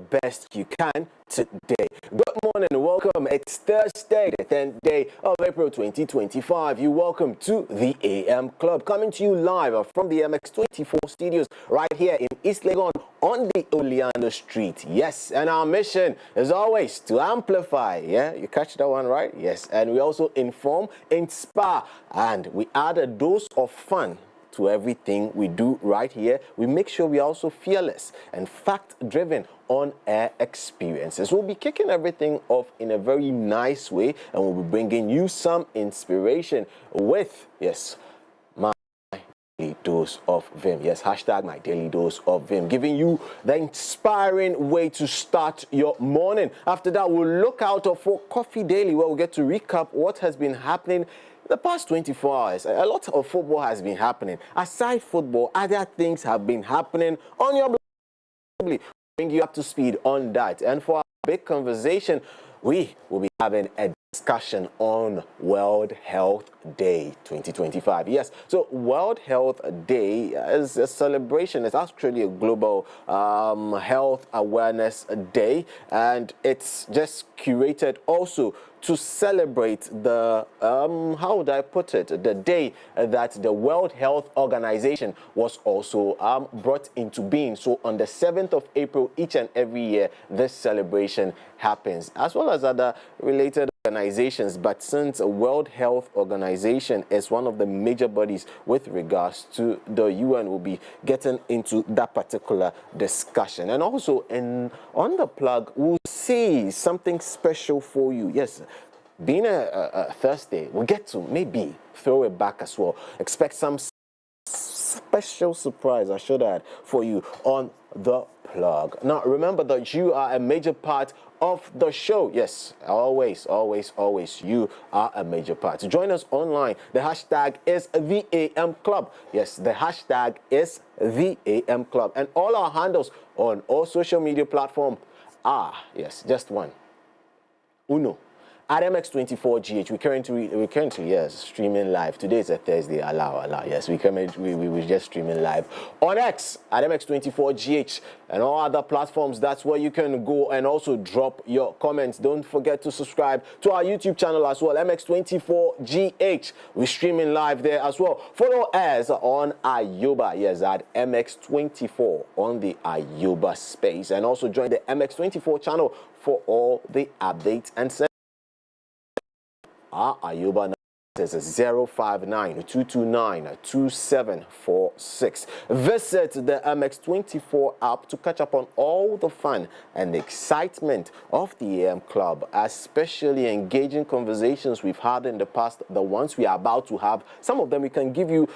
best you can today. Good morning and welcome. It's Thursday, the 10th day of April 2025. You're welcome to the AM Club, coming to you live from the MX24 studios right here in East Legon on the Oleander Street. Yes, and our mission is always to amplify. Yeah, you catch that one, right? Yes, and we also inform, inspire, and we add a dose of fun to everything we do right here. We make sure we are also fearless and fact-driven on air experiences. We'll be kicking everything off in a very nice way, and we'll be bringing you some inspiration with, yes, my daily dose of Vim. Yes, hashtag my daily dose of Vim, giving you the inspiring way to start your morning. After that, we'll look out for Coffee Daily, where we'll get to recap what has been happening the past 24 hours. A lot of football has been happening. Aside football, other things have been happening on your blog. Bring you up to speed on that. And for our big conversation, we will be having a discussion on World Health Day 2025. Yes, so World Health Day is a celebration. It's actually a global health awareness day, and it's just curated also to celebrate the, how would I put it, the day that the World Health Organization was also brought into being. So on the 7th of April, each and every year, this celebration happens, as well as other related organizations. But since a World Health Organization is one of the major bodies with regards to the UN, will be getting into that particular discussion. And also on the plug, we'll see something special for you. Yes, being a Thursday, we'll get to maybe throw it back as well. Expect some special surprise, I should add, for you on the plug. Now, remember that you are a major part of the show. Yes, always, always, always, you are a major part. To join us online, the hashtag is the AM Club. Yes, the hashtag is the AM Club. And all our handles on all social media platforms are, yes, just one. Uno. At MX24GH, we currently, yes, streaming live. Today is a Thursday, allow. Yes, we're just streaming live on X at MX24GH and all other platforms. That's where you can go and also drop your comments. Don't forget to subscribe to our YouTube channel as well, MX24GH. We're streaming live there as well. Follow us on Ayoba, yes, at MX24 on the Ayoba space, and also join the MX24 channel for all the updates and our Ayoba number is 059-229-2746. Visit the MX24 app to catch up on all the fun and excitement of the AM Club, especially engaging conversations we've had in the past, the ones we are about to have. Some of them we can give you,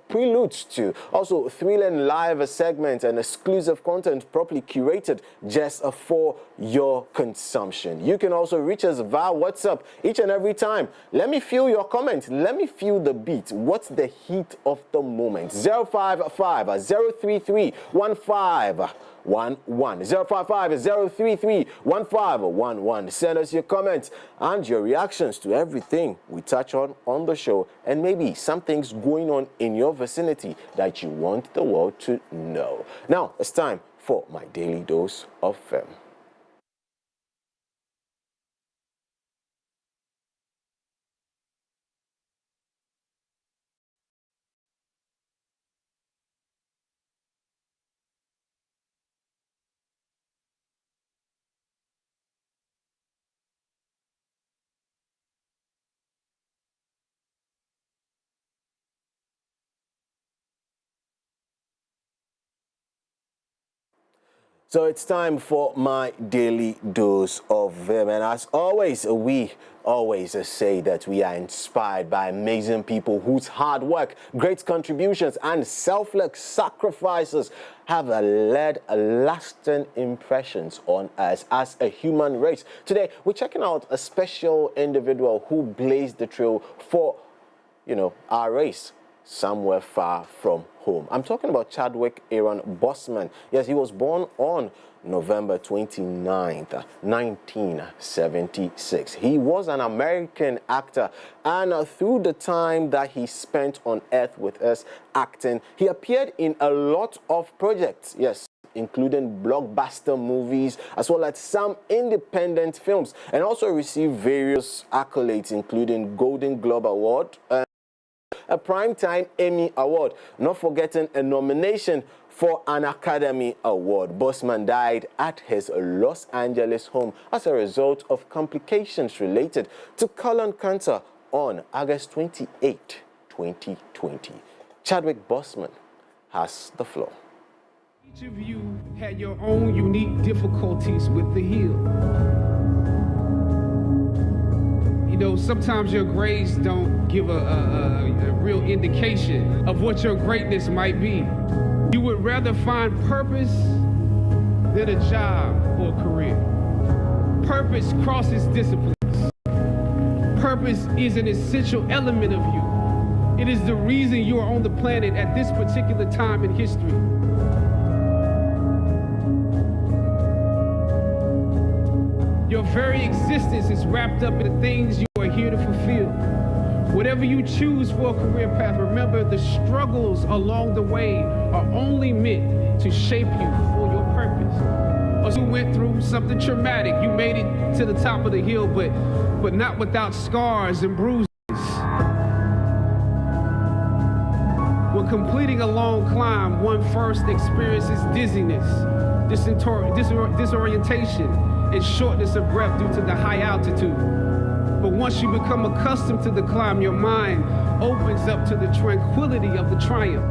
preludes to. Also, thrilling live segments and exclusive content properly curated just for your consumption. You can also reach us via WhatsApp each and every time. Let me feel your comments. Let me feel the beat. What's the heat of the moment? 055-033-1511. 055-033-1511. Send us your comments and your reactions to everything we touch on the show, and maybe something's going on in your vicinity that you want the world to know. Now, it's time for my daily dose of Fame. So it's time for my daily dose of Vim, and as always, we always say that we are inspired by amazing people whose hard work, great contributions, and selfless sacrifices have led lasting impressions on us as a human race. Today, we're checking out a special individual who blazed the trail for, our race somewhere far from home. I'm talking about Chadwick Aaron Boseman. Yes, he was born on November 29th, 1976. He was an American actor, and through the time that he spent on earth with us acting, he appeared in a lot of projects. Yes, including blockbuster movies as well as some independent films, and also received various accolades including Golden Globe Award, a Primetime Emmy Award, not forgetting a nomination for an Academy Award. Boamah died at his Los Angeles home as a result of complications related to colon cancer on August 28, 2020. Chadwick Boamah has the floor. Each of you had your own unique difficulties with the heel. You know, sometimes your grades don't give a real indication of what your greatness might be. You would rather find purpose than a job or a career. Purpose crosses disciplines. Purpose is an essential element of you. It is the reason you are on the planet at this particular time in history. Your very existence is wrapped up in the things you are here to fulfill. Whatever you choose for a career path, remember the struggles along the way are only meant to shape you for your purpose. Or you went through something traumatic. You made it to the top of the hill, but not without scars and bruises. When completing a long climb, one first experiences dizziness, disorientation, and shortness of breath due to the high altitude. But once you become accustomed to the climb, your mind opens up to the tranquility of the triumph.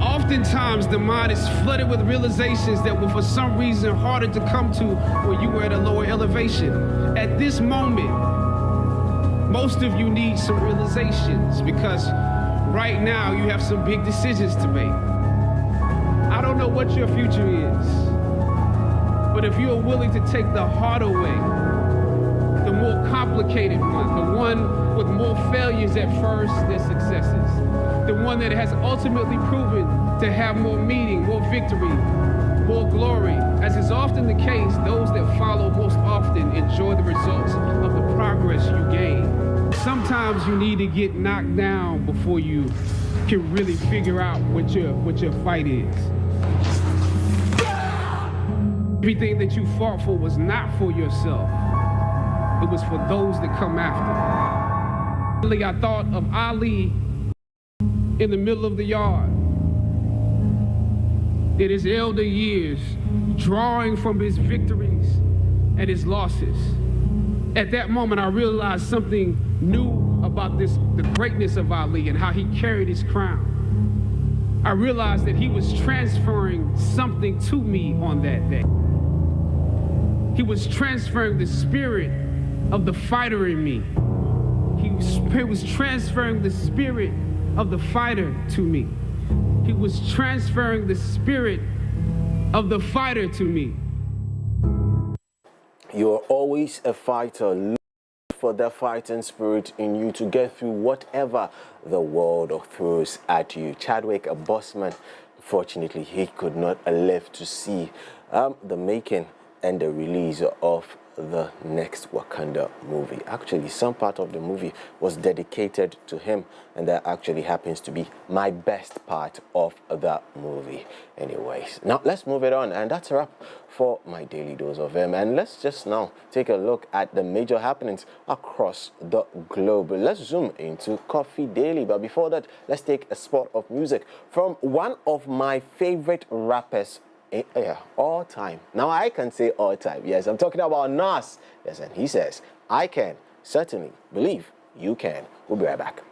Oftentimes, the mind is flooded with realizations that were for some reason harder to come to when you were at a lower elevation. At this moment, most of you need some realizations because right now you have some big decisions to make. I don't know what your future is, but if you are willing to take the harder way, the more complicated one, the one with more failures at first than successes, the one that has ultimately proven to have more meaning, more victory, more glory. As is often the case, those that follow most often enjoy the results of the progress you gain. Sometimes you need to get knocked down before you can really figure out what your fight is. Everything that you fought for was not for yourself. It was for those that come after. I thought of Ali in the middle of the yard. In his elder years, drawing from his victories and his losses. At that moment, I realized something new about the greatness of Ali and how he carried his crown. I realized that he was transferring something to me on that day. He was transferring the spirit of the fighter in me. He was transferring the spirit of the fighter to me. He was transferring the spirit of the fighter to me. You're always a fighter. Look for that fighting spirit in you to get through whatever the world throws at you. Chadwick Boamah, unfortunately, he could not live to see the making and the release of the next Wakanda movie. Actually, some part of the movie was dedicated to him, and that actually happens to be my best part of that movie. Anyways, now let's move it on, and that's a wrap for my daily dose of him. And let's just now take a look at the major happenings across the globe. Let's zoom into Coffee Daily, but before that, let's take a spot of music from one of my favorite rappers all time. Now I can say all time. Yes, I'm talking about Nas. Yes, and he says, I can certainly believe you can. We'll be right back.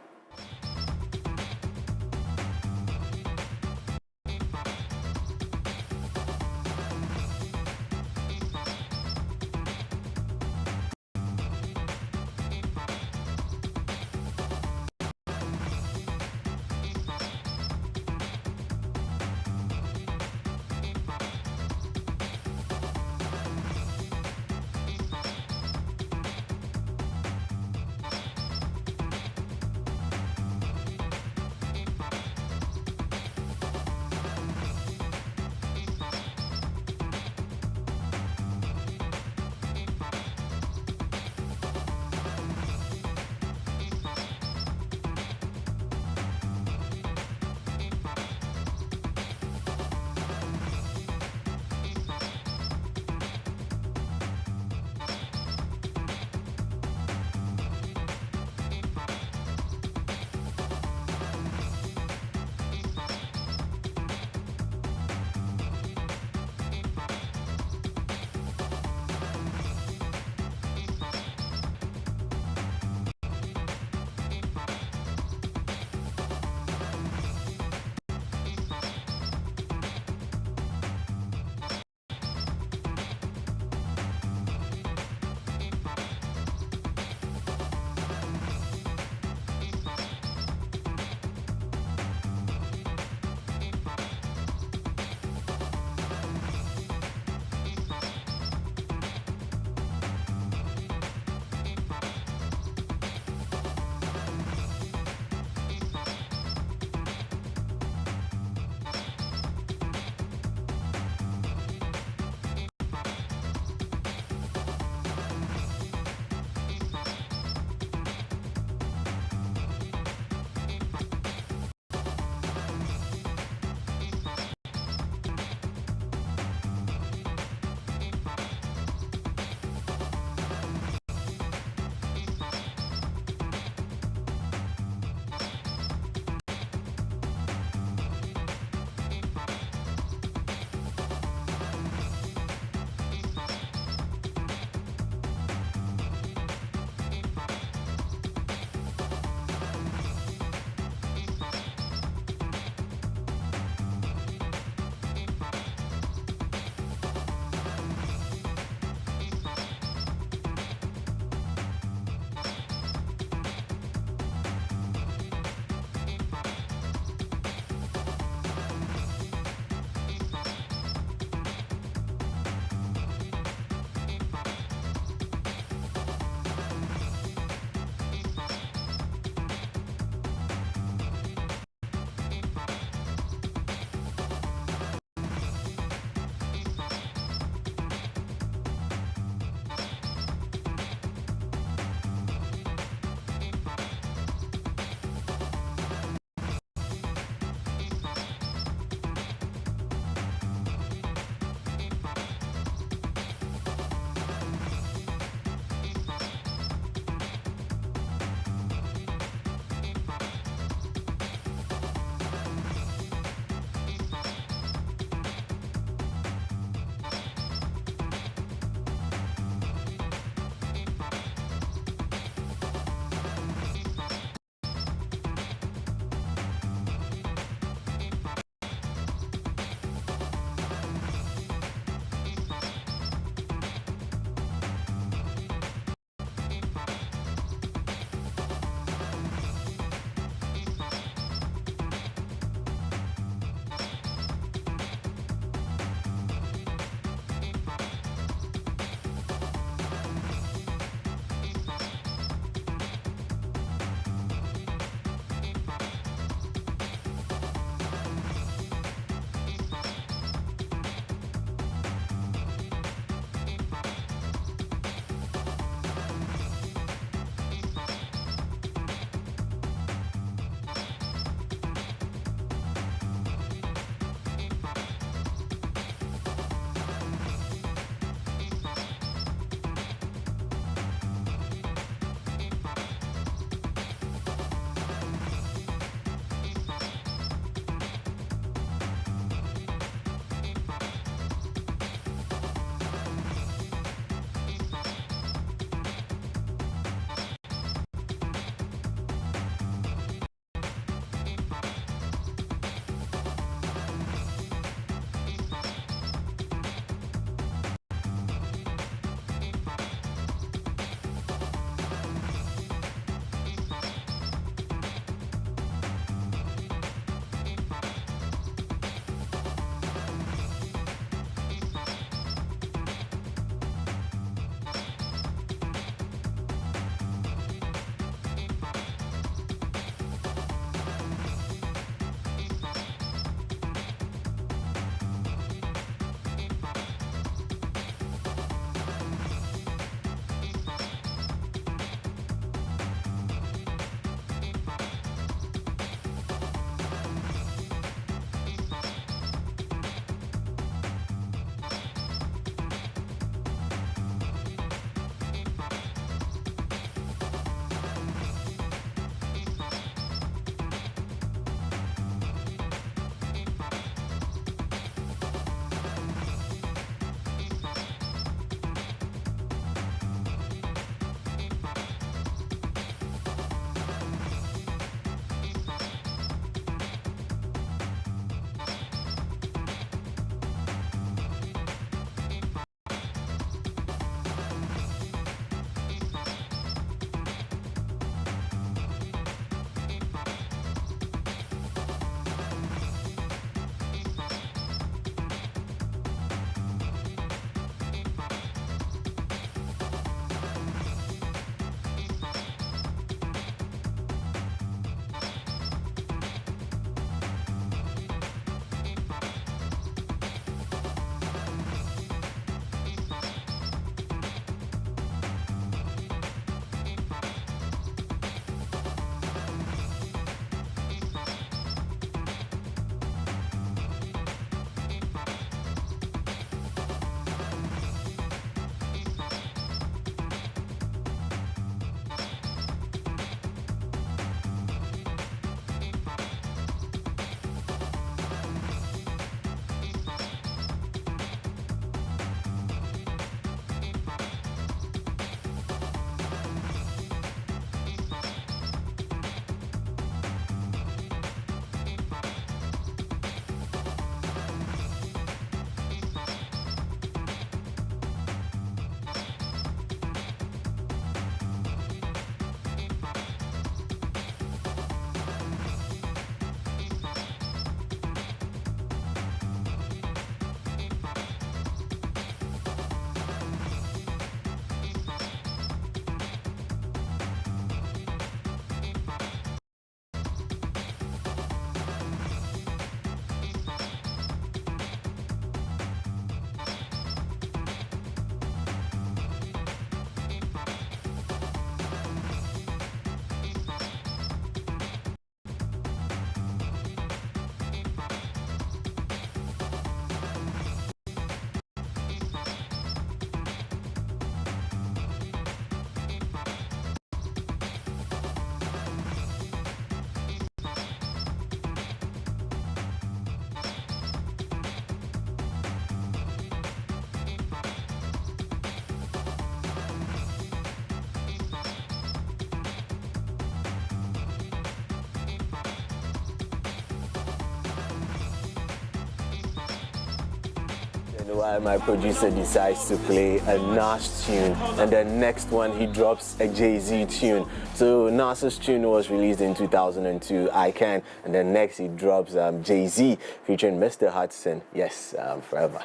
While my producer decides to play a Nas tune, and the next one he drops a Jay-Z tune. So Nas's tune was released in 2002, I Can, and then next he drops Jay-Z featuring Mr. Hudson. Yes, forever.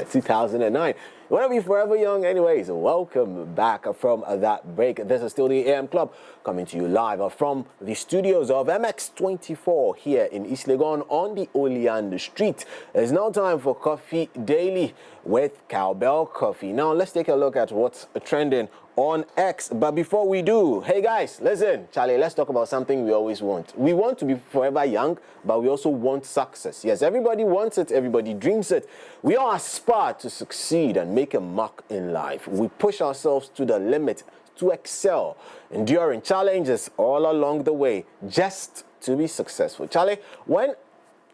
2009. You want to be forever young anyways? Welcome back from that break. This is still the AM Club coming to you live from the studios of MX24 here in East Legon on the Oleander Street. It's now time for Coffee Daily with Cowbell Coffee. Now let's take a look at what's trending on X. But before we do, hey guys, listen, Charlie, let's talk about something we always want. We want to be forever young, but we also want success. Yes, everybody wants it, everybody dreams it. We all aspire to succeed and make a mark in life. We push ourselves to the limit to excel, enduring challenges all along the way just to be successful. Charlie, when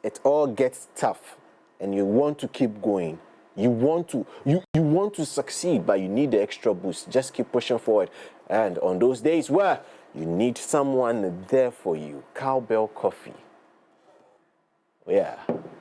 it all gets tough and you want to keep going, you want to succeed, but you need the extra boost. Just keep pushing forward. And on those days where you need someone there for you, Cowbell Coffee. Yeah,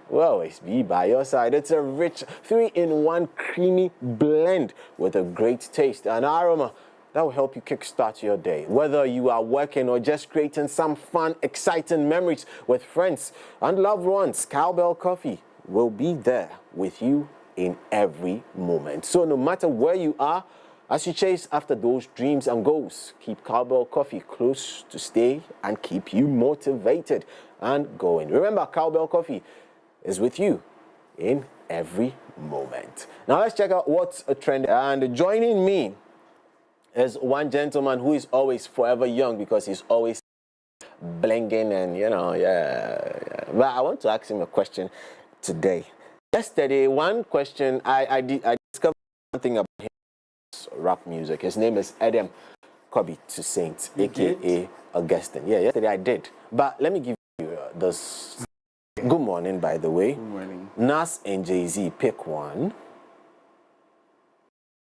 will always be by your side. It's a rich 3-in-1 creamy blend with a great taste and aroma that will help you kickstart your day. Whether you are working or just creating some fun, exciting memories with friends and loved ones, Cowbell Coffee will be there with you in every moment. So no matter where you are, as you chase after those dreams and goals, keep Cowbell Coffee close to stay and keep you motivated and going. Remember, Cowbell Coffee is with you in every moment. Now let's check out what's a trend. And joining me is one gentleman who is always forever young because he's always blinging and, you know, yeah. But I want to ask him a question today. Yesterday, one question, I discovered something about his rap music. His name is Adam Kobe to Saint, a.k.a. Augustine. Yeah, yesterday I did. But let me give you this. Good morning, by the way. Good morning. Nas and Jay-Z, pick one.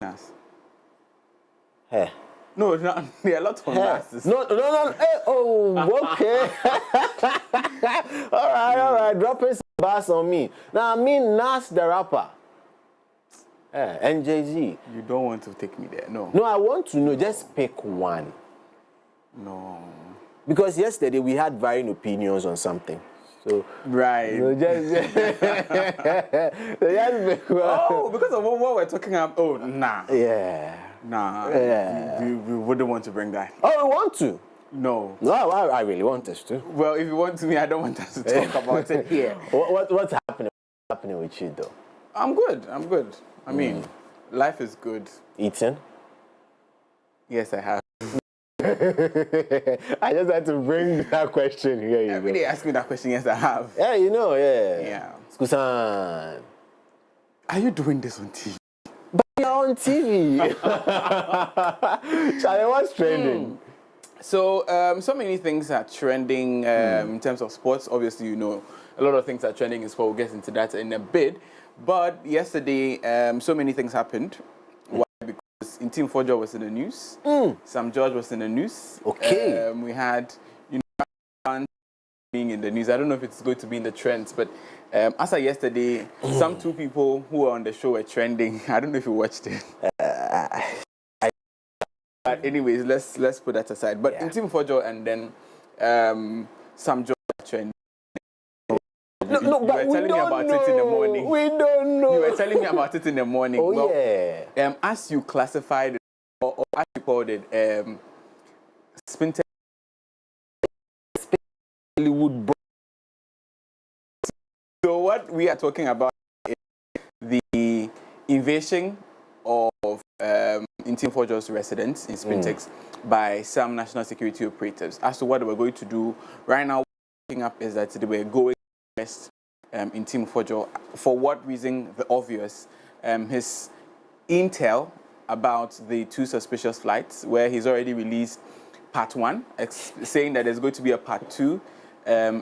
Nas. Hey. No, there are a lot of Nas. No. Hey, oh, okay. all right. Dropping some bars on me. Now, I mean Nas the rapper. And Jay-Z. You don't want to take me there, no. No, I want to know. Just pick one. No. Because yesterday we had varying opinions on something. So right. Just pick one. Oh, because of what we're talking about. Oh, nah. Yeah. Nah. Yeah. We wouldn't want to bring that. Oh, we want to? No. No, I really want us to. Well, if you want me, I don't want us to talk about it here. What's happening? What's happening with you, though? I'm good. I mean, life is good. Eating? Yes, I have. I just had to bring that question here. Everybody ask me that question. Yes, I have. Yeah, you know, yeah. Yeah. Skusan. Are you doing this on TV? But you're on TV. Charlie, what's trending? So, so many things are trending in terms of sports. Obviously, you know, a lot of things are trending in sport. We'll get into that in a bit. But yesterday, so many things happened. Why? Because Team 4 was in the news. Sam George was in the news. Okay. We had, you know, being in the news. I don't know if it's going to be in the trends, but as of yesterday, some two people who were on the show were trending. I don't know if you watched it. But anyways, let's put that aside. But in Team 4 and then Sam George trending. No, but you were telling me about it in the morning. We don't know. You were telling me about it in the morning. Oh, well, yeah. As you classified it, or as you called it, Spintex Hollywood. So what we are talking about is the invasion of in Team 4's residence in Spintex by some national security operatives. As to what they were going to do, right now, what we're picking up is that they were going in Team 4. For what reason? The obvious. His intel about the two suspicious flights, where he's already released part 1, saying that there's going to be a part 2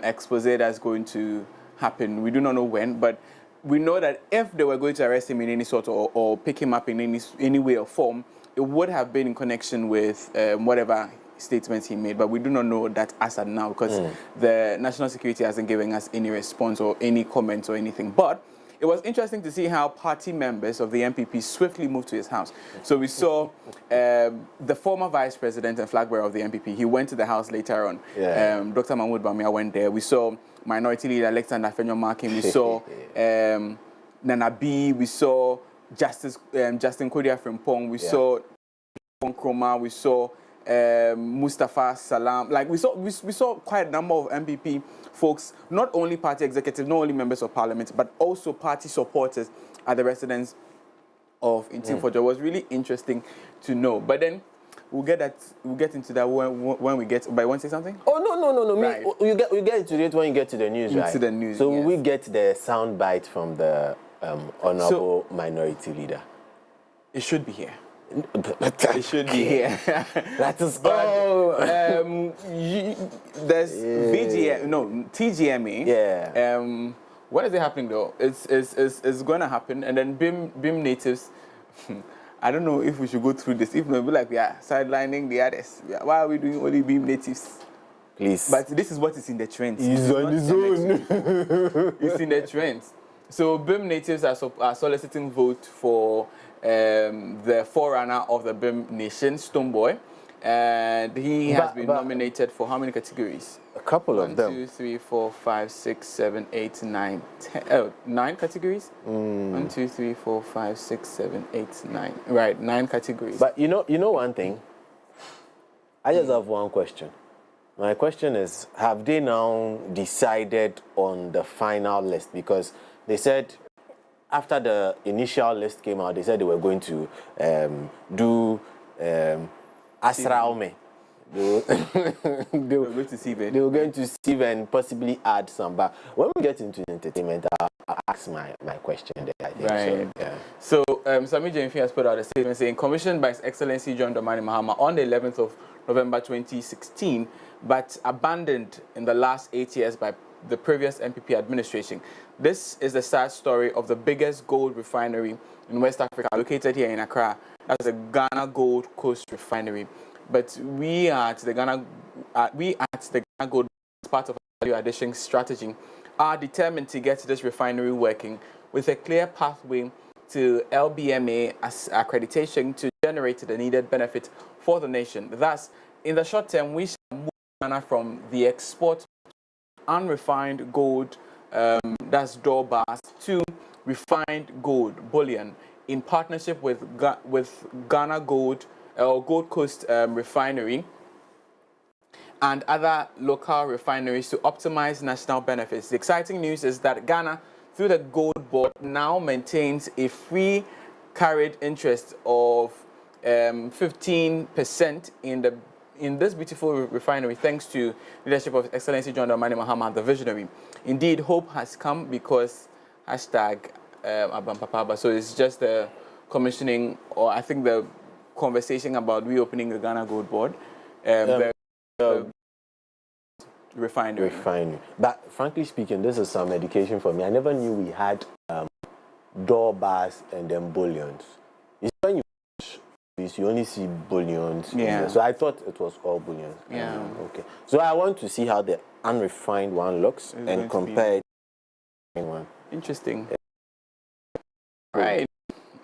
expose that's going to happen. We do not know when, but we know that if they were going to arrest him in any sort or pick him up in any way or form, it would have been in connection with whatever statements he made, but we do not know that as of now because the national security hasn't given us any response or any comments or anything. But it was interesting to see how party members of the MPP swiftly moved to his house. So we saw the former vice president and flag bearer of the MPP. He went to the house later on. Yeah. Dr. Mahmoud Bawumia went there. We saw minority leader Alexander Fenyo-Markin. We saw Nana B. We saw Justin Kodia Frimpong. We saw Nkrumah. We saw Mustafa Salam. Like we saw quite a number of MPP folks, not only party executives, not only members of parliament, but also party supporters at the residence of Intim-Fodjo. It was really interesting to know. But then we'll get into that when we get. But you want to say something? Oh no. Right. You get into it when you get to the news, right? Into the news. So yes. we get the sound bite from the honorable minority leader. It should be here. It should be here. That is there's TGMA. Yeah. What is it happening though? It's going to happen, and then BIM natives. I don't know if we should go through this. If not, we'll be like we are sidelining the others. Why are we doing only BIM natives? Please. But this is what is in the trends. He's on his own. It's in the trends. So BIM natives are soliciting vote for the forerunner of the BIM nation, Stonebwoy, and he has been nominated for how many categories? A couple of them. 1, 2, 3, 4, 5, 6, 7, 8, 9, 10. 9 categories? 1, 2, 3, 4, 5, 6, 7, 8, 9. Right, 9 categories. But you know one thing? I just have one question. My question is, have they now decided on the final list? Because they said after the initial list came out, they said they were going to do Asraume. They were going to see it. They were going to see and possibly add some. But when we get into entertainment, I'll ask my question there, I think. Right. So, yeah. So Sami Jemfi has put out a statement saying, commissioned by His Excellency John Dramani Mahama on the 11th of November 2016, but abandoned in the last 8 years by the previous MPP administration. This is the sad story of the biggest gold refinery in West Africa, located here in Accra. That's the Ghana Gold Coast Refinery. But we at the Ghana Gold, as part of our value addition strategy, are determined to get this refinery working with a clear pathway to LBMA as accreditation to generate the needed benefit for the nation. Thus, in the short term, we shall move Ghana from the export unrefined gold, that's door bars, to refined gold bullion in partnership with Ghana Gold or Gold Coast Refinery and other local refineries to optimize national benefits. The exciting news is that Ghana, through the Gold Board, now maintains a free carried interest of 15% in this beautiful refinery, thanks to leadership of His Excellency John Dramani Mahama, the visionary. Indeed, hope has come because #Abampapaba. So it's just the commissioning, or I think the conversation about reopening the Ghana Gold Board, the refinery. But frankly speaking, this is some education for me. I never knew we had door bars and then bullions. When you only see bullions. Yeah. So I thought it was all bullions. Yeah. Okay. So I want to see how the unrefined one looks and compare it to the one. Interesting. Right.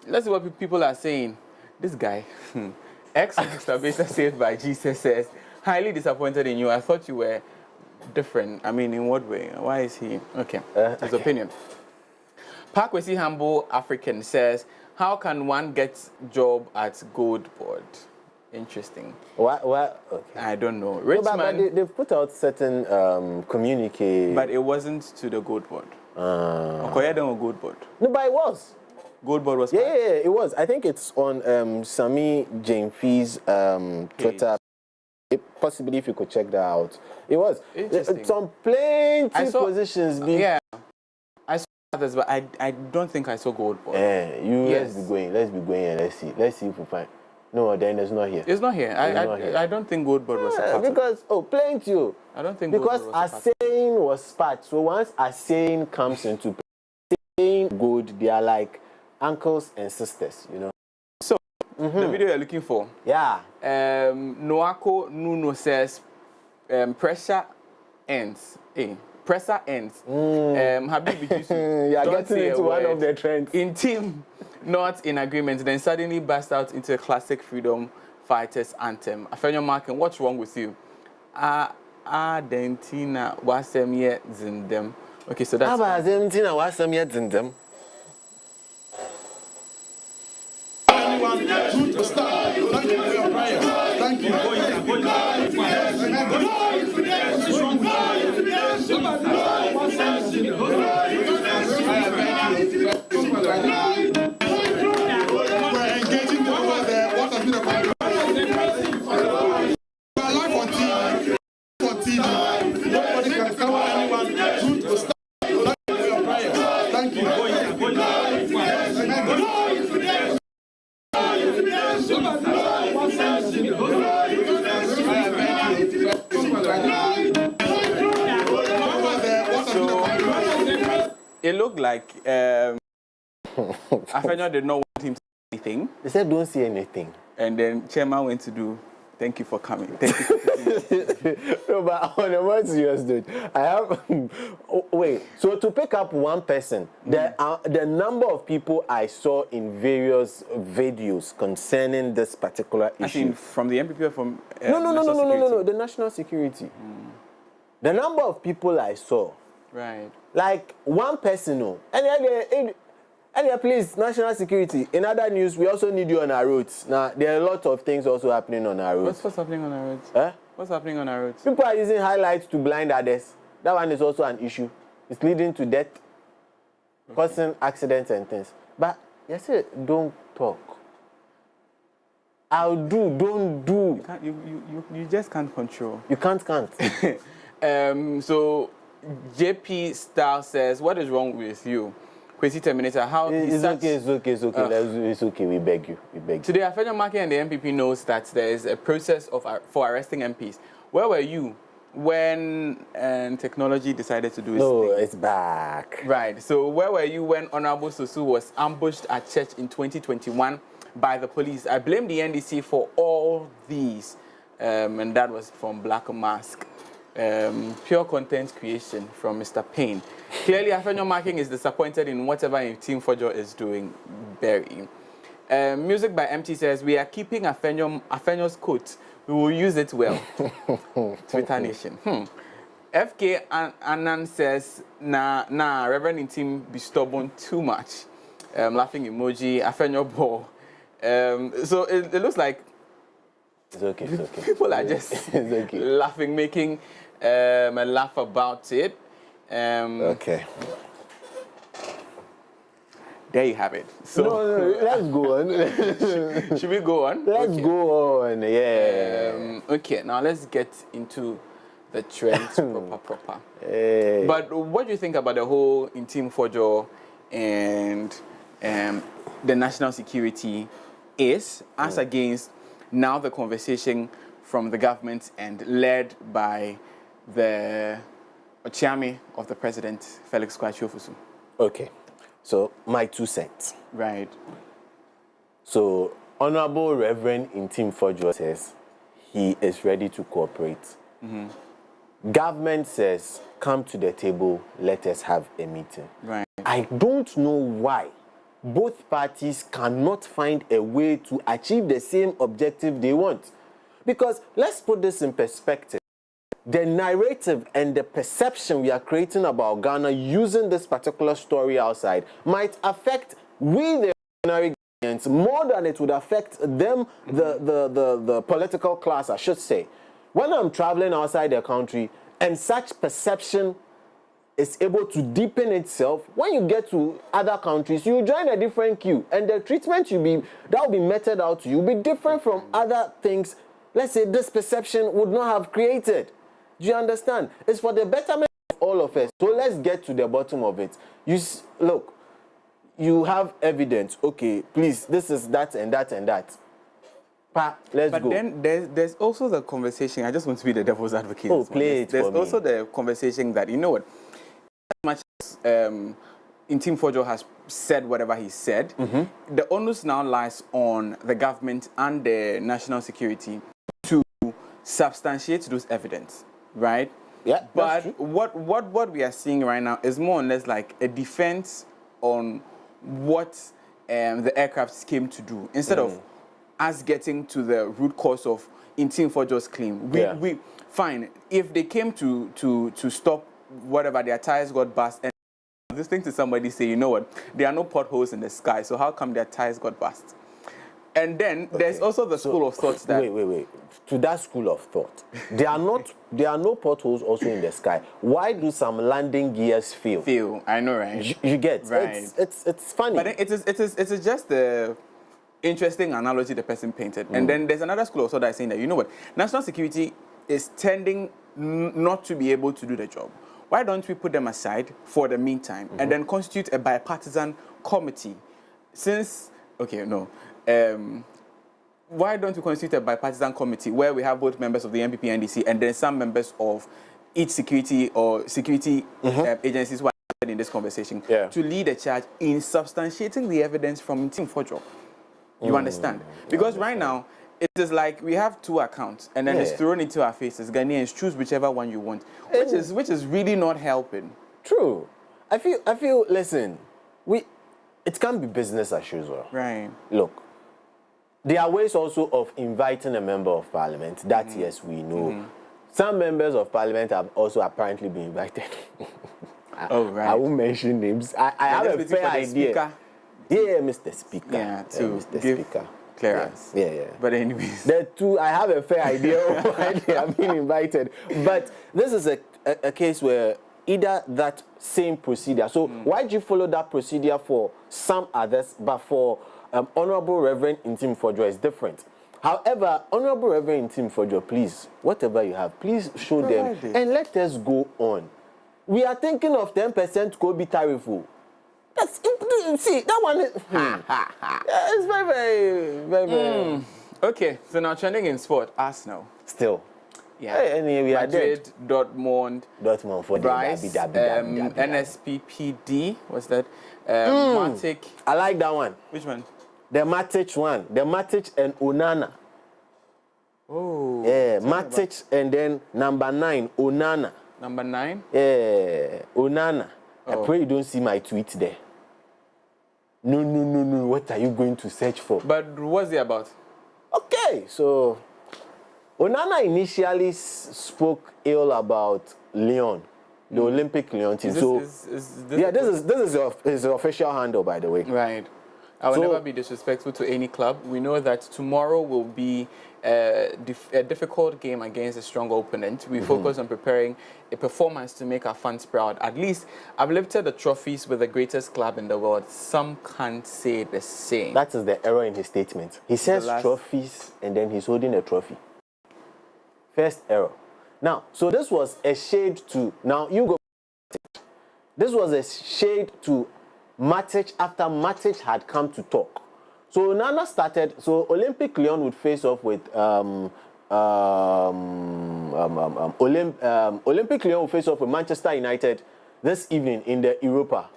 Let's see what people are saying. This guy, ex-Mr. saved by Jesus, says, highly disappointed in you. I thought you were different. I mean, in what way? Why is he? Okay. His opinion. Parkwesi Humble African says, how can one get job at Gold Board? Interesting. What? Okay. I don't know. But they've put out certain communique. But it wasn't to the Gold Board. Gold Board. No, but it was. Gold Board was. Yeah, it was. I think it's on Sami Jemfi's Twitter. Possibly, if you could check that out, it was. It's on plenty positions. Yeah. I saw others, but I don't think I saw Gold Board. Let's be going and let's see if we find. No, then it's not here. It's not here. I don't think Gold Board was a part because plenty. I don't think because assaying was part. So once assaying comes into assaying gold, they are like uncles and sisters, you know. So the video you're looking for. Yeah. Noako Nuno says pressure ends. presser ends. Habib used to yeah, don't getting say into a one word. of the trends. In team, not in agreement, then suddenly burst out into a classic freedom fighters anthem. Afenyo Markin, what's wrong with you? Dentina wasem ye zindem. Okay, so that's Aba Dentina wasem ye zindem. Thank you for your prayer. Thank you. We're engaging towards what has been a live on TV. On TV. Nobody can cover anyone. To start. Thank you for your prayer. Thank you. It looked like Afenyo did not want him to say anything. They said don't say anything. And then Chairman went to do, thank you for coming. Thank you for No, but on a more serious note, I have. Wait, so to pick up one person, the number of people I saw in various videos concerning this particular issue. I think from the MPP or from No, the national security. The number of people I saw. Right. Like one person, no. And please, national security. In other news, we also need you on our roads. Now, there are a lot of things also happening on our roads. What's happening on our roads? Eh? What's happening on our roads? People are using highlights to blind others. That one is also an issue. It's leading to death, causing accidents and things. But yes, don't talk. I'll do, don't do. You just can't control. You can't. So JP Style says, what is wrong with you? Kwesi Terminator, how it's okay. We beg you. Today, Afenyo Markin and the MPP knows that there is a process for arresting MPs. Where were you when technology decided to do its thing? No, it's back. Right. So where were you when Honorable Susu was ambushed at church in 2021 by the police? I blame the NDC for all these, and that was from Black Mask. Pure content creation from Mr. Payne. Clearly, Afenyo Markin is disappointed in whatever Team Fojo is doing. Berry. Music by MT says, we are keeping Afenyo's quote. We will use it well. Twitter Nation. FK Annan says, nah, Reverend Team be stubborn too much. Laughing emoji, Afenyo ball. So it looks like it's okay. People are just laughing, making a laugh about it. Okay. There you have it. So no, let's go on. Should we go on? Let's go on. Yeah. Okay. Now let's get into the trends proper. Hey. But what do you think about the whole Team Fojo and the national security is as against now the conversation from the government and led by the Ochiami of the president, Felix Kwasi-Ofosu? Okay, so my 2 cents. Right. So Honorable Reverend Team Fojo says he is ready to cooperate. Government says, come to the table, let us have a meeting. Right. I don't know why both parties cannot find a way to achieve the same objective they want. Because let's put this in perspective. The narrative and the perception we are creating about Ghana using this particular story outside might affect the ordinary Ghanaians more than it would affect them, the political class, I should say. When I'm traveling outside the country and such perception is able to deepen itself, when you get to other countries, you join a different queue, and the treatment that will be meted out to you will be different from other things. Let's say this perception would not have created. Do you understand? It's for the betterment of all of us. So let's get to the bottom of it. Look, you have evidence. Okay, please, this is that and that and that. Let's go. But then there's also the conversation. I just want to be the devil's advocate. Oh, play it There's for me. also the conversation that, you know what, as much as Team Fojo has said whatever he said, the onus now lies on the government and the national security to substantiate those evidence, right? Yeah, but what we are seeing right now is more or less like a defense on what the aircrafts came to do, instead of us getting to the root cause of Intim-Forjo's claim. We fine if they came to stop whatever, their tires got bust, and listening to somebody say, you know what, there are no potholes in the sky, so how come their tires got bust? And then there's also the school of thought that wait. To that school of thought, there are no potholes also in the sky. Why do some landing gears fail? I know, right? You get right. It's funny. But it is just the interesting analogy the person painted. And then there's another school of thought that is saying that, you know what, national security is tending not to be able to do the job. Why don't we put them aside for the meantime and then constitute a bipartisan committee? Why don't we constitute a bipartisan committee where we have both members of the NPP and NDC and then some members of each security agencies who are in this conversation to lead a charge in substantiating the evidence from Intim-Forjo? You understand? Because right now, it is like we have two accounts and then it's thrown into our faces. Ghanaians, choose whichever one you want, which is really not helping. True. I feel. Listen, it can't be business as usual. Right. Look, there are ways also of inviting a member of parliament. That yes, we know. Some members of parliament have also apparently been invited. Oh right. I won't mention names. I have a fair idea. Speaker. Yeah, Mr. Speaker. Yeah, to Mr. give Speaker. clearance. Yeah. But anyways, The two, I have a fair idea of why they have been invited. But this is a case where either that same procedure. So why do you follow that procedure for some others, but for Honorable Reverend Intim-Forjo is different? However, Honorable Reverend Intim-Forjo, please, whatever you have, please show them and let us go on. We are thinking of 10% Kobe tariff. That's, see, that one is, it's very. Okay, so now trending in sport, Arsenal. Still. Yeah. Hey, anyway, we are Madrid, dead. Dortmund, For Bryce, the NSPPD, what's that? Matic. I like that one. Which one? The Matic one. The Matic and Onana. Oh. Yeah, Matic and then number 9, Onana. Number 9? Yeah, Onana. I pray you don't see my tweet there. No. What are you going to search for? But what's it about? Okay, so Onana initially spoke ill about Lyon, the Olympic Lyon team. This is his official handle, by the way. Right. I will never be disrespectful to any club. We know that tomorrow will be a difficult game against a strong opponent. We focus on preparing a performance to make our fans proud. At least I've lifted the trophies with the greatest club in the world. Some can't say the same. That is the error in his statement. He says trophies and then he's holding a trophy. First error. Now, so this was a shade to, now you go. This was a shade to Matic after Matic had come to talk. So Onana started, so Olympic Lyon would face off with Olympic Lyon would face off with Manchester United this evening in the Europa.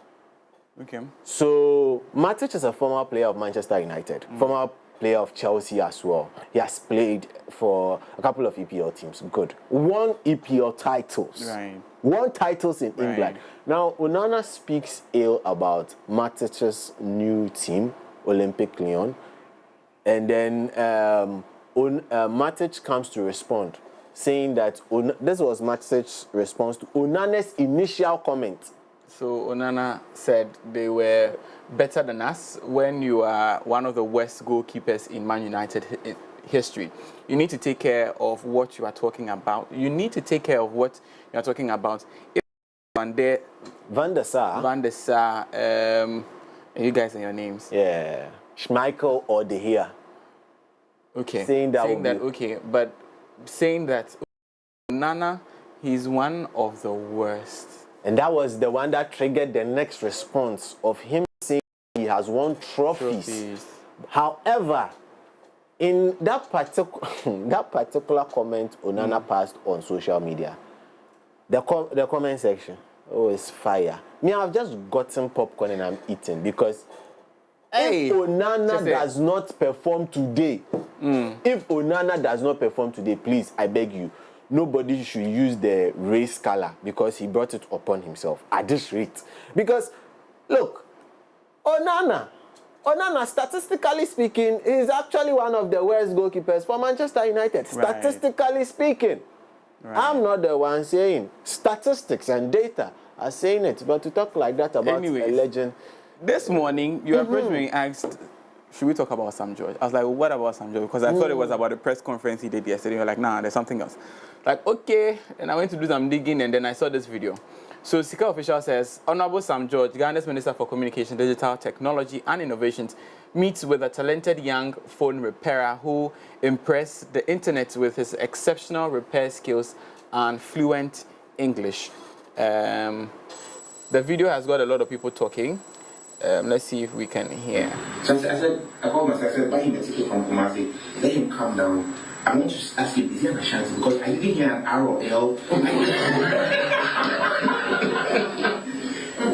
Okay. So Matic is a former player of Manchester United, former player of Chelsea as well. He has played for a couple of EPL teams. Good. Won EPL titles. Right. Won titles in England. Now, Onana speaks ill about Matic's new team, Olympic Lyon. And then Matic comes to respond, saying that this was Matic's response to Onana's initial comment. So Onana said they were better than us when you are one of the worst goalkeepers in Man United history. You need to take care of what you are talking about. You need to take care of what you are talking about. If Van der Sar, you guys are your names. Yeah. Schmeichel or De Gea. Okay. Saying that Onana, he's one of the worst. And that was the one that triggered the next response of him saying he has won trophies. However, in that particular comment Onana passed on social media, the comment section, it's fire. Me, I've just gotten popcorn and I'm eating because if Onana does not perform today, please, I beg you, nobody should use the race color because he brought it upon himself at this rate. Because, look, Onana, statistically speaking, is actually one of the worst goalkeepers for Manchester United. Right. Statistically speaking. Right. I'm not the one saying. Statistics and data are saying it. But to talk like that about a legend. This morning, you approached me and asked, should we talk about Sam George? I was like, well, what about Sam George? Because I thought it was about the press conference he did yesterday. You're like, nah, there's something else. Like, okay. And I went to do some digging, and then I saw this video. So Sika Official says, Honorable Sam George, Ghana's Minister for Communication, Digital Technology and Innovations, meets with a talented young phone repairer who impressed the internet with his exceptional repair skills and fluent English. The video has got a lot of people talking. Let's see if we can hear. So I called myself, I said, buy him a ticket from Kumasi, let him come down. I want to ask him, is he an Ashanti? Because I didn't hear an R or L.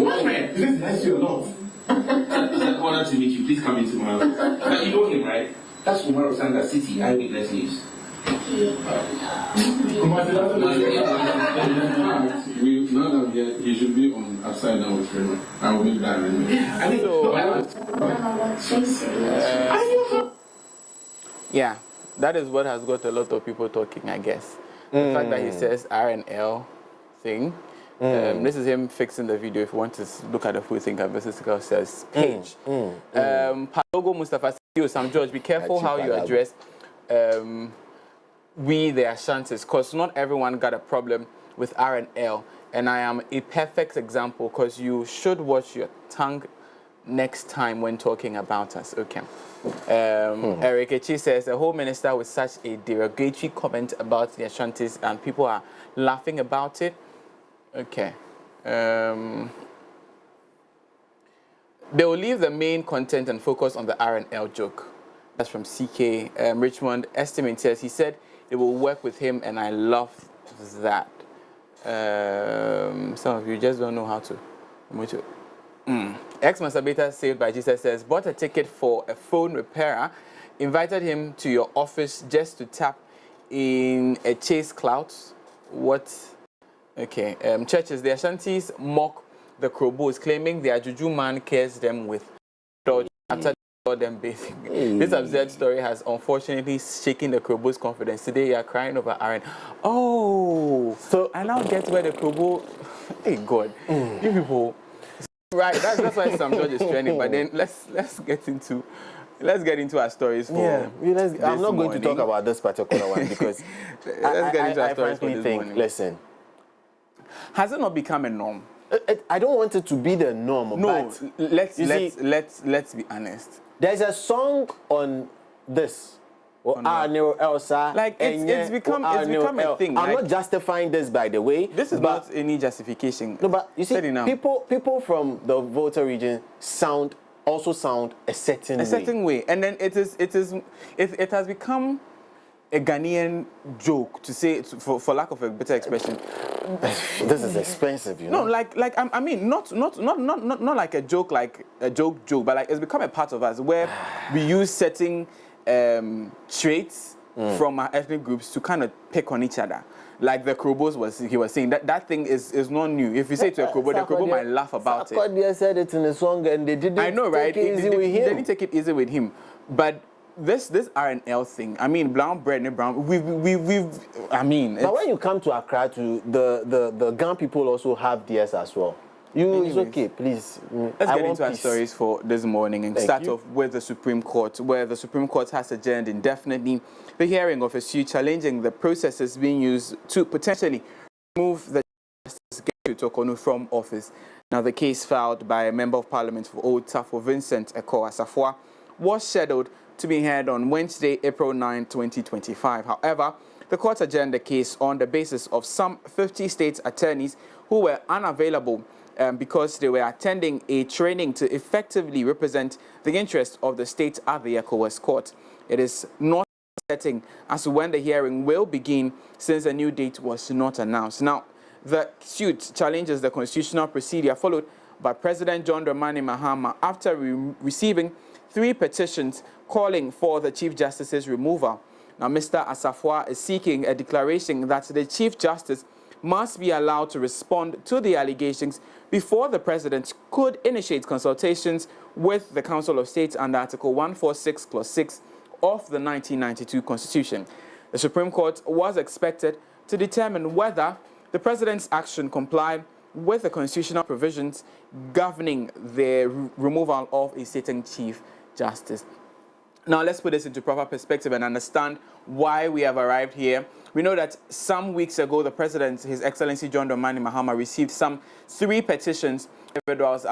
What man? This is nice to a lot. It's an honor to meet you. Please come into my office. Now, you know him, right? That's Umar Osanda City, Eyewitness News. Now that I'm here, he should be on upside down with him. I will make that arrangement. Yeah, that is what has got a lot of people talking, I guess. The fact that he says R and L thing. This is him fixing the video. If you want to look at the full thing, Advocacy says page. Palogo Mustafa says, Sam George, be careful how you address we the Ashantis, because not everyone got a problem with R and L. And I am a perfect example, because you should watch your tongue next time when talking about us. Okay. Eric Echi says, a Home Minister with such a derogatory comment about the Ashantis and people are laughing about it. Okay. They will leave the main content and focus on the R and L joke. That's from CK. Richmond Estimate says, he said it will work with him, and I love that. Some of you just don't know how to. Ex-Masabeta Saved by Jesus says, bought a ticket for a phone repairer, invited him to your office just to tap in a chase clout. What? Okay. Churches, the Ashantis mock the Krobos, claiming their juju man cares them with dodge after them bathing. This absurd story has unfortunately shaken the Krobos' confidence. Today you are crying over Aaron. Oh, so I now get where the Krobo. Hey God, you people. Right, that's why Sam George is trending. But then let's get into our stories for I'm not going to talk about this particular one because let's get into our stories for this morning. Listen, has it not become a norm? I don't want it to be the norm. No, but let's be honest. There's a song on this. Elsa, like it's become a thing. I'm not justifying this, by the way. This is not any justification. No, but you see, people from the Volta region also sound a certain way, and then it has become a Ghanaian joke to say, for lack of a better expression. This is expensive, you know. No, I mean, not like a joke, but like it's become a part of us where we use certain traits from our ethnic groups to kind of pick on each other. Like the Krobos was saying, that thing is not new. If you say to a Krobo, the Krobo might laugh about it. Salako said it in a song and they didn't take it easy with him. They didn't take it easy with him. But this R&L thing, I mean, brown bread and brown, I mean. But when you come to Accra, the Ghan people also have theirs as well. It's okay, please. Let's get into our stories for this morning and start off with the Supreme Court, where the Supreme Court has adjourned indefinitely the hearing of a suit challenging the processes being used to potentially remove the Justice Tokonu from office. Now, the case filed by a member of Parliament for Old Tafo, Vincent Eko Asafua, was scheduled to be heard on Wednesday, April 9, 2025. However, the court adjourned the case on the basis of some 50 state attorneys who were unavailable because they were attending a training to effectively represent the interests of the state at the ECOWAS court. It is not certain as to when the hearing will begin, since a new date was not announced. Now, the suit challenges the constitutional procedure followed by President John Dramani Mahama after receiving 3 petitions calling for the Chief Justice's removal. Now, Mr. Asafwa is seeking a declaration that the Chief Justice must be allowed to respond to the allegations before the President could initiate consultations with the Council of State under Article 146, Clause 6 of the 1992 Constitution. The Supreme Court was expected to determine whether the President's action complied with the constitutional provisions governing the removal of a sitting Chief Justice. Now, let's put this into proper perspective and understand why we have arrived here. We know that some weeks ago, the President, His Excellency John Dramani Mahama, received some 3 petitions individuals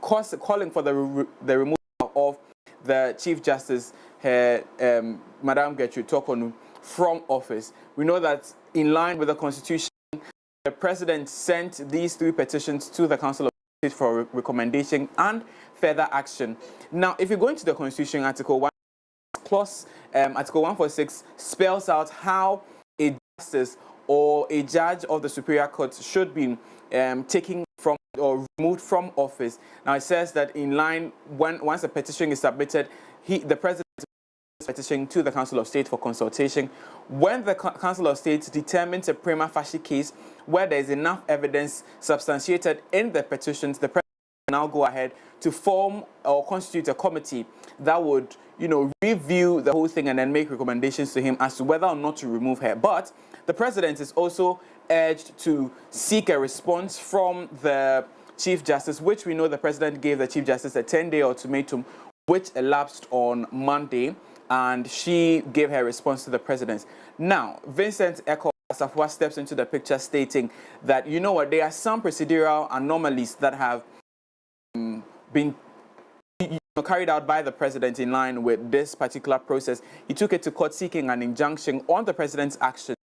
calling for the removal of the Chief Justice, Madam Gertrude Tokonu, from office. We know that in line with the Constitution, the President sent these 3 petitions to the Council of State for recommendation and further action. Now, if you go into the Constitution, Article 146 spells out how a justice or a judge of the Superior Court should be taken from or removed from office. Now, it says that in line, once a petition is submitted, the President petition to the Council of State for consultation. When the Council of State determines a prima facie case where there is enough evidence substantiated in the petitions, the President will now go ahead to form or constitute a committee that would, review the whole thing and then make recommendations to him as to whether or not to remove her. But the President is also urged to seek a response from the Chief Justice, which we know the President gave the Chief Justice a 10-day ultimatum, which elapsed on Monday, and she gave her response to the President. Now, Vincent Eko Asafwa steps into the picture stating that, there are some procedural anomalies that have been carried out by the President in line with this particular process. He took it to court seeking an injunction on the President's actions.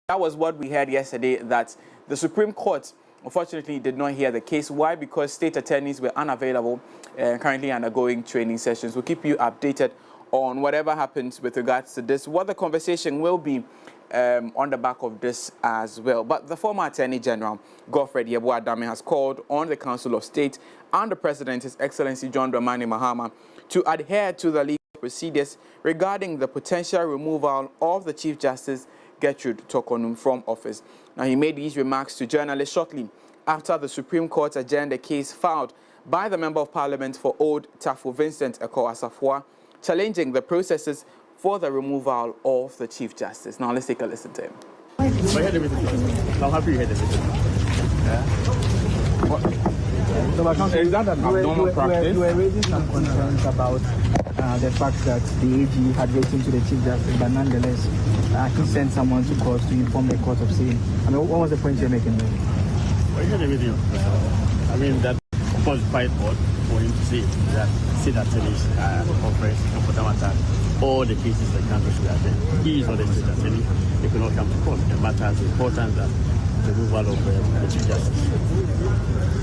That was what we heard yesterday, that the Supreme Court unfortunately did not hear the case. Why? Because state attorneys were unavailable, currently undergoing training sessions. We'll keep you updated on whatever happens with regards to this, what the conversation will be on the back of this as well. But the former Attorney General, Godfred Yeboah-Dame, has called on the Council of State and the President, His Excellency John Dramani Mahama, to adhere to the legal procedures regarding the potential removal of the Chief Justice, Gertrude Tokonu, from office. Now, he made these remarks to journalists shortly after the Supreme Court adjourned a case filed by the Member of Parliament for Old Tafo, Vincent Eko Asafwa, challenging the processes for the removal of the Chief Justice. Now, let's take a listen to him. I heard everything. I'm happy you heard everything. Is that an abnormal practice? You were raising some concerns about the fact that the AG had written to the Chief Justice, but nonetheless, he sent someone to court to inform the court of saying. What was the point you're making there? I heard everything. That was quite odd for him to say that attorneys conference for Tamata, all the cases the country should attend. He is not a state attorney. They could not come to court. The matter is important that the removal of the Chief Justice.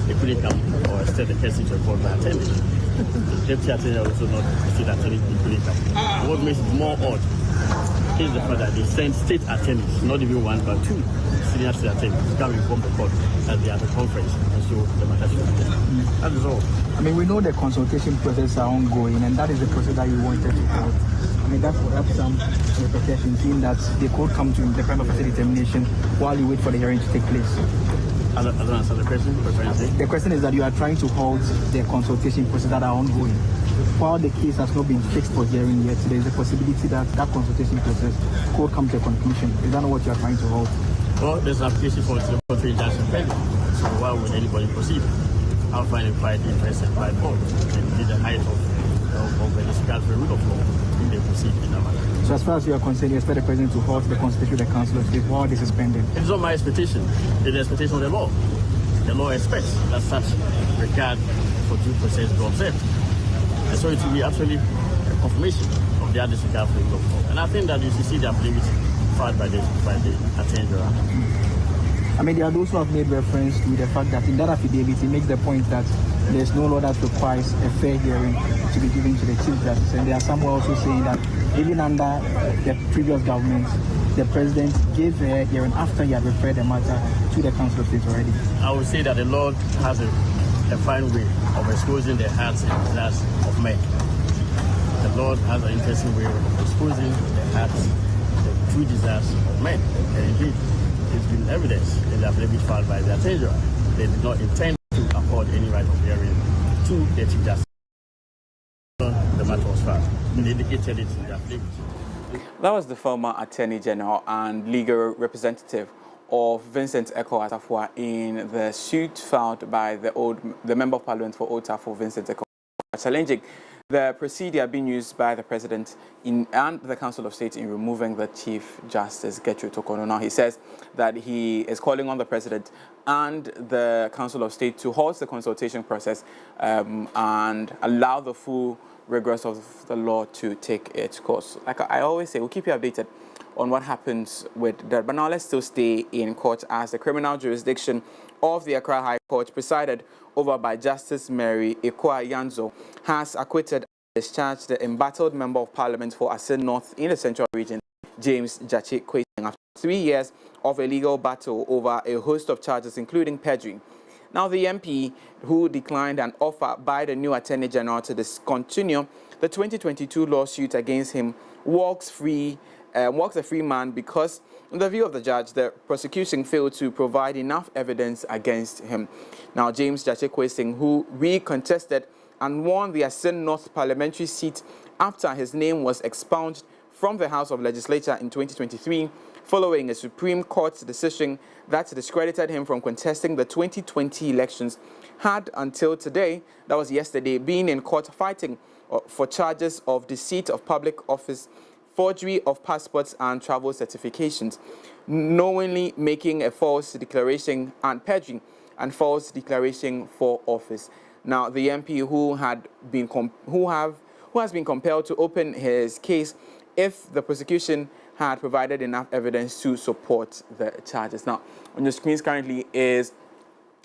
They couldn't come or instead the case to court by attending. The deputy attorney also not a state attorney. They couldn't come. What makes it more odd is the fact that they sent state attorneys, not even one but 2 senior state attorneys, to come inform the court that they are at a conference, and so the matter should attend. That is all. We know the consultation process are ongoing, and that is the process that you wanted to have. That would have some repercussions in that they could come to the prima facie determination while you wait for the hearing to take place. I don't answer the question. The question is that you are trying to halt the consultation process that are ongoing. While the case has not been fixed for hearing yet, there is a possibility that that consultation process could come to a conclusion. Is that not what you are trying to halt? Well, there's an application for the country injunction pending. So why would anybody proceed? I'll find a pride interest and pride board. And the height of the discussion rule of law in the proceed in that matter. So as far as you are concerned, you expect the President to halt the constitution of the Council of State while this is pending? It is not my expectation. It is the expectation of the law. The law expects that such regard for due process be observed. And so it will be actually a confirmation of the disregard for the rule of law. And I think that you should see the affidavit filed by the Attorney General. There are those who have made reference to the fact that in that affidavit, it makes the point that there is no law that requires a fair hearing to be given to the Chief Justice. And there are some who are also saying that even under the previous government, the President gave a hearing after he had referred the matter to the Council of State already. I would say that the Lord has a fine way of exposing the hearts and desires of men. The Lord has an interesting way of exposing the hearts, the true desires of men. And indeed, it's been evidence in the affidavit filed by the Attorney General. They did not intend to accord any right of hearing to the Chief Justice. The matter was filed. They indicated it in the affidavit. That was the former Attorney General and legal representative of Vincent Eko Atafua in the suit filed by the Member of Parliament for Old Tafo, Vincent Eko, challenging the procedure being used by the President and the Council of State in removing the Chief Justice, Gertrude Tokono. Now, he says that he is calling on the President and the Council of State to halt the consultation process and allow the full rigors of the law to take its course. Like I always say, we'll keep you updated on what happens with that. But now let's still stay in court as the criminal jurisdiction of the Accra High Court, presided over by Justice Mary Ekwa-Yanzo, has acquitted and discharged the embattled Member of Parliament for Asin North in the Central Region, James Gyakye Quayson, after 3 years of a legal battle over a host of charges, including perjury. Now, the MP, who declined an offer by the new Attorney General to discontinue the 2022 lawsuit against him, walks a free man because, in the view of the judge, the prosecution failed to provide enough evidence against him. Now, James Gyakye Quayson, who recontested and won the Asin North parliamentary seat after his name was expunged from the House of Legislature in 2023, following a Supreme Court decision that discredited him from contesting the 2020 elections, had until today, that was yesterday, been in court fighting for charges of deceit of public office, forgery of passports and travel certifications, knowingly making a false declaration and perjury and false declaration for office. Now, the MP who has been compelled to open his case if the prosecution had provided enough evidence to support the charges. Now, on your screens currently is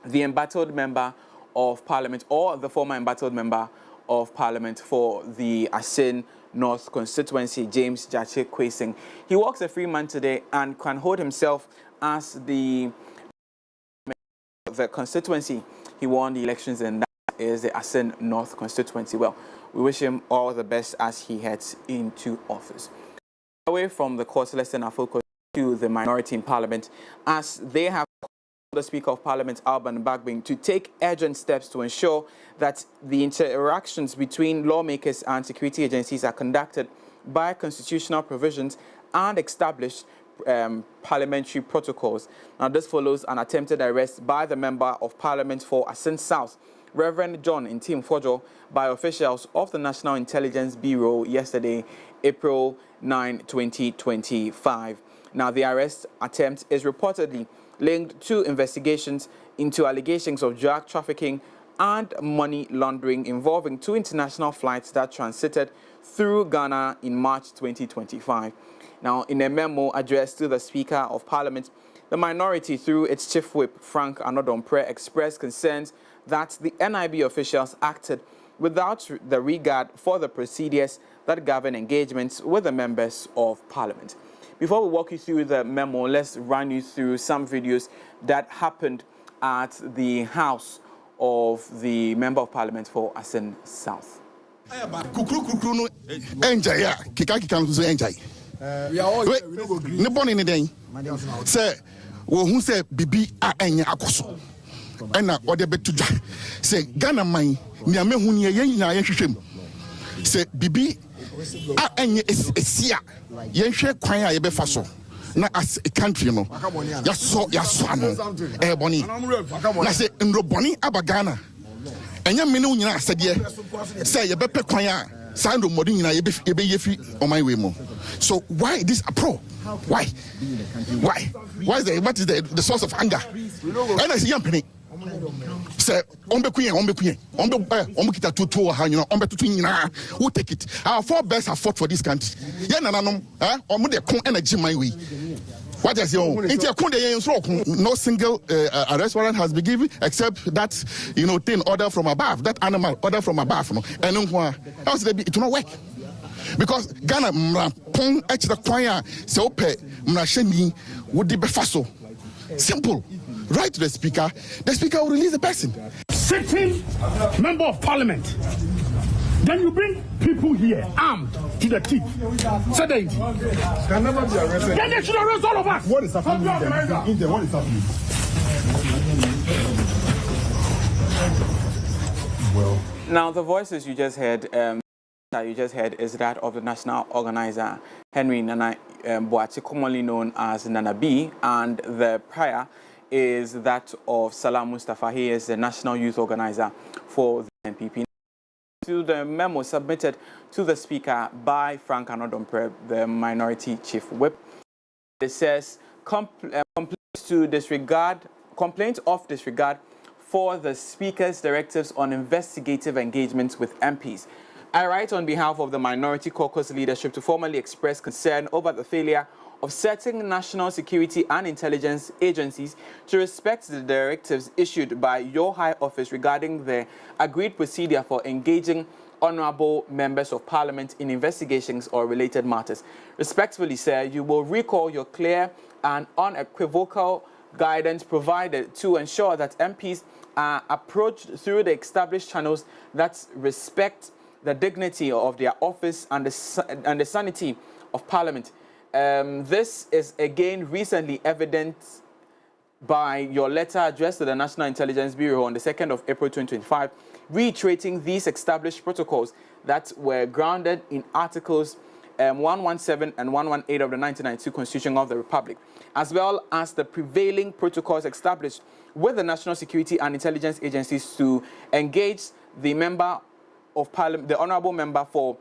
the embattled Member of Parliament, or the former embattled Member of Parliament for the Asin North constituency, James Gyakye Quayson. He walks a free man today and can hold himself as the constituency he won the elections in. That is the Asin North constituency. Well, we wish him all the best as he heads into office. Away from the court, let's turn our focus to the minority in Parliament, as they have called the Speaker of Parliament, Alban Bagbin, to take urgent steps to ensure that the interactions between lawmakers and security agencies are conducted by constitutional provisions and established parliamentary protocols. Now, this follows an attempted arrest by the Member of Parliament for Asin South, Reverend John Ntim-Fodjo, by officials of the National Intelligence Bureau yesterday, April 9, 2025. Now, the arrest attempt is reportedly linked to investigations into allegations of drug trafficking and money laundering involving 2 international flights that transited through Ghana in March 2025. Now, in a memo addressed to the Speaker of Parliament, the minority, through its Chief Whip, Frank Anodompre, expressed concerns that the NIB officials acted without the regard for the procedures that govern engagements with the members of Parliament. Before we walk you through the memo, let's run you through some videos that happened at the house of the Member of Parliament for Asin South. Ena ode betuja se Ghana man nia mehu ne yen nyina yen hwehwem se bibi a enye esia yen hwe kwan a ye befa so na as a country no ya so ano boni na se ndro boni aba Ghana enya me ne nyina asede se ye bepe kwan a sa ndro modi nyina ye be yefi oman we mo. So why this approach? Why is the what is the source of anger? And I see young penny say ombe kita tutu ha you know ombe tutu nyina who take it. Our 4 best have fought for this country. Ya nananom omo de kon energy my way. What is your no single arrest warrant has been given except that thing order from above, that animal order from above, no. And else it will not work. Because Ghana pon extra kwanya se ope mrasheni would be faso. Simple. Write to the speaker will release the person. Sitting Member of Parliament Then you bring people here armed to the teeth. Certainty. Can never be arrested. Then they should arrest all of us. What is happening in there? What is happening? Well. Now, the voices you just heard, is that of the national organizer Henry Nana Boakye, commonly known as Nana B, and the prior is that of Salam Mustafa. He is the national youth organizer for the NPP. To the memo submitted to the speaker by Frank Anodompreh, the minority chief whip, it says complaints of disregard for the speaker's directives on investigative engagements with MPs. I write on behalf of the Minority Caucus leadership to formally express concern over the failure of certain national security and intelligence agencies to respect the directives issued by your High Office regarding the agreed procedure for engaging honorable members of parliament in investigations or related matters. Respectfully, sir, you will recall your clear and unequivocal guidance provided to ensure that MPs are approached through the established channels that respect the dignity of their office and the sanity of Parliament. This is again recently evident by your letter addressed to the National Intelligence Bureau on the 2nd of April 2025, reiterating these established protocols that were grounded in Articles 117 and 118 of the 1992 Constitution of the Republic, as well as the prevailing protocols established with the national security and intelligence agencies to engage the member of Parliament, the Honourable Member for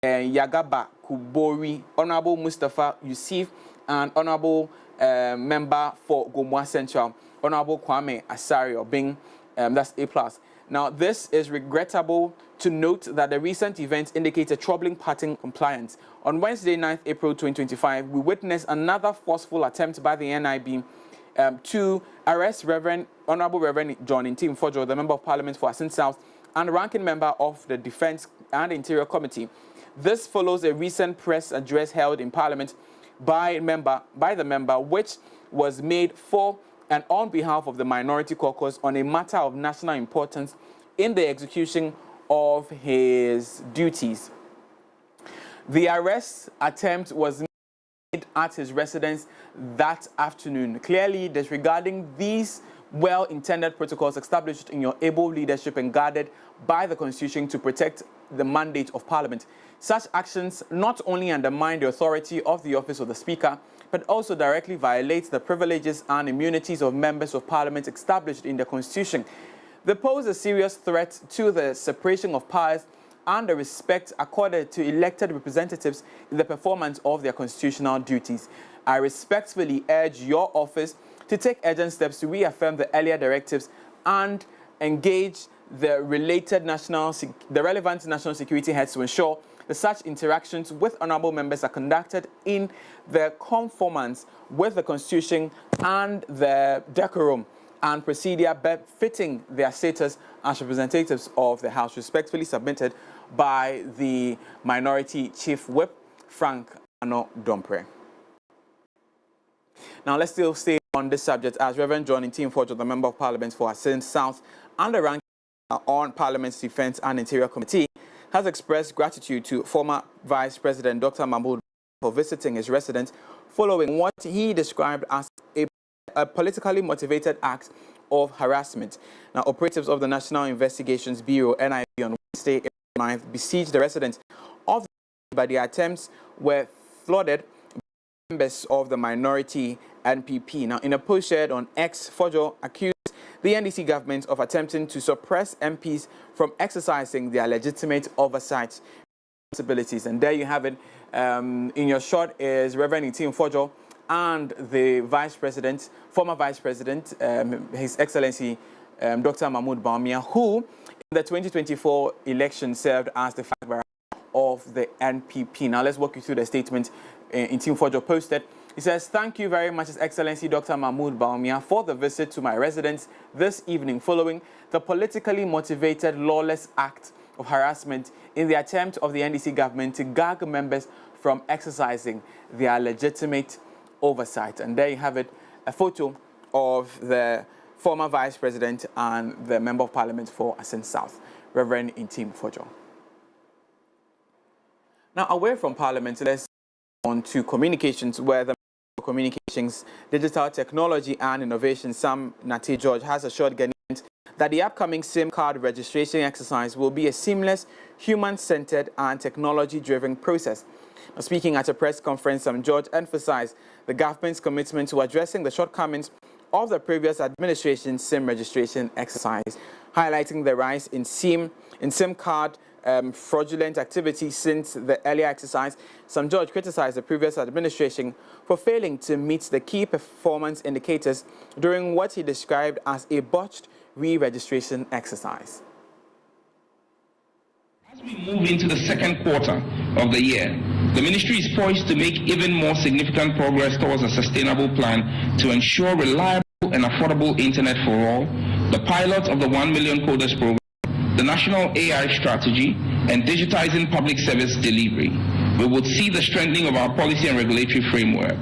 Yagaba Kubori, Honourable Mustafa Yusuf, and Honourable Member for Gomoa Central, Honourable Kwame Asari Obing, that's A+. Now, this is regrettable to note that the recent events indicate a troubling pattern compliance. On Wednesday, 9th April 2025, we witnessed another forceful attempt by the NIB to arrest Honourable Reverend John Ntim Fodjo, the Member of Parliament for Asin South, and ranking member of the Defence and Interior Committee. This follows a recent press address held in Parliament by the member, which was made for and on behalf of the Minority Caucus on a matter of national importance in the execution of his duties. The arrest attempt was made at his residence that afternoon, clearly disregarding these well-intended protocols established in your able leadership and guarded by the Constitution to protect the mandate of Parliament. Such actions not only undermine the authority of the office of the Speaker, but also directly violate the privileges and immunities of members of Parliament established in the Constitution. They pose a serious threat to the separation of powers and the respect accorded to elected representatives in the performance of their constitutional duties. I respectfully urge your office to take urgent steps to reaffirm the earlier directives and engage the relevant national security heads to ensure that such interactions with honourable members are conducted in the conformance with the Constitution and the decorum and procedure befitting their status as representatives of the House. Respectfully submitted by the Minority Chief Whip, Frank Anodompreh. Now, let's still stay on this subject as Reverend John Ntim Fodjo, the Member of Parliament for Asin South and the ranking on Parliament's Defence and Interior Committee, has expressed gratitude to former Vice President Dr. Mahmoud for visiting his residence following what he described as a politically motivated act of harassment. Now, operatives of the National Investigations Bureau, NIB, on Wednesday, April 9th, besieged the residence of the but the attempts were flooded by members of the minority NPP. Now, in a post shared on X, Fodjo accused the NDC government of attempting to suppress MPs from exercising their legitimate oversight responsibilities. And there you have it. In your shot is Reverend Ntim Fodjo and the Vice President, former Vice President, His Excellency Dr. Mahmoud Boamah, who in the 2024 election served as the flag bearer of the NPP. Now let's walk you through the statement Ntim Fodjo posted. He says, "Thank you very much, His Excellency Dr. Mahmoud Boamah, for the visit to my residence this evening following the politically motivated lawless act of harassment in the attempt of the NDC government to gag members from exercising their legitimate oversight." And there you have it, a photo of the former Vice President and the Member of Parliament for Asin South, Reverend Ntim Fodjo. Now, away from Parliament, let's on to communications, where the Communications, Digital Technology and Innovation, Sam Nate-George, has assured Ghanaians that the upcoming SIM card registration exercise will be a seamless, human-centered and technology-driven process. Now, speaking at a press conference, Sam George emphasized the government's commitment to addressing the shortcomings of the previous administration's SIM registration exercise, highlighting the rise in SIM card fraudulent activity since the earlier exercise. Sam George criticized the previous administration for failing to meet the key performance indicators during what he described as a botched re-registration exercise. As we move into the second quarter of the year, the ministry is poised to make even more significant progress towards a sustainable plan to ensure reliable and affordable internet for all, the pilot of the 1 million coders program, the national AI strategy, and digitizing public service delivery. We would see the strengthening of our policy and regulatory framework.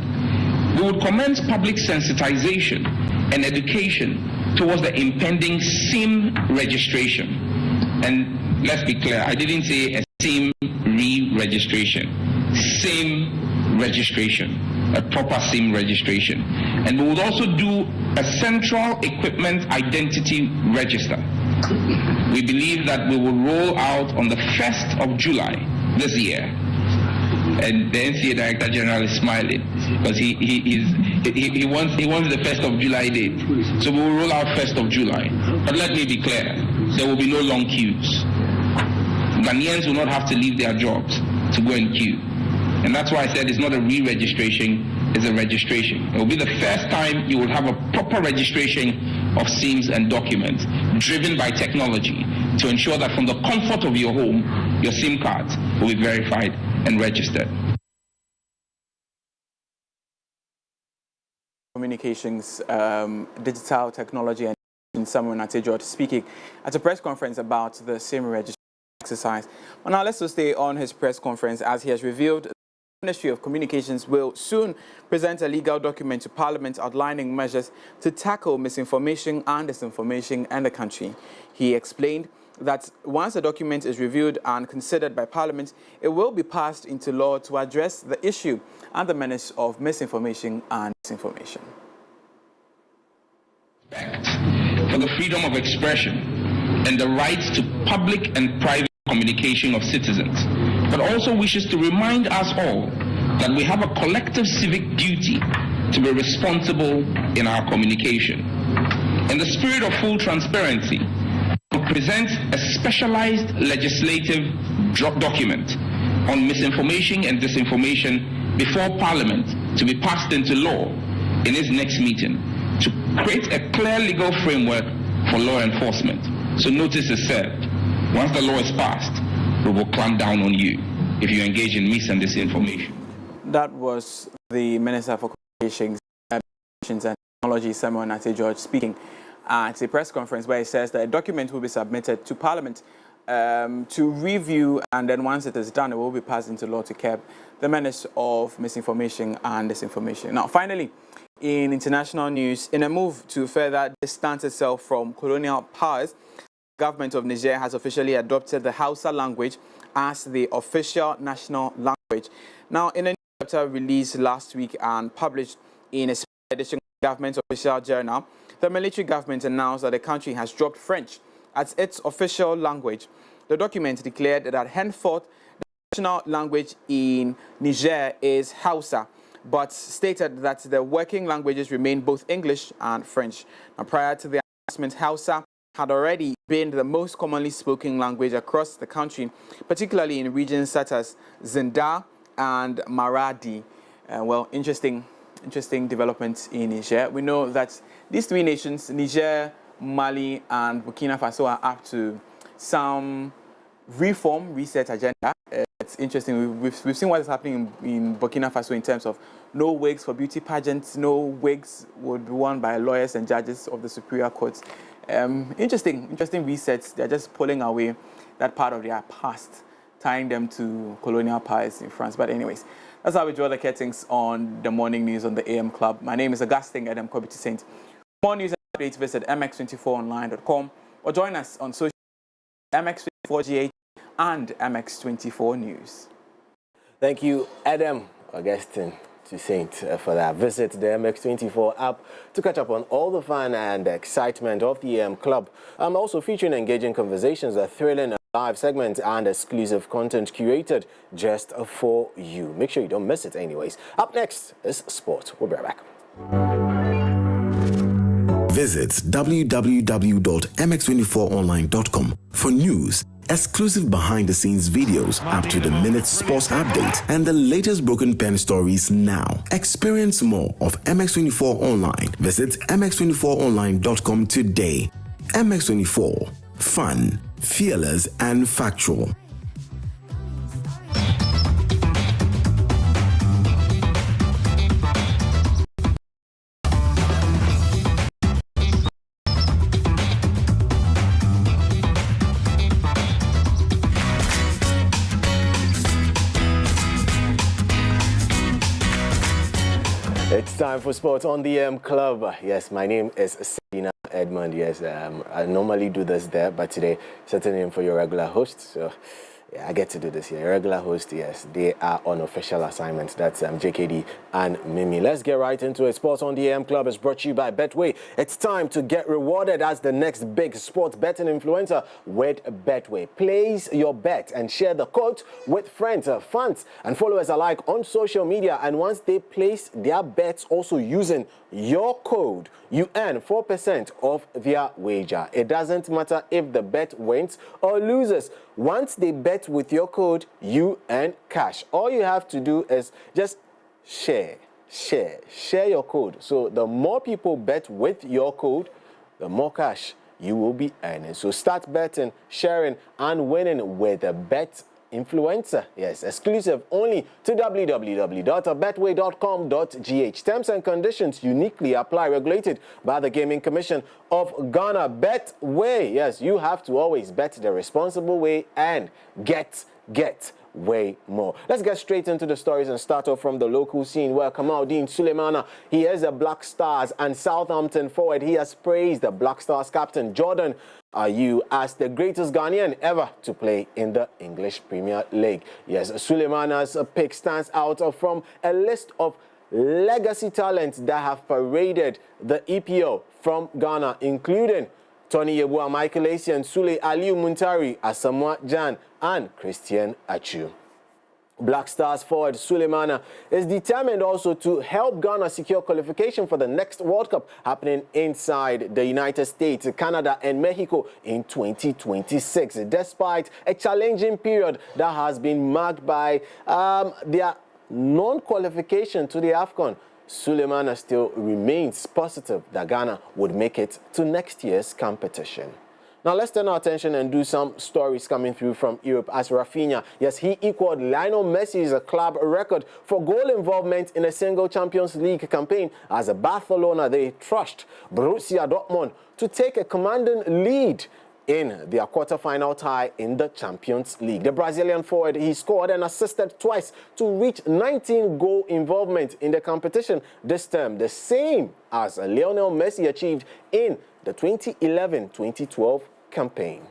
We would commence public sensitization and education towards the impending SIM registration. And let's be clear, I didn't say a SIM re-registration, SIM registration, a proper SIM registration. And we would also do a central equipment identity register. We believe that we will roll out on the 1st of July this year. And the NCA Director General is smiling because he wants the 1st of July date. So we will roll out 1st of July. But let me be clear, there will be no long queues. Ghanaians will not have to leave their jobs to go and queue. And that's why I said it's not a re-registration, it's a registration. It will be the first time you will have a proper registration of SIMs and documents driven by technology to ensure that from the comfort of your home, your SIM cards will be verified and registered. Communications, Digital Technology and Samuel Nate-George speaking at a press conference about the SIM registration exercise. Well, now let's just stay on his press conference as he has revealed the Ministry of Communications will soon present a legal document to Parliament outlining measures to tackle misinformation and disinformation in the country. He explained that once the document is reviewed and considered by Parliament, it will be passed into law to address the issue and the menace of misinformation and disinformation. For the freedom of expression and the rights to public and private communication of citizens, but also wishes to remind us all that we have a collective civic duty to be responsible in our communication. In the spirit of full transparency, we present a specialized legislative document on misinformation and disinformation before Parliament to be passed into law in its next meeting to create a clear legal framework for law enforcement. So notice is served. Once the law is passed, we will clamp down on you if you engage in mis and disinformation. That was the Minister for Communications and Technology, Samuel Nate-George, speaking at a press conference where he says that a document will be submitted to Parliament to review, and then once it is done, it will be passed into law to curb the menace of misinformation and disinformation. Now, finally, in international news, in a move to further distance itself from colonial powers, the government of Niger has officially adopted the Hausa language as the official national language. Now, in a new chapter released last week and published in a special edition of the government's official journal, the military government announced that the country has dropped French as its official language. The document declared that henceforth the national language in Niger is Hausa, but stated that the working languages remain both English and French. Now, prior to the announcement, Hausa had already been the most commonly spoken language across the country, particularly in regions such as Zindar and Maradi. Well, interesting developments in Niger. We know that these three nations, Niger, Mali, and Burkina Faso, are up to some reform, reset agenda. It's interesting. We've seen what is happening in Burkina Faso in terms of no wigs for beauty pageants, no wigs would be worn by lawyers and judges of the Superior Courts. Interesting resets. They're just pulling away that part of their past, tying them to colonial powers in France. But anyways, that's how we draw the curtains on the morning news on the AM Club. My name is Augustine Adam Kobiti Saint. For more news and updates, visit mx24online.com or join us on social media, MX24GH and MX24 News. Thank you, Adam Augustine to Saint, for that. Visit the MX24 app to catch up on all the fun and excitement of the club. I'm also featuring engaging conversations, a thrilling live segments, and exclusive content curated just for you. Make sure you don't miss it anyways. Up next is sport. We'll be right back. Visit www.mx24online.com for news, exclusive behind-the-scenes videos, up-to-the-minute sports updates, and the latest broken pen stories now. Experience more of MX24 Online. Visit mx24online.com today. MX24. Fun, fearless, and factual. It's time for sports on the Club. Yes, my name is Sabina Edmund. Yes, I normally do this there, but today, setting in for your regular host. So, yeah, I get to do this here. Regular host, yes, they are on official assignment. That's JKD and Mimi. Let's get right into it. Sports on the Club is brought to you by Betway. It's time to get rewarded as the next big sports betting influencer with Betway. Place your bet and share the code with friends, fans, and followers alike on social media. And once they place their bets also using your code, you earn 4% of their wager. It doesn't matter if the bet wins or loses. Once they bet with your code, you earn cash. All you have to do is just share your code. So the more people bet with your code, the more cash you will be earning. So start betting, sharing, and winning with a bet influencer. Yes, exclusive only to www.betway.com.gh. Terms and conditions uniquely apply. Regulated by the Gaming Commission of Ghana. Betway. Yes, you have to always bet the responsible way and get way more. Let's get straight into the stories and start off from the local scene where Kamaldeen Sulemana, he is a Black Stars and Southampton forward. He has praised the Black Stars captain Jordan Ayew as the greatest Ghanaian ever to play in the English Premier League. Yes, Sulemana's pick stands out from a list of legacy talents that have paraded the EPO from Ghana, including Tony Yeboah, Michael Essien, Sule Aliu Muntari, Asamoah Gyan, and Christian Atsu. Black Stars forward Sulemana is determined also to help Ghana secure qualification for the next World Cup happening inside the United States, Canada, and Mexico in 2026. Despite a challenging period that has been marked by their non-qualification to the AFCON, Sulemana still remains positive that Ghana would make it to next year's competition. Now let's turn our attention and do some stories coming through from Europe as Rafinha. Yes, he equaled Lionel Messi's club record for goal involvement in a single Champions League campaign as Barcelona, they trusted Borussia Dortmund to take a commanding lead in their quarter-final tie in the Champions League. The Brazilian forward, he scored and assisted twice to reach 19 goal involvement in the competition this term, the same as Lionel Messi achieved in the 2011-2012 campaign.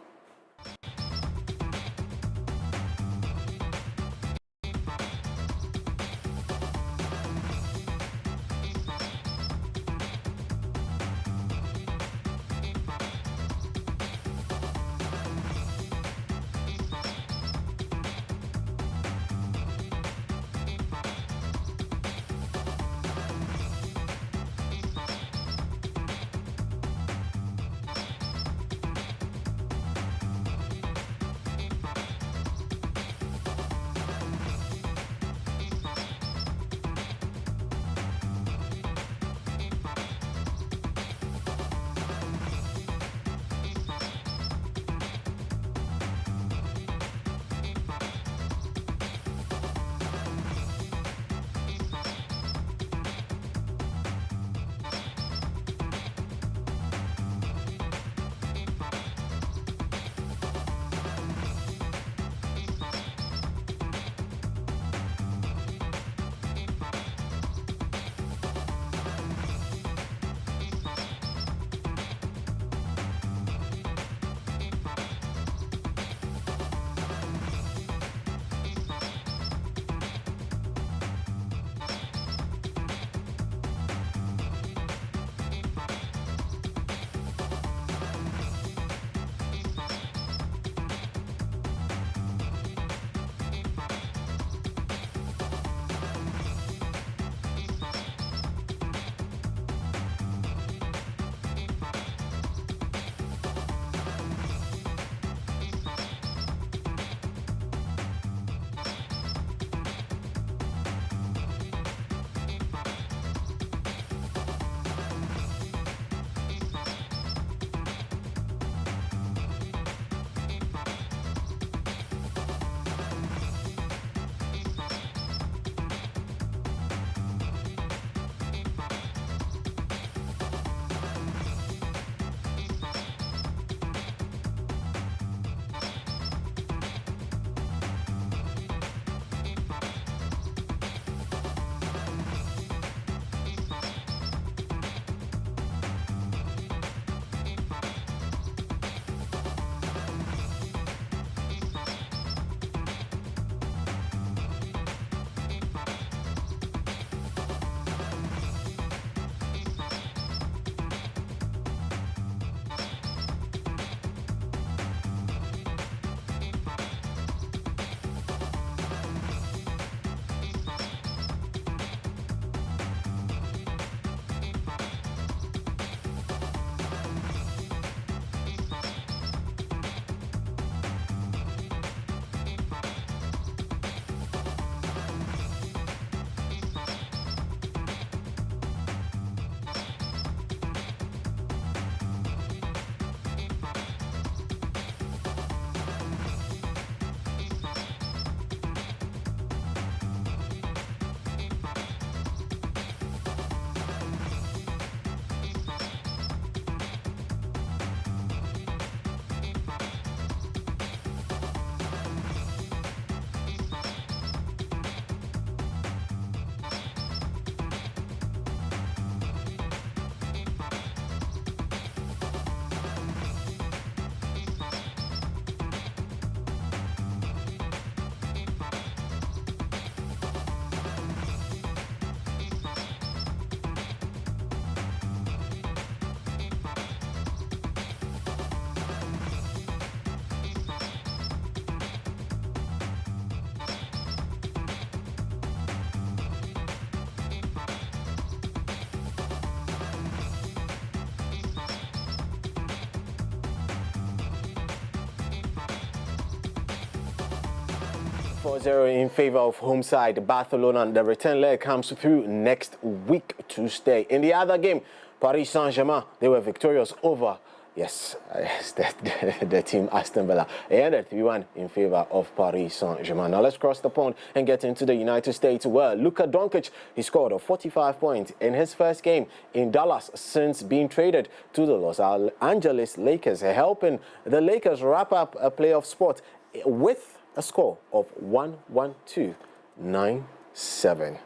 4-0 in favor of home side Barcelona. The return leg comes through next week, Tuesday. In the other game, Paris Saint-Germain, they were victorious over, the team Aston Villa. They ended 3-1 in favor of Paris Saint-Germain. Now let's cross the pond and get into the United States, where Luka Doncic, he scored 45 points in his first game in Dallas since being traded to the Los Angeles Lakers, helping the Lakers wrap up a playoff spot with a score of 112-97.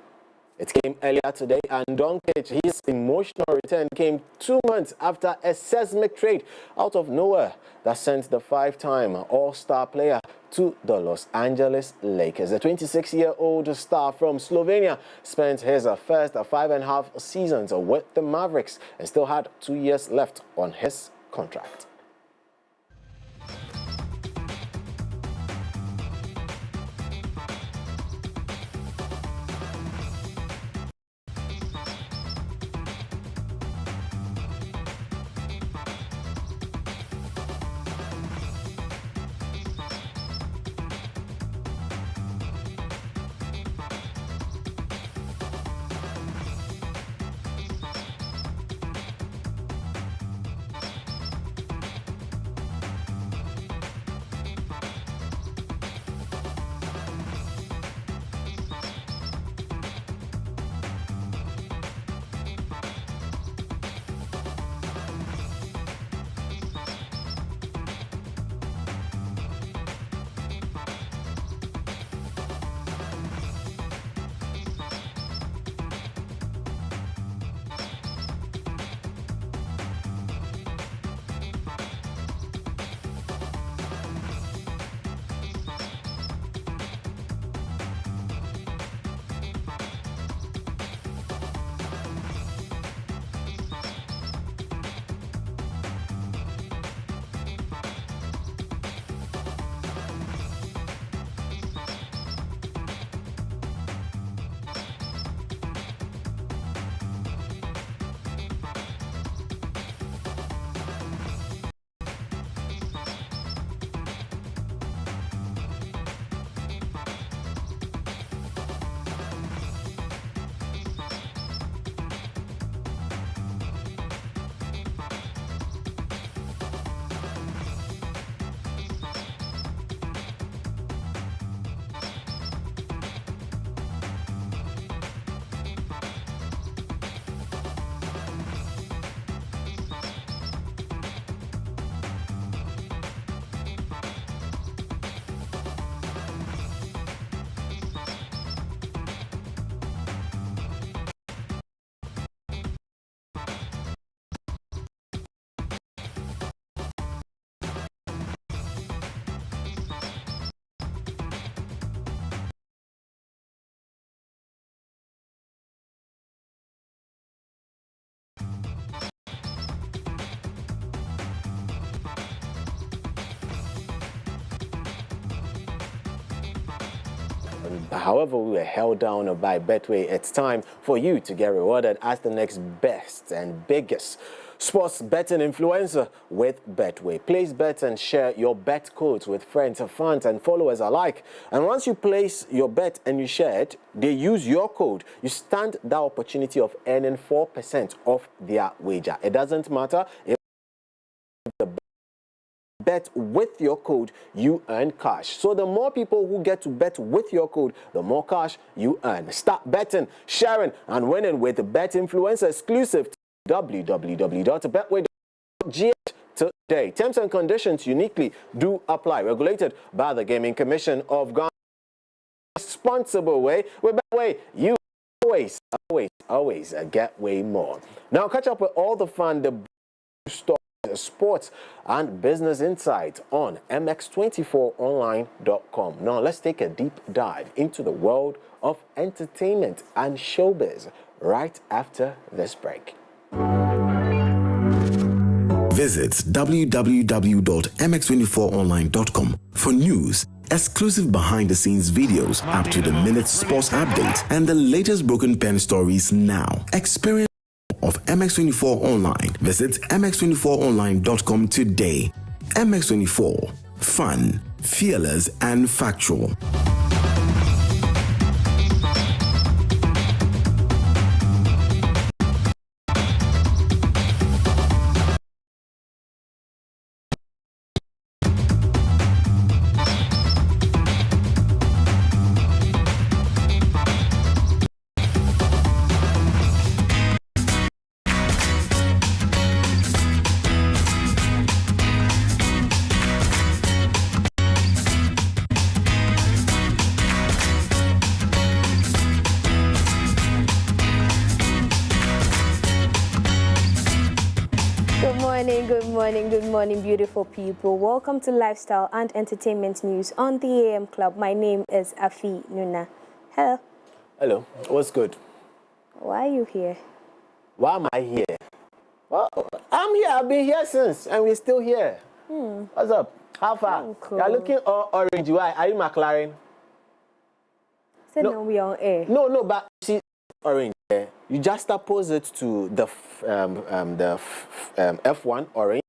It came earlier today, and Doncic, his emotional return came 2 months after a seismic trade out of nowhere that sent the five-time All-Star player to the Los Angeles Lakers. The 26-year-old star from Slovenia spent his first 5.5 seasons with the Mavericks and still had 2 years left on his contract. However, we were held down by Betway. It's time for you to get rewarded as the next best and biggest sports betting influencer with Betway. Place bets and share your bet codes with friends, fans, and followers alike. And once you place your bet and you share it, they use your code. You stand the opportunity of earning 4% off their wager. It doesn't matter if the bet with your code, you earn cash. So the more people who get to bet with your code, the more cash you earn. Start betting, sharing, and winning with the Bet Influencer exclusive to www.betway.gh today. Terms and conditions uniquely do apply. Regulated by the Gaming Commission of Ghana. Responsible way. With Betway, you always get way more. Now catch up with all the fun, the stories, sports and business insights on mx24online.com. Now let's take a deep dive into the world of entertainment and showbiz right after this break. Visit www.mx24online.com for news, exclusive behind-the-scenes videos, up-to-the-minute sports updates, and the latest broken pen stories now. Experience of MX24 Online. Visit mx24online.com today. MX24, fun, fearless, and factual. good morning, beautiful people. Welcome to Lifestyle and Entertainment News on the AM Club. My name is Afi Nuna. Hello. Hello. What's good? Why are you here? Why am I here? Well, I'm here. I've been here since, and we're still here. What's up? How far? Cool. You're looking all orange. Why? Are you McLaren? No, we are on air. No, but see, orange. You just oppose it to the F1 orange,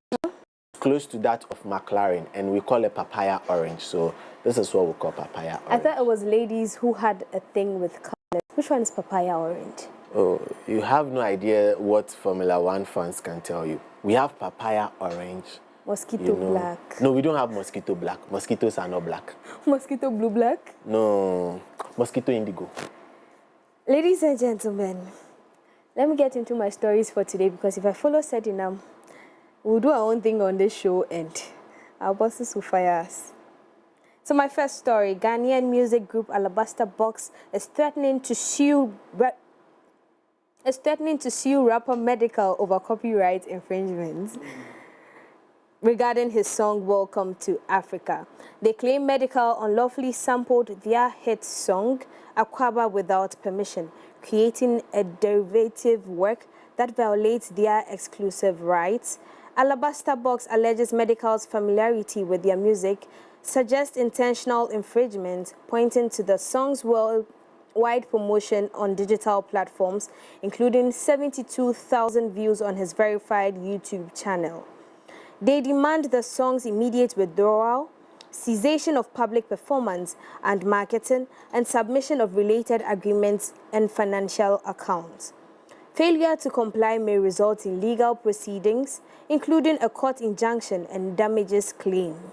close to that of McLaren, and we call it papaya orange. So this is what we call papaya orange. I thought it was ladies who had a thing with colors. Which one is papaya orange? Oh, you have no idea what Formula One fans can tell you. We have papaya orange. Mosquito black. No, we don't have mosquito black. Mosquitoes are not black. Mosquito blue black? No, mosquito indigo. Ladies and gentlemen, let me get into my stories for today, because if I follow Sedinam, we'll do our own thing on this show and our bosses will fire us. So my first story, Ghanaian music group Alabaster Box is threatening to sue rapper Medical over copyright infringements regarding his song Welcome to Africa. They claim Medical unlawfully sampled their hit song Akwaba without permission, creating a derivative work that violates their exclusive rights. Alabaster Box alleges Medical's familiarity with their music suggests intentional infringement, pointing to the song's worldwide promotion on digital platforms, including 72,000 views on his verified YouTube channel. They demand the song's immediate withdrawal, cessation of public performance and marketing, and submission of related agreements and financial accounts. Failure to comply may result in legal proceedings, including a court injunction and damages claim.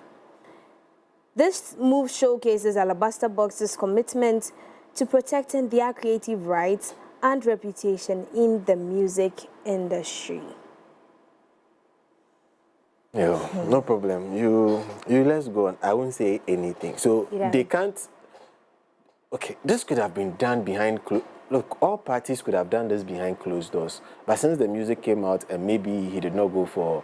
This move showcases Alabaster Box's commitment to protecting their creative rights and reputation in the music industry. Yeah, no problem. You let's go on. I won't say anything. So they can't. Okay, this could have been done behind Look, all parties could have done this behind closed doors. But since the music came out and maybe he did not go for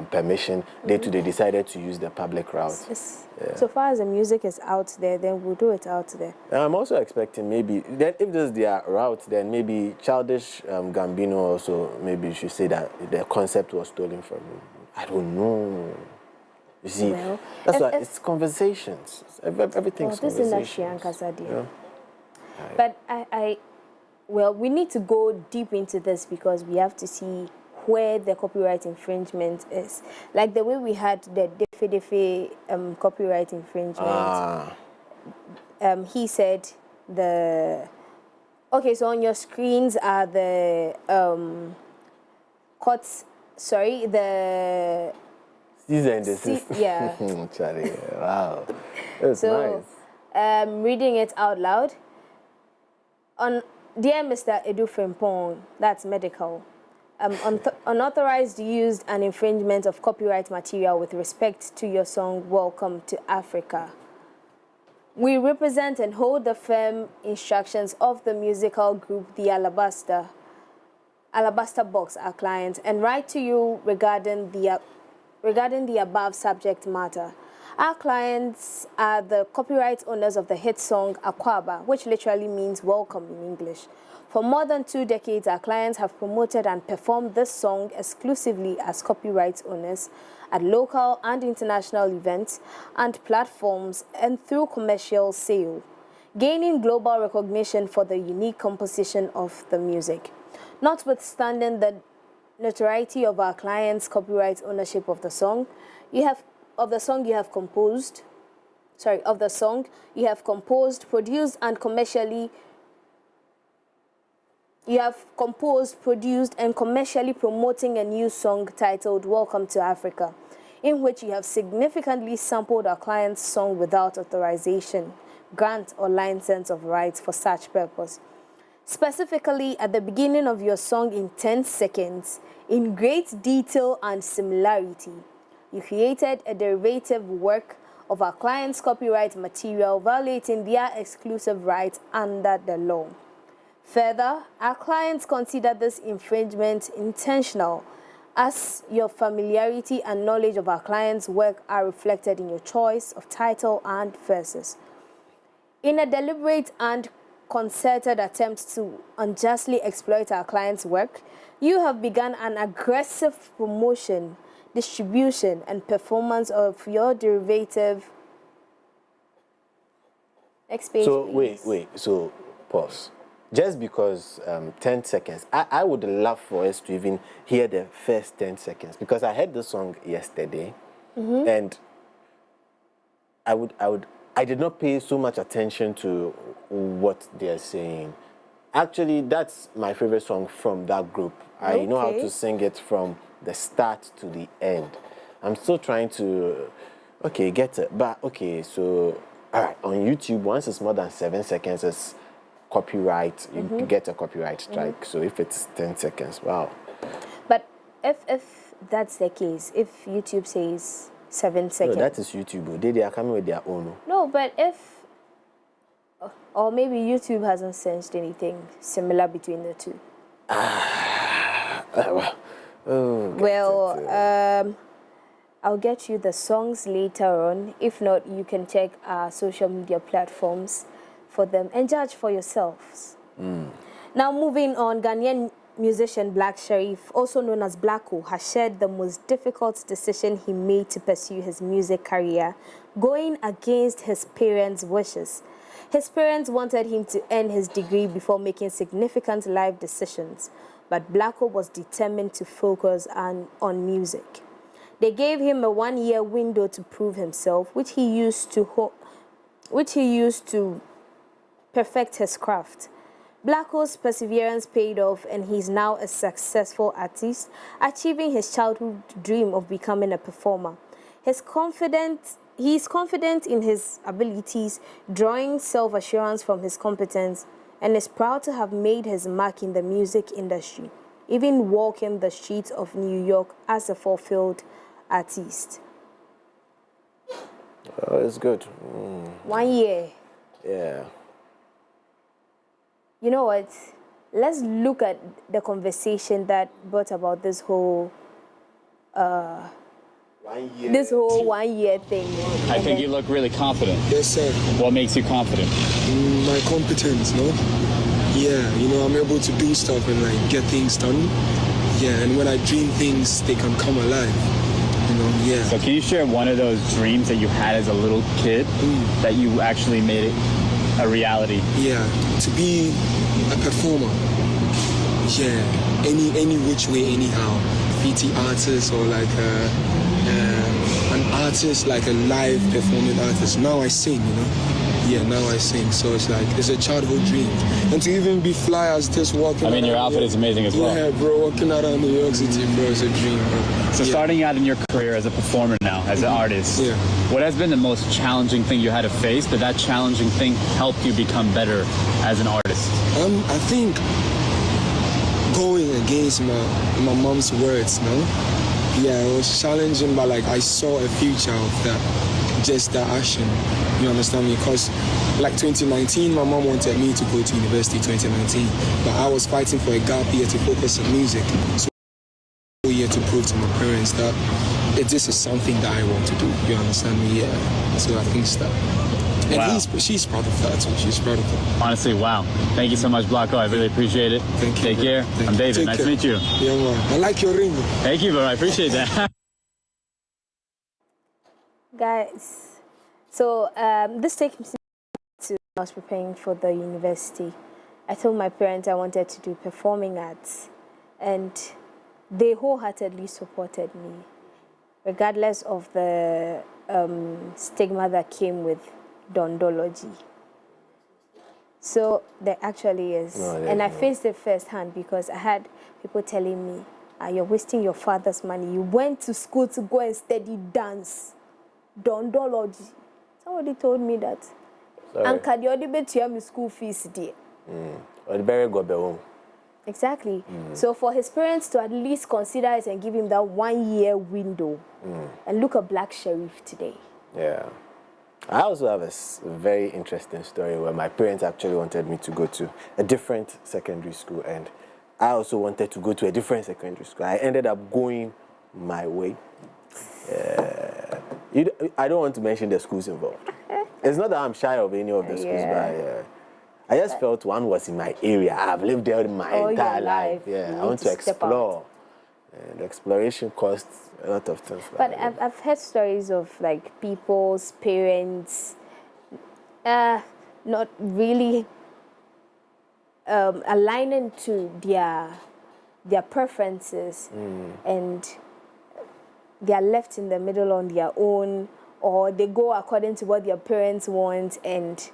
permission, they decided to use the public route. Yeah. So far as the music is out there, then we'll do it out there. I'm also expecting maybe, then if this is their route, then maybe Childish Gambino also maybe should say that the concept was stolen from him. I don't know. You see, that's why it's conversations. Everything's conversations. Yeah. But well, we need to go deep into this because we have to see where the copyright infringement is. Like the way we had the Defe copyright infringement. He said okay, so on your screens are the Yeah. Wow. That's nice. Reading it out loud. Dear Mr. Edu Frimpong, that's Medical. Unauthorized use and infringement of copyright material with respect to your song Welcome to Africa. We represent and hold the firm instructions of the musical group The Alabaster Box, our client, and write to you regarding the above subject matter. Our clients are the copyright owners of the hit song Akwaba, which literally means welcome in English. For more than 2 decades, our clients have promoted and performed this song exclusively as copyright owners at local and international events and platforms and through commercial sale, gaining global recognition for the unique composition of the music. Notwithstanding the notoriety of our clients' copyright ownership of the song you have composed, produced, and commercially promoting a new song titled Welcome to Africa, in which you have significantly sampled our client's song without authorization, grant, or license of rights for such purpose. Specifically, at the beginning of your song in 10 seconds, in great detail and similarity, you created a derivative work of our client's copyright material, violating their exclusive rights under the law. Further, our clients consider this infringement intentional as your familiarity and knowledge of our clients' work are reflected in your choice of title and verses. In a deliberate and concerted attempt to unjustly exploit our clients' work, you have begun an aggressive promotion, distribution, and performance of your derivative. Next page, So, please. so pause. Just because 10 seconds, I would love for us to even hear the first 10 seconds, because I heard the song yesterday, and I did not pay so much attention to what they're saying. Actually, that's my favorite song from that group. I know how to sing it from the start to the end. I'm still trying to, get it. But, so, all right, on YouTube, once it's more than 7 seconds, it's copyright. You get a copyright strike. So if it's 10 seconds, wow. But if that's the case, if YouTube says 7 seconds. No, that is YouTube. They are coming with their own. No, but if, or maybe YouTube hasn't sensed anything similar between the two. I'll get you the songs later on. If not, you can check our social media platforms for them and judge for yourselves. Now moving on, Ghanaian musician Black Sherif, also known as Blacko, has shared the most difficult decision he made to pursue his music career, going against his parents' wishes. His parents wanted him to earn his degree before making significant life decisions, but Blacko was determined to focus on music. They gave him a 1-year window to prove himself, which he used to perfect his craft. Blacko's perseverance paid off, and he's now a successful artist, achieving his childhood dream of becoming a performer. He's confident in his abilities, drawing self-assurance from his competence, and is proud to have made his mark in the music industry, even walking the streets of New York as a fulfilled artist. Oh, it's good. 1 year. Yeah. You know what? Let's look at the conversation that brought about this whole 1 year. This whole 1 year thing. I think you look really confident. Yes, sir. What makes you confident? My competence, no? Yeah, I'm able to do stuff and get things done. Yeah, and when I dream things, they can come alive. Yeah. So can you share one of those dreams that you had as a little kid that you actually made it a reality? Yeah, to be a performer. Yeah, any which way, anyhow. PT artist or an artist, like a live performing artist. Now I sing, Yeah, now I sing. So it's a childhood dream. And to even be fly as this walking I mean, your outfit is amazing as well. Yeah, bro, walking around New York City, bro, is a dream, bro. So starting out in your career as a performer now, as an artist, what has been the most challenging thing you had to face, but that challenging thing helped you become better as an artist? I think going against my mom's words, no? Yeah, it was challenging, but I saw a future of that, just that action. You understand me? Because 2019, my mom wanted me to go to university 2019, but I was fighting for a gap year to focus on music. So a year to prove to my parents that this is something that I want to do. You understand me? Yeah. So I think that. And wow. She's proud of that too. She's proud of that. Honestly, wow. Thank you so much, Blacko. I really appreciate it. Thank you. Take care. I'm David. Nice to meet you. Yeah, man. I like your ring. Thank you, bro. I appreciate that. Guys, so this takes me to when I was preparing for the university. I told my parents I wanted to do performing arts, and they wholeheartedly supported me, regardless of the stigma that came with dondology. So there actually is. And I faced it firsthand because I had people telling me, you're wasting your father's money. You went to school to go and study dance. Dondology. Somebody told me that. And can you bet you have school fees there? Exactly. So for his parents to at least consider it and give him that 1 year window, and look at Black Sherif today. Yeah. I also have a very interesting story where my parents actually wanted me to go to a different secondary school, and I also wanted to go to a different secondary school. I ended up going my way. I don't want to mention the schools involved. It's not that I'm shy of any of the schools, but I just felt one was in my area. I've lived there my entire life. I want to explore. And exploration costs a lot of things. But I've heard stories of like people's parents not really aligning to their preferences, and they are left in the middle on their own, or they go according to what their parents want, and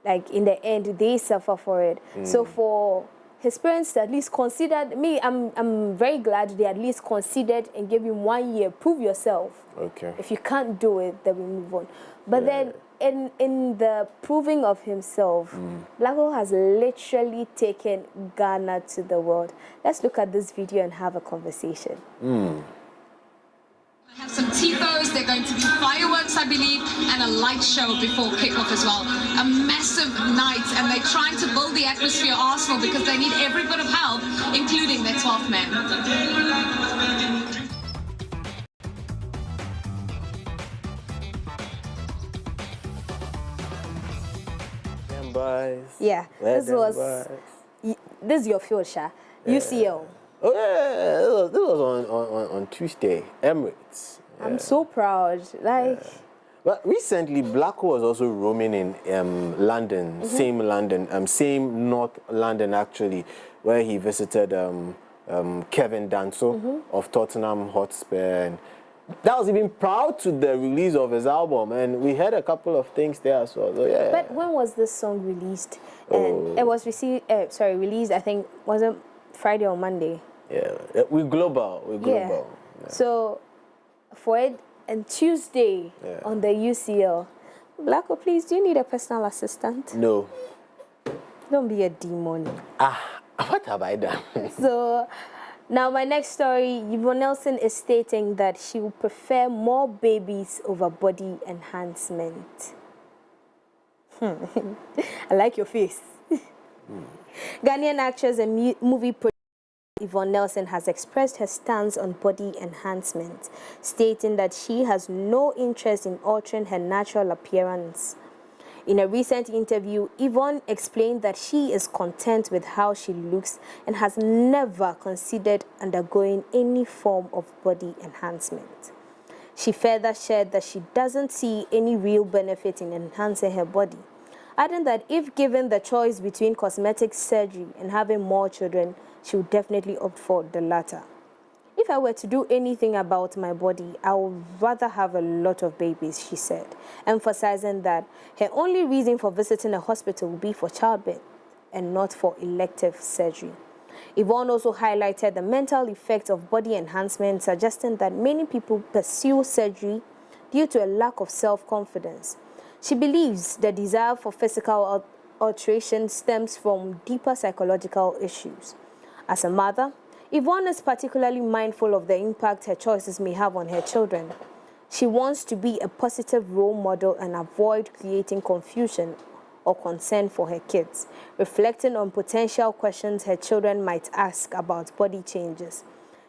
like in the end they suffer for it. So for his parents to at least considered me, I'm very glad they at least considered and gave him 1 year. Prove yourself. Okay. If you can't do it, then we move on. But then in the proving of himself, Blacko has literally taken Ghana to the world. Let's look at this video and have a conversation. I have some tifos, there are going to be fireworks, I believe, and a light show before kickoff as well. A massive night, and they're trying to build the atmosphere Arsenal because they need every bit of help, including their 12 men. Yeah, this is your field, Sha. UCL. Oh yeah, this was on Tuesday, Emirates. I'm so proud. Like, but recently, Blacko was also roaming in London, same London, same North London actually, where he visited Kevin Danso of Tottenham Hotspur, and that was even proud to the release of his album, and we heard a couple of things there as well. So, yeah. But when was this song released? And it was released. I think was it Friday or Monday? Yeah, we're global. We're global. Yeah. So for it and Tuesday on the UCL, Blacko, please, do you need a personal assistant? No. Don't be a demon. What have I done? So now my next story, Yvonne Nelson is stating that she would prefer more babies over body enhancement. I like your face. Ghanaian actress and movie producer Yvonne Nelson has expressed her stance on body enhancement, stating that she has no interest in altering her natural appearance. In a recent interview, Yvonne explained that she is content with how she looks and has never considered undergoing any form of body enhancement. She further shared that she doesn't see any real benefit in enhancing her body, adding that if given the choice between cosmetic surgery and having more children, she would definitely opt for the latter. If I were to do anything about my body, I would rather have a lot of babies, she said, emphasizing that her only reason for visiting a hospital would be for childbirth and not for elective surgery. Yvonne also highlighted the mental effects of body enhancement, suggesting that many people pursue surgery due to a lack of self-confidence. She believes the desire for physical alteration stems from deeper psychological issues. As a mother, Yvonne is particularly mindful of the impact her choices may have on her children. She wants to be a positive role model and avoid creating confusion or concern for her kids, reflecting on potential questions her children might ask about body changes.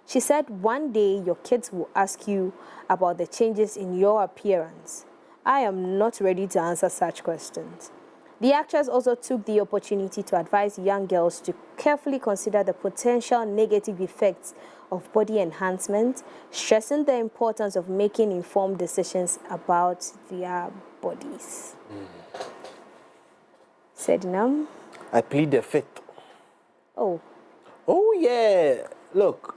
She said, "One day your kids will ask you about the changes in your appearance. I am not ready to answer such questions." The actress also took the opportunity to advise young girls to carefully consider the potential negative effects of body enhancement, stressing the importance of making informed decisions about their bodies. Sedinam? I plead the fifth. Oh, yeah. Look,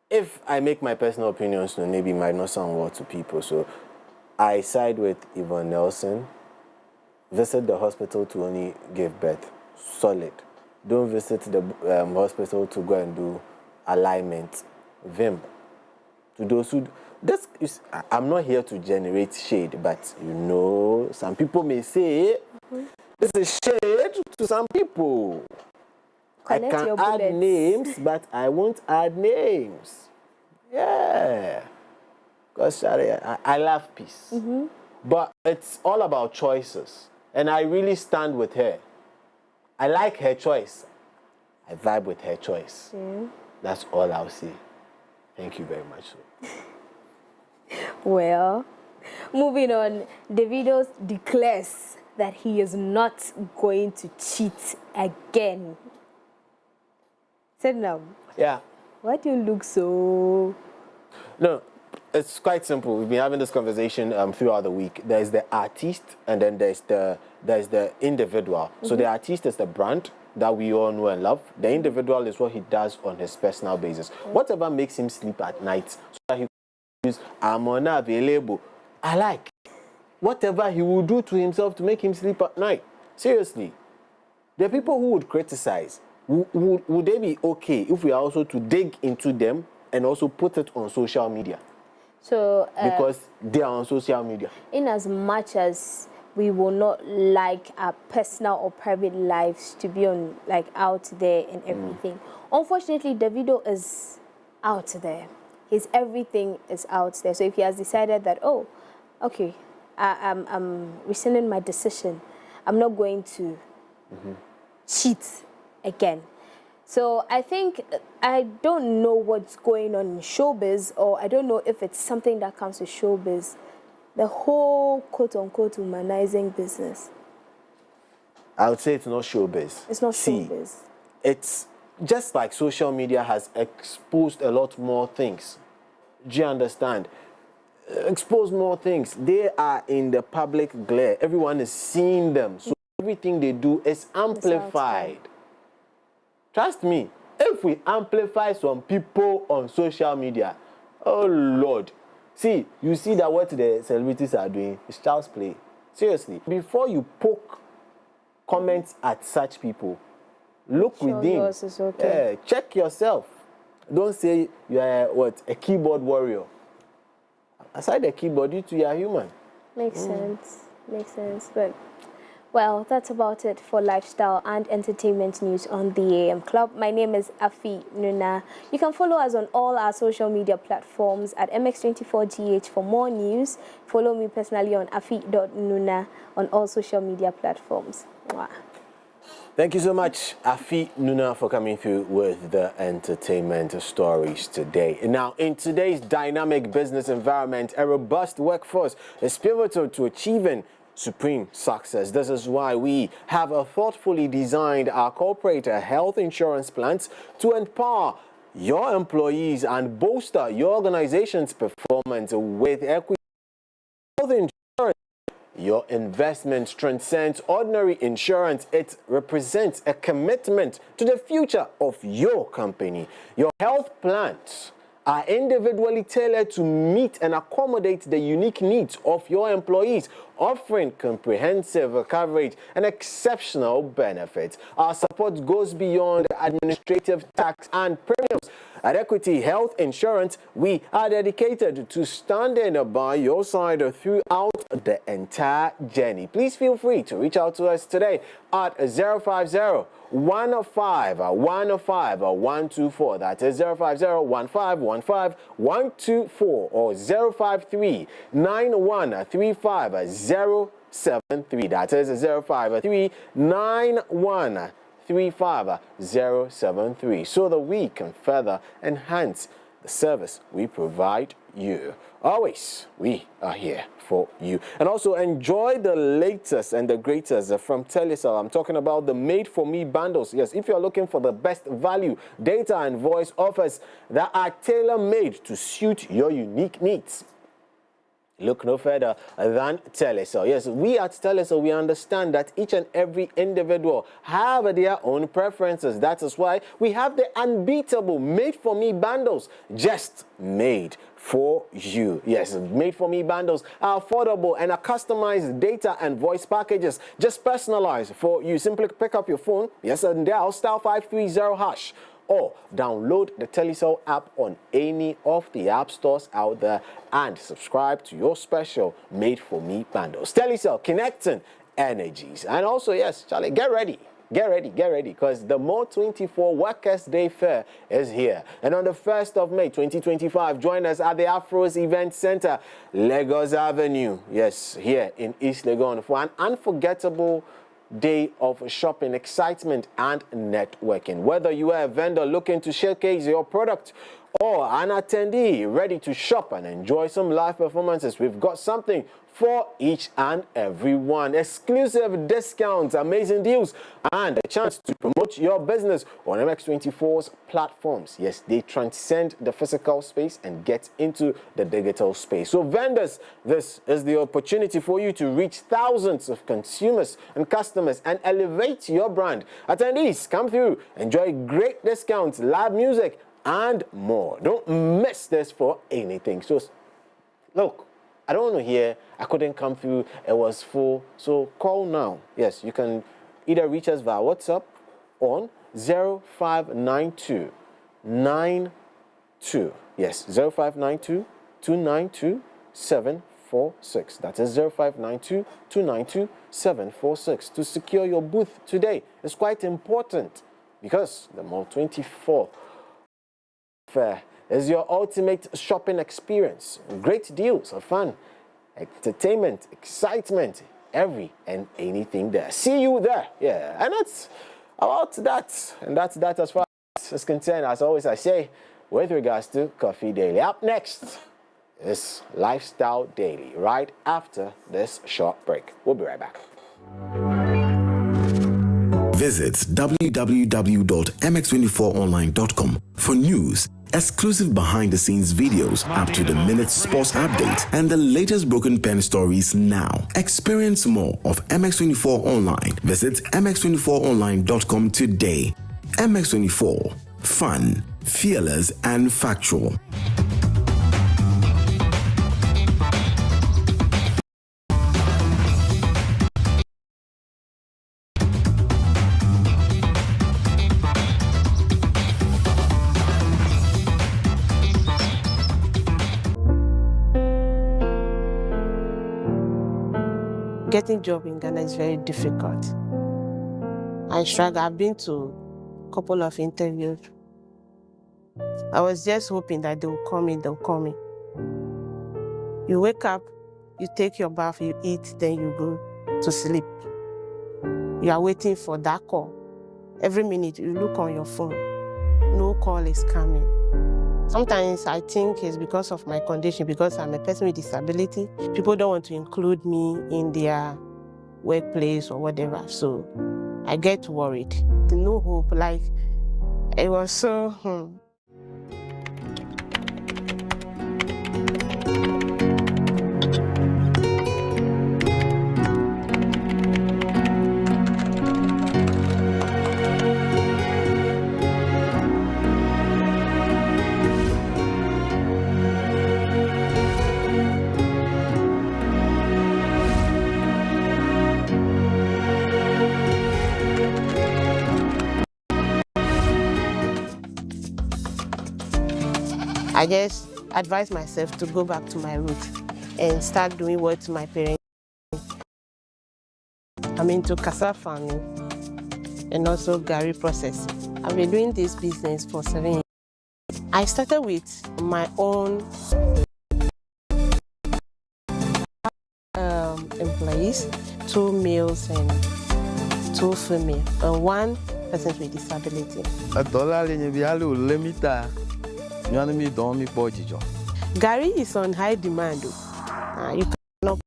if I make my personal opinions known, maybe it might not sound well to people, so I side with Yvonne Nelson. Visit the hospital to only give birth. Solid. Don't visit the hospital to go and do alignment. Vim. To those who... I'm not here to generate shade, but you know, some people may say, this is shade to some people. I can add names, but I won't add names. Yeah. Because I love peace. But it's all about choices. And I really stand with her. I like her choice. I vibe with her choice. Yeah. That's all I'll say. Thank you very much. Well, moving on, Davido declares that he is not going to cheat again. Said no. Yeah. Why do you look so... No, it's quite simple. We've been having this conversation throughout the week. There's the artist and then there's the individual. So the artist is the brand that we all know and love. The individual is what he does on his personal basis. Whatever makes him sleep at night, so that he can use I'm unavailable. I like whatever he will do to himself to make him sleep at night. Seriously. The people who would criticize, would they be okay if we are also to dig into them and also put it on social media? So because they are on social media. In as much as we will not like our personal or private lives to be on, like, out there and everything. Unfortunately, Davido is out there. His everything is out there. So if he has decided that, oh, okay, I'm rescinding my decision, I'm not going to cheat again. So I think, I don't know what's going on in showbiz, or I don't know if it's something that comes with showbiz. The whole quote-unquote humanizing business. I would say it's not showbiz. It's not showbiz. It's just like social media has exposed a lot more things. Do you understand? Expose more things. They are in the public glare. Everyone is seeing them. So everything they do is amplified. Trust me, if we amplify some people on social media, oh Lord. See, you see that what the celebrities are doing is child's play. Seriously. Before you poke comments at such people, look within. Yours is okay. Check yourself. Don't say you are a keyboard warrior. Aside the keyboard, you two are human. Makes sense. Makes sense. But, well, that's about it for lifestyle and entertainment news on the AM Club. My name is Afi Nuna. You can follow us on all our social media platforms at MX24GH for more news. Follow me personally on afi.nuna on all social media platforms. Mwah. Thank you so much, Afi Nuna, for coming through with the entertainment stories today. Now, in today's dynamic business environment, a robust workforce is pivotal to achieving supreme success. This is why we have thoughtfully designed our corporate health insurance plans to empower your employees and bolster your organization's performance with equity health insurance. Your investment transcends ordinary insurance. It represents a commitment to the future of your company. Your health plans are individually tailored to meet and accommodate the unique needs of your employees, offering comprehensive coverage and exceptional benefits. Our support goes beyond administrative tax and premiums. At Equity Health Insurance, we are dedicated to standing by your side throughout the entire journey. Please feel free to reach out to us today at 050-105-124. That is 050-1515-124 or 053-9135-073. That is 053-9135-073, so that we can further enhance the service we provide you. Always, we are here for you. And also enjoy the latest and the greatest from Telecel. I'm talking about the Made For Me bundles. Yes, if you're looking for the best value, data and voice offers that are tailor-made to suit your unique needs, look no further than Telecel. Yes, we at Telecel, we understand that each and every individual have their own preferences. That is why we have the unbeatable Made For Me bundles, just made for you. Yes, Made For Me bundles are affordable and are customized data and voice packages, just personalized for you. Simply pick up your phone, yes, and dial *530# or download the Telecel app on any of the app stores out there and subscribe to your special Made For Me bundles. Telecel, connecting energies. And also, yes, Charlie, get ready, because the More 24 Workers' Day Fair is here. And on the 1st of May 2025, join us at the Afros Event Center, Lagos Avenue. Yes, here in East Legon for an unforgettable day of shopping excitement and networking. Whether you are a vendor looking to showcase your product or an attendee ready to shop and enjoy some live performances, we've got something for each and every one. Exclusive discounts, amazing deals, and a chance to promote your business on MX24's platforms. Yes, they transcend the physical space and get into the digital space. So vendors, this is the opportunity for you to reach thousands of consumers and customers and elevate your brand. Attendees, come through, enjoy great discounts, live music, and more. Don't miss this for anything. So, look, I don't want to hear, I couldn't come through, it was full. So call now. Yes, you can either reach us via WhatsApp on 0592 92. Yes, 0592 292 746. That is 0592 292 746 to secure your booth today. It's quite important because the Mall 24 Fair is your ultimate shopping experience. Great deals of fun, entertainment, excitement, every and anything there. See you there. Yeah, and that's about that. And that's that as far as is concerned. As always, I say, with regards to Coffee Daily. Up next is Lifestyle Daily, right after this short break. We'll be right back. Visit www.mx24online.com for news, exclusive behind-the-scenes videos, up-to-the-minute sports updates, and the latest broken pen stories now. Experience more of MX24 Online. Visit mx24online.com today. MX24. Fun, fearless, and factual. Getting a job in Ghana is very difficult. I struggle. I've been to a couple of interviews. I was just hoping that they'll call me. You wake up, you take your bath, you eat, then you go to sleep. You are waiting for that call. Every minute you look on your phone, no call is coming. Sometimes I think it's because of my condition, because I'm a person with disability. People don't want to include me in their workplace or whatever, so I get worried. No hope, like it was so... I just advise myself to go back to my roots and start doing what my parents. I'm into cassava farming and also garri processing. I've been doing this business for 7 years. I started with my own employees, 2 males and 2 female, and 1 person with disability. Garri is on high demand. You cannot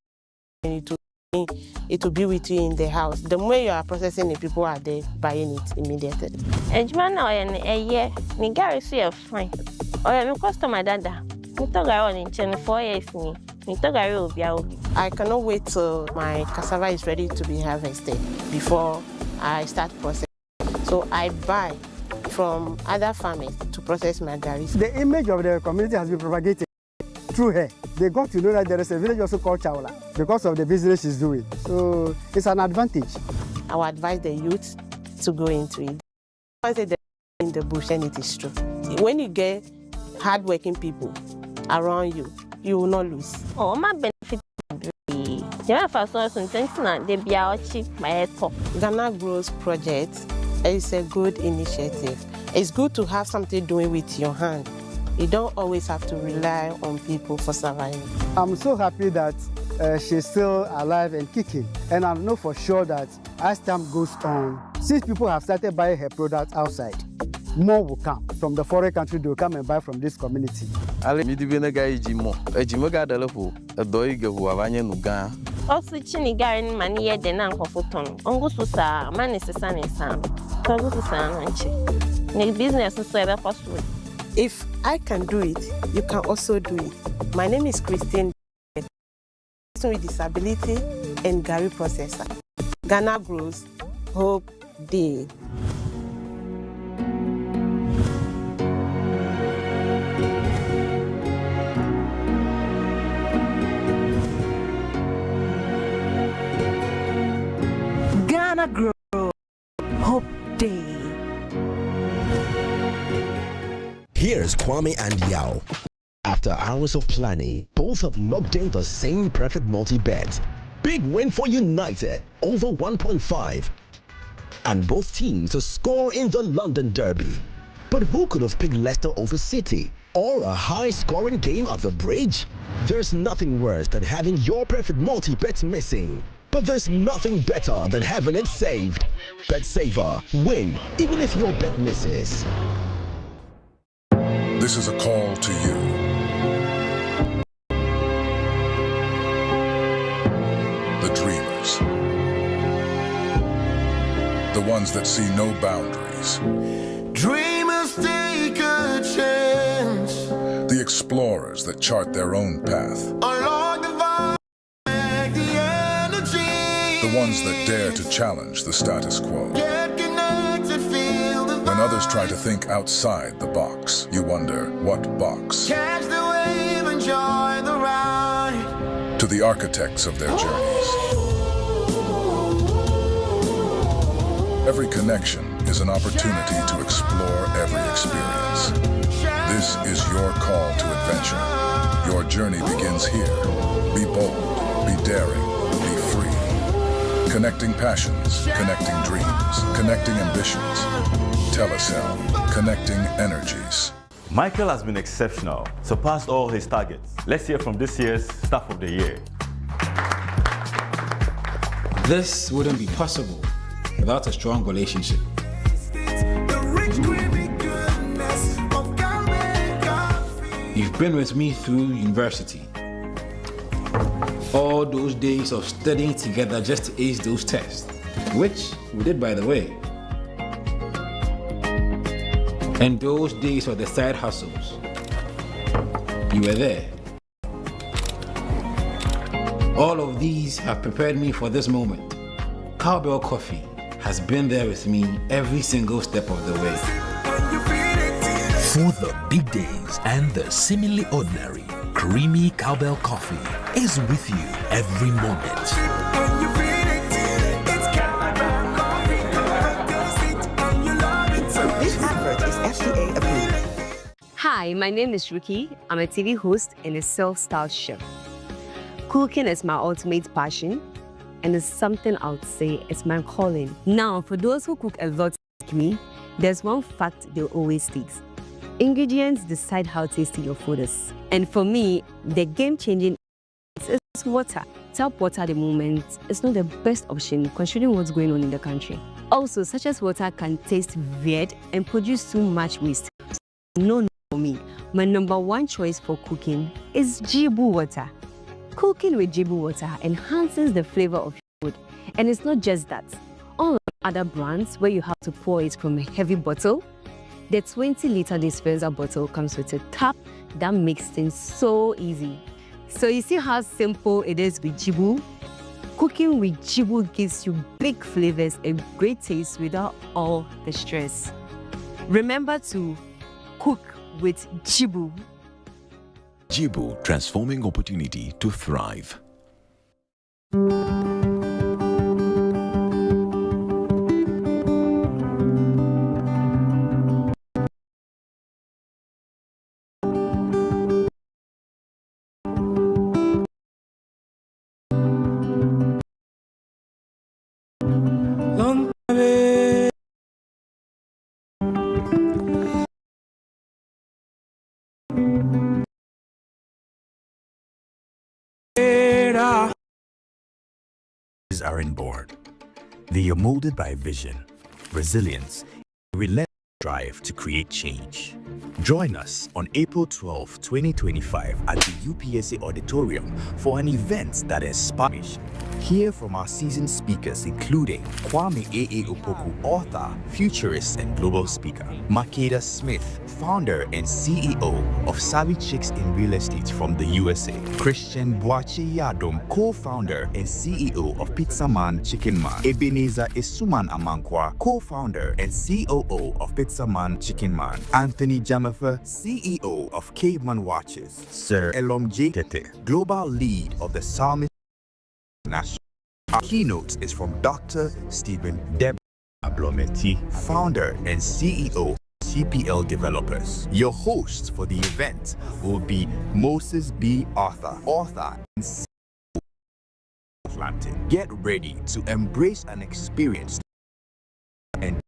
it will be with you in the house. The way you are processing it, people are there buying it immediately. Fine. My customer dada. In 4 years. I cannot wait till my cassava is ready to be harvested before I start processing. So I buy from other farmers to process my garri. The image of the community has been propagated through her. They got to know that there is a village also called Chawla because of the business she's doing. So it's an advantage. I would advise the youth to go into it. I say they're in the bush, and it is true. When you get hardworking people around you, you will not lose. Oh, my benefit. Ghana Grows Project is a good initiative. It's good to have something doing with your hand. You don't always have to rely on people for surviving. I'm so happy that she's still alive and kicking. And I know for sure that as time goes on, since people have started buying her products outside, more will come from the foreign country. They will come and buy from this community. Also, Chinigarin Mania de Nankofuton, Ongususa, Manissan and Sam, Togusan and Chi. Business is so possible. If I can do it, you can also do it. My name is Christine, person with disability and Gary processor. Ghana grows, hope day. Ghana grows, hope day. Here's Kwame and Yao. After hours of planning, both have locked in the same perfect multi-bet. Big win for United, over 1.5. And both teams to score in the London Derby. But who could have picked Leicester over City? Or a high-scoring game at the Bridge? There's nothing worse than having your perfect multi-bet missing. But there's nothing better than having it saved. Bet Saver. Win, even if your bet misses. This is a call to you. The dreamers. The ones that see no boundaries. Dreamers take a chance. The explorers that chart their own path. Unlock the vibe, the energy. The ones that dare to challenge the status quo. Get connected, feel the vibe. When others try to think outside the box, you wonder, what box? Catch the wave, enjoy the ride. To the architects of their journeys. Every connection is an opportunity to explore every experience. This is your call to adventure. Your journey begins here. Be bold, be daring, be free. Connecting passions, connecting dreams, connecting ambitions. Telecel, connecting energies. Michael has been exceptional, surpassed all his targets. Let's hear from this year's Staff of the Year. This wouldn't be possible without a strong relationship. You've been with me through university. All those days of studying together just to ace those tests, which we did, by the way. And those days of the side hustles. You were there. All of these have prepared me for this moment. Cowbell Coffee has been there with me every single step of the way. For the big days and the seemingly ordinary, creamy Cowbell Coffee is with you every moment. This advert is FDA approved. Hi, my name is Ricky. I'm a TV host and a self-styled chef. Cooking is my ultimate passion, and it's something I would say is my calling. Now, for those who cook a lot like me, there's one fact they always state. Ingredients decide how tasty your food is. And for me, the game-changing is water. Tap water at the moment is not the best option considering what's going on in the country. Also, such as water can taste weird and produce too much waste. No, for me, my number one choice for cooking is Jibu water. Cooking with Jibu water enhances the flavor of your food. And it's not just that. Unlike other brands where you have to pour it from a heavy bottle, the 20-liter dispenser bottle comes with a tap that makes things so easy. So you see how simple it is with Jibu? Cooking with Jibu gives you big flavors and great taste without all the stress. Remember to cook with Jibu. Jibu, transforming opportunity to thrive. Hey. bridges aren't born. They are molded by vision, resilience, and relentless drive to create change. Join us on April 12, 2025 at the UPSA Auditorium for an event that inspires. Hear from our seasoned speakers including Kwame A.A. Opoku, author, futurist, and global speaker. Makeda Smith, founder and CEO of Savvy Chicks in Real Estate from the USA. Christian Boache Yadom, co-founder and CEO of Pizza Man Chicken Man. Ebenezer Isuman Amankwa, co-founder and COO of Pizza Man Chicken Man. Anthony Jamafa, CEO of Caveman Watches. Sir Elom J. Tete, global lead of the Psalmist National. Our keynote is from Dr. Stephen Ablometi, founder and CEO of CPL Developers. Your host for the event will be Moses B. Arthur, author and CEO of Atlantic. Get ready to embrace and experience and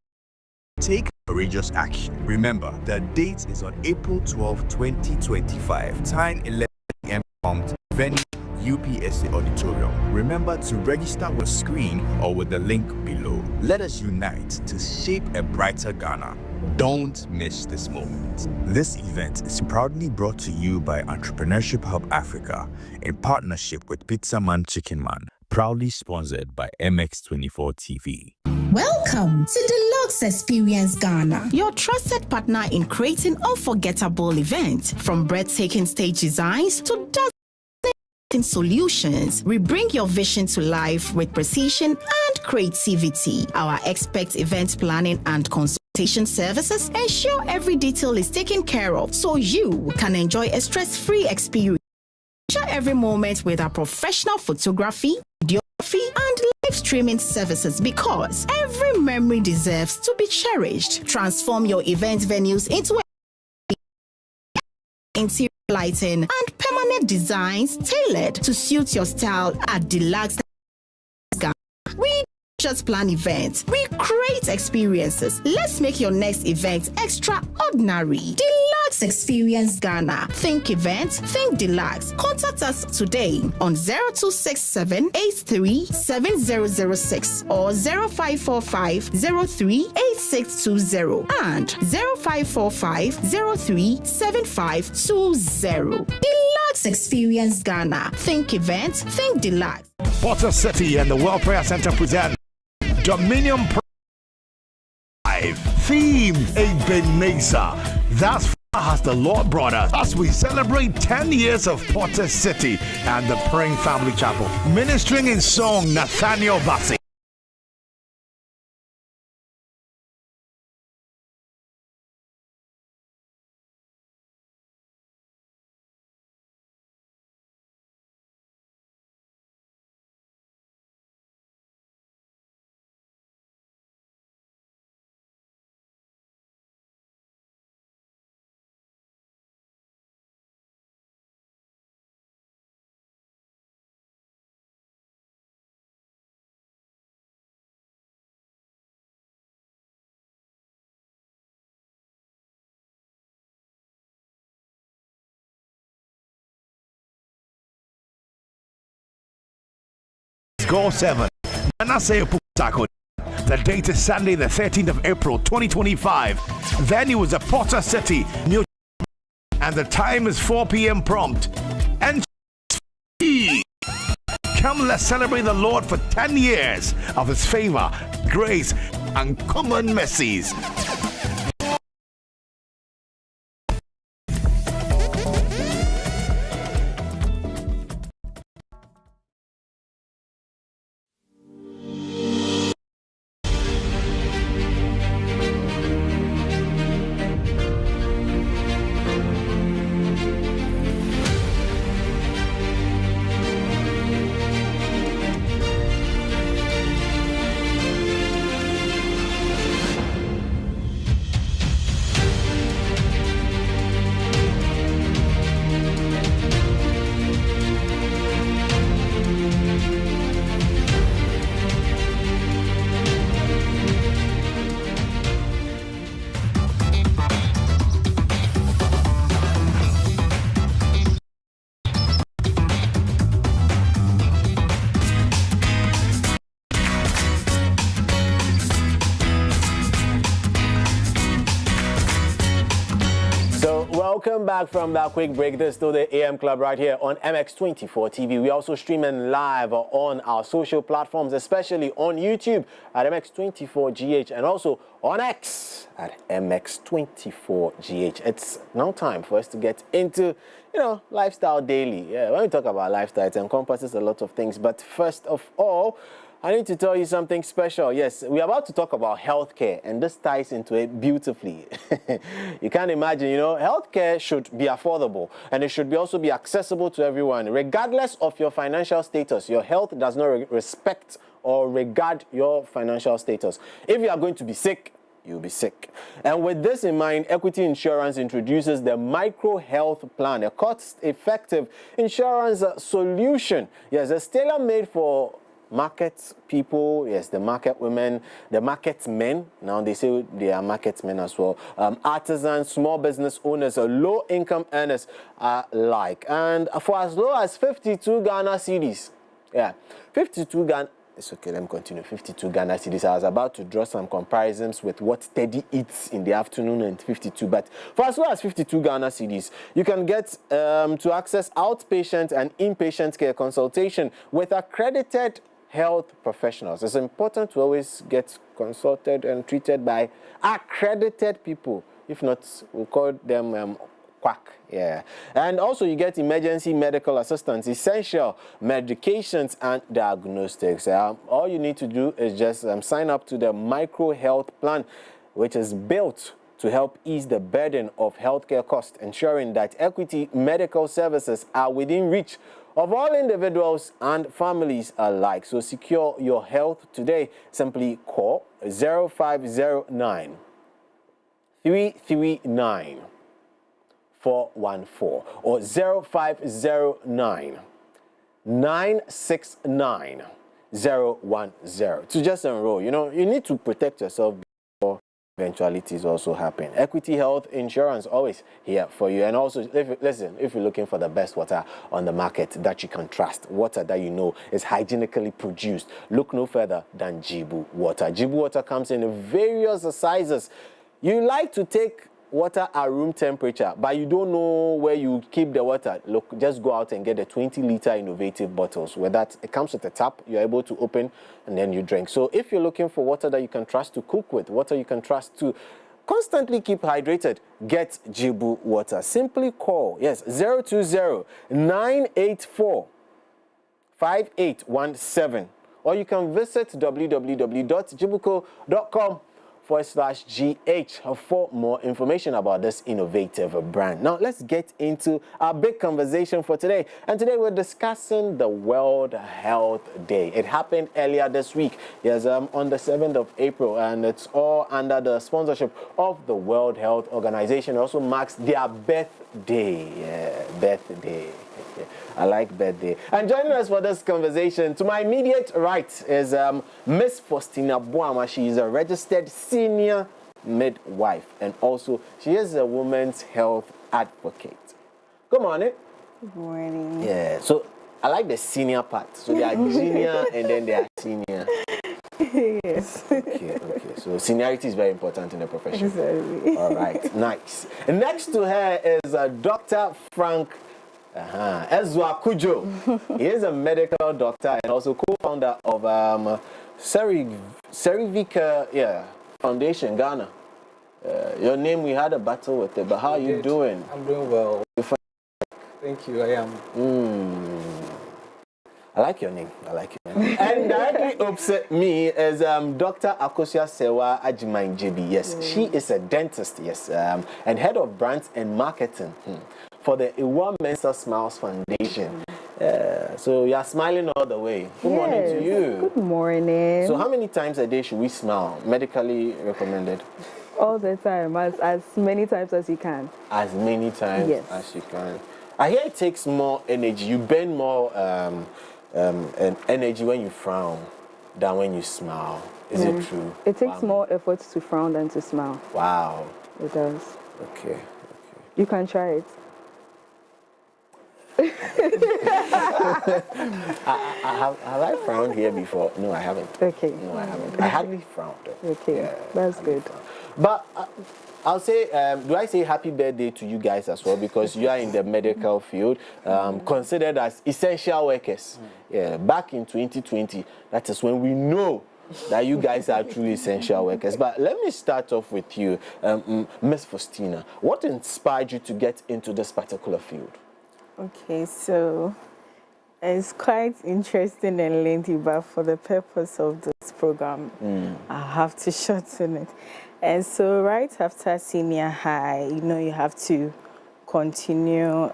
take courageous action. Remember, the date is on April 12, 2025. Time 11 a.m. prompt. Venue UPSA Auditorium. Remember to register with screen or with the link below. Let us unite to shape a brighter Ghana. Don't miss this moment. This event is proudly brought to you by Entrepreneurship Hub Africa in partnership with Pizza Man Chicken Man. Proudly sponsored by MX24 TV. Welcome to Deluxe Experience Ghana, your trusted partner in creating unforgettable events. From breathtaking stage designs to solutions, we bring your vision to life with precision and creativity. Our expert event planning and consultation services ensure every detail is taken care of so you can enjoy a stress-free experience. Share every moment with our professional photography, videography, and live streaming services because every memory deserves to be cherished. Transform your event venues into interior lighting and permanent designs tailored to suit your style at Deluxe. We just plan events, we create experiences. Let's make your next event extraordinary. Deluxe Experience Ghana. Think events, think Deluxe. Contact us today on 0267 83 7006 or 0545 03 8620 and 0545 03 7520. Deluxe Experience Ghana. Think events, think Deluxe. Potter City and the World Prayer Center present Dominion Live themed Ebenezer. Thus far has the Lord brought us as we celebrate 10 years of Potter City and the Praying Family Chapel. Ministering in song, Nathaniel Bassi. Goal 7. The date is Sunday, the 13th of April, 2025. Venue is at Potter City, New and the time is 4 p.m. prompt. And come, let's celebrate the Lord for 10 years of His favor, grace, and common mercies. Welcome back from that quick break. This is still the AM Club right here on MX24 TV. We also streaming live on our social platforms, especially on YouTube at MX24GH and also on X at MX24GH. It's now time for us to get into, lifestyle daily. Yeah, when we talk about lifestyle, it encompasses a lot of things. But first of all, I need to tell you something special. Yes, we're about to talk about healthcare, and this ties into it beautifully. You can't imagine, healthcare should be affordable, and it should also be accessible to everyone, regardless of your financial status. Your health does not respect or regard your financial status. If you are going to be sick, you'll be sick. And with this in mind, Equity Insurance introduces the Micro Health Plan, a cost-effective insurance solution. Yes, it's tailor-made for market people, yes, the market women, the market men. Now they say they are market men as well. Artisans, small business owners, low income earners alike. And for as low as 52 Ghana cedis. Yeah, 52 Ghana. It's okay, let me continue. 52 Ghana cedis. I was about to draw some comparisons with what Teddy eats in the afternoon and 52. But for as low as 52 Ghana cedis, you can get to access outpatient and inpatient care consultation with accredited health professionals. It's important to always get consulted and treated by accredited people. If not, we'll call them quack. Yeah. And also you get emergency medical assistance, essential medications and diagnostics. All you need to do is just sign up to the Micro Health Plan, which is built to help ease the burden of healthcare costs, ensuring that Equity medical services are within reach of all individuals and families alike. So secure your health today. Simply call 0509 339 414 or 0509 969 010 to just enroll. You need to protect yourself before eventualities also happen. Equity Health Insurance, always here for you. And also, if you're looking for the best water on the market that you can trust, water that is hygienically produced, look no further than Jibu water. Jibu water comes in various sizes. You like to take water at room temperature, but you don't know where you keep the water. Look, just go out and get the 20-liter innovative bottles where it comes with a tap you're able to open and then you drink. So if you're looking for water that you can trust to cook with, water you can trust to constantly keep hydrated, get Jibu water. Simply call 020-984-5817, or you can visit www.jibuco.com/GH for more information about this innovative brand. Now, let's get into our big conversation for today. And today we're discussing the World Health Day. It happened earlier this week, on the 7th of April, and it's all under the sponsorship of the World Health Organization. It also marks their birthday. Yeah, birthday. I like birthday. And joining us for this conversation, to my immediate right is Miss Faustina Boamah. She is a registered senior midwife, and also she is a women's health advocate. Good morning. Good morning. Yeah, so I like the senior part. So they are junior and then they are senior. Yes. Okay. So seniority is very important in the profession. Exactly. All right, nice. And next to her is Dr. Frank Erzoah-Cudjoe. He is a medical doctor and also co-founder of Cervica Foundation, Ghana. Your name, we had a battle with it, but how are you doing? I'm doing well. Thank you, I am. I like your name. And directly opposite me is Dr. Akosia Sewa Ajimanjebi. Yes, she is a dentist, and head of brands and marketing for the Iwa Mensa Smiles Foundation. So you are smiling all the way. Good morning to you. Good morning. So how many times a day should we smile? Medically recommended? All the time, as many times as you can. As many times as you can. I hear it takes more energy. You burn more energy when you frown than when you smile. Is it true? It takes more effort to frown than to smile. Wow. It does. Okay. You can try it. Have I frowned here before? No, I haven't. Okay. No, I haven't. I hardly frowned. Okay, that's good. But I'll say, do I say happy birthday to you guys as well, because you are in the medical field, considered as essential workers. Yeah, back in 2020, that is when we know that you guys are truly essential workers. But let me start off with you, Miss Faustina. What inspired you to get into this particular field? Okay, so it's quite interesting and lengthy, but for the purpose of this program, I have to shorten it. And so right after senior high, you have to continue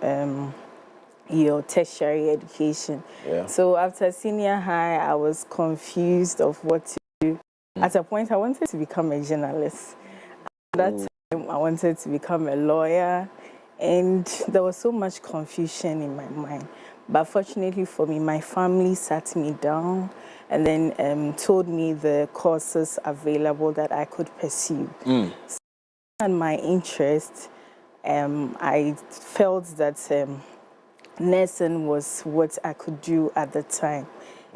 your tertiary education. Yeah. So after senior high, I was confused of what to do. At a point, I wanted to become a journalist. At that time, I wanted to become a lawyer, and there was so much confusion in my mind. But fortunately for me, my family sat me down and then told me the courses available that I could pursue. So, and my interest, I felt that nursing was what I could do at the time.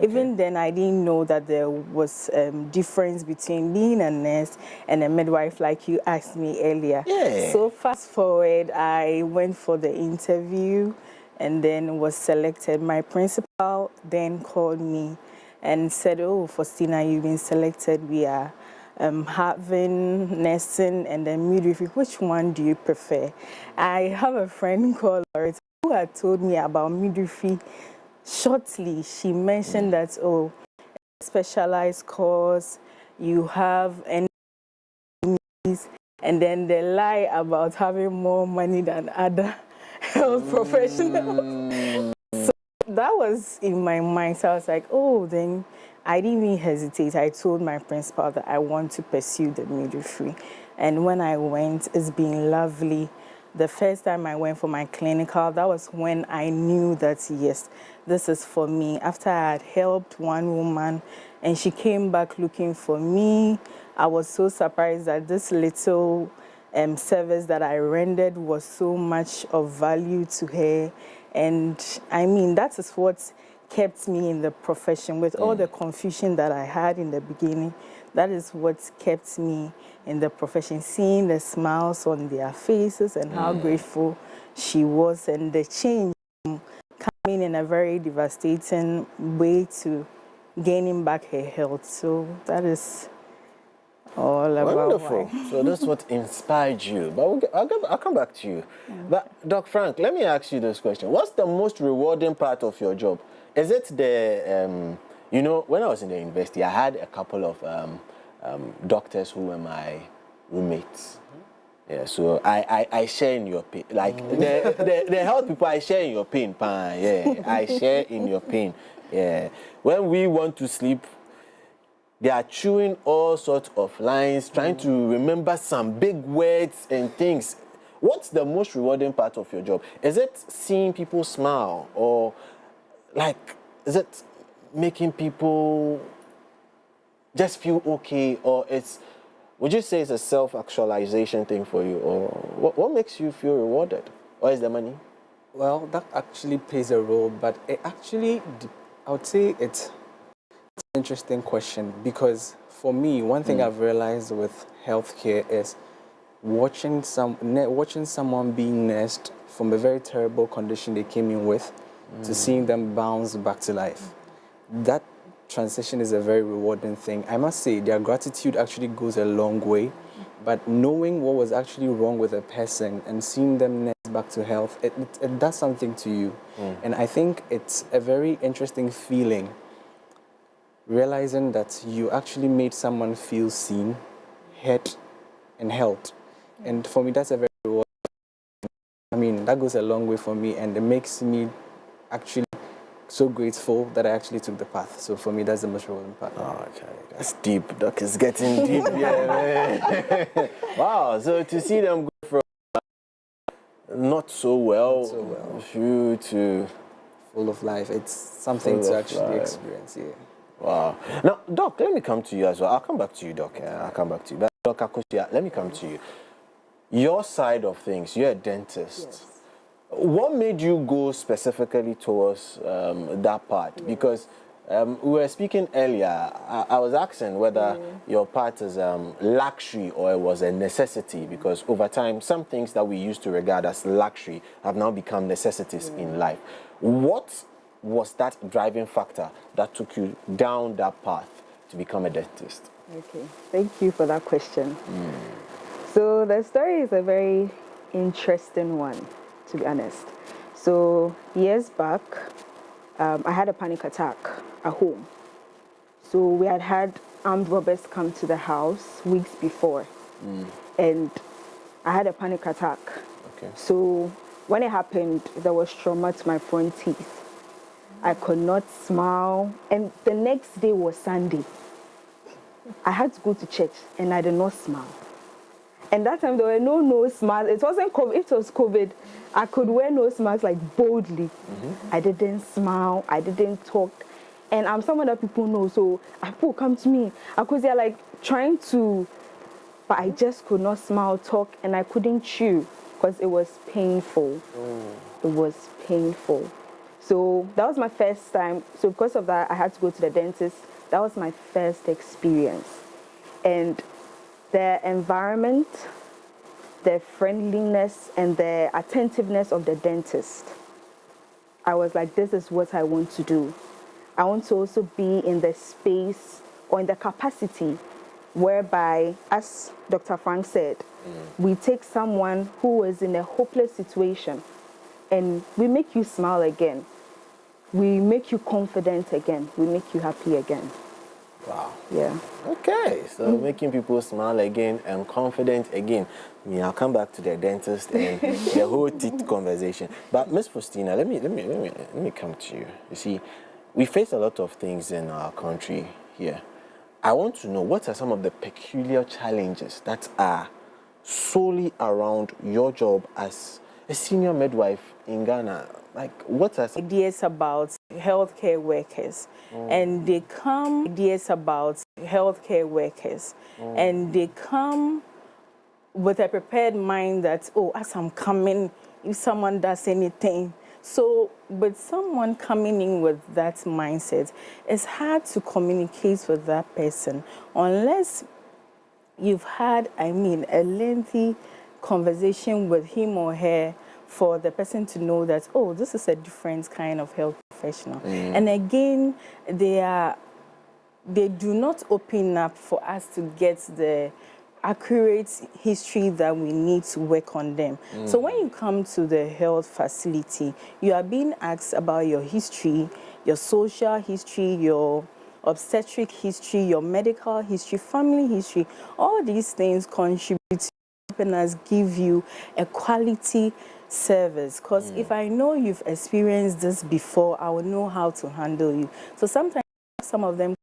Even then, I didn't know that there was difference between being a nurse and a midwife, like you asked me earlier. Yeah. So fast forward, I went for the interview and then was selected. My principal then called me and said, "Oh, Faustina, you've been selected. We are having nursing and then midwifery. Which one do you prefer?" I have a friend called Loretta who had told me about midwifery. Shortly, she mentioned that, oh, specialized course, you have any, and then they lie about having more money than other health professionals. So that was in my mind. So I was like, oh, then I didn't even hesitate. I told my principal that I want to pursue the midwifery. And when I went, it's been lovely. The first time I went for my clinical, that was when I knew that, yes, this is for me. After I had helped one woman and she came back looking for me, I was so surprised that this little service that I rendered was so much of value to her. And I mean, that is what kept me in the profession. With all the confusion that I had in the beginning, that is what kept me in the profession, seeing the smiles on their faces and how grateful she was, and the change coming in a very devastating way to gaining back her health. So that is all about Wonderful. why. So that's what inspired you. But I'll come back to you. But Doc Frank, let me ask you this question. What's the most rewarding part of your job? Is it the, when I was in the university, I had a couple of doctors who were my roommates. Yeah, so I share in your pain. Like the health people, I share in your pain. Yeah, I share in your pain. Yeah. When we want to sleep, they are chewing all sorts of lines, trying to remember some big words and things. What's the most rewarding part of your job? Is it seeing people smile, or is it making people just feel okay, or would you say it's a self-actualization thing for you, or what makes you feel rewarded? Or is the money? Well, that actually plays a role, but it actually, I would say it's an interesting question, because for me, one thing I've realized with healthcare is watching someone being nursed from a very terrible condition they came in with to seeing them bounce back to life. That transition is a very rewarding thing. I must say, their gratitude actually goes a long way, but knowing what was actually wrong with a person and seeing them nursed back to health, it does something to you. And I think it's a very interesting feeling, realizing that you actually made someone feel seen, heard, and held. And for me, that's a very rewarding. I mean, that goes a long way for me, and it makes me actually so grateful that I actually took the path. So for me, that's the most rewarding part. Oh, okay, that's deep. Doc is getting deep. Yeah, man. Wow. So to see them go from not so well through to full of life, it's something to actually experience. Yeah. Wow. Now, Doc, let me come to you as well. I'll come back to you, Doc. I'll come back to you. But Doc Akosia, let me come to you. Your side of things, you're a dentist. Yes. What made you go specifically towards that part? Because We were speaking earlier. I was asking whether your part is luxury or it was a necessity, because over time, some things that we used to regard as luxury have now become necessities in life. What was that driving factor that took you down that path to become a dentist? Okay, thank you for that question. So the story is a very interesting one, to be honest. So years back, I had a panic attack at home. So we had armed robbers come to the house weeks before, and I had a panic attack. Okay. So when it happened, there was trauma to my front teeth. I could not smile, and the next day was Sunday. I had to go to church, and I did not smile. And that time there were no nose masks. It wasn't COVID. It was COVID. I could wear nose masks like boldly. I didn't smile. I didn't talk. And I'm someone that people know. So people come to me. Because they're like trying to, but I just could not smile, talk, and I couldn't chew because it was painful. It was painful. So that was my first time. So because of that, I had to go to the dentist. That was my first experience. And the environment, the friendliness, and the attentiveness of the dentist, I was like, this is what I want to do. I want to also be in the space or in the capacity whereby, as Dr. Frank said, we take someone who is in a hopeless situation and we make you smile again. We make you confident again. We make you happy again. Wow. Yeah. Okay, so making people smile again and confident again. I'll come back to the dentist and the whole teeth conversation. But Miss Faustina, let me come to you. You see, we face a lot of things in our country here. I want to know, what are some of the peculiar challenges that are solely around your job as a senior midwife in Ghana? Like, what are some ideas about healthcare workers? And they come ideas about healthcare workers, and they come with a prepared mind that, oh, as I'm coming, if someone does anything. So with someone coming in with that mindset, it's hard to communicate with that person unless you've had, a lengthy conversation with him or her for the person to know that, oh, this is a different kind of health professional. And again, they do not open up for us to get the accurate history that we need to work on them. So when you come to the health facility, you are being asked about your history, your social history, your obstetric history, your medical history, family history. All these things contribute to helping us give you a quality service. Because if I know you've experienced this before, I will know how to handle you. So sometimes some of them,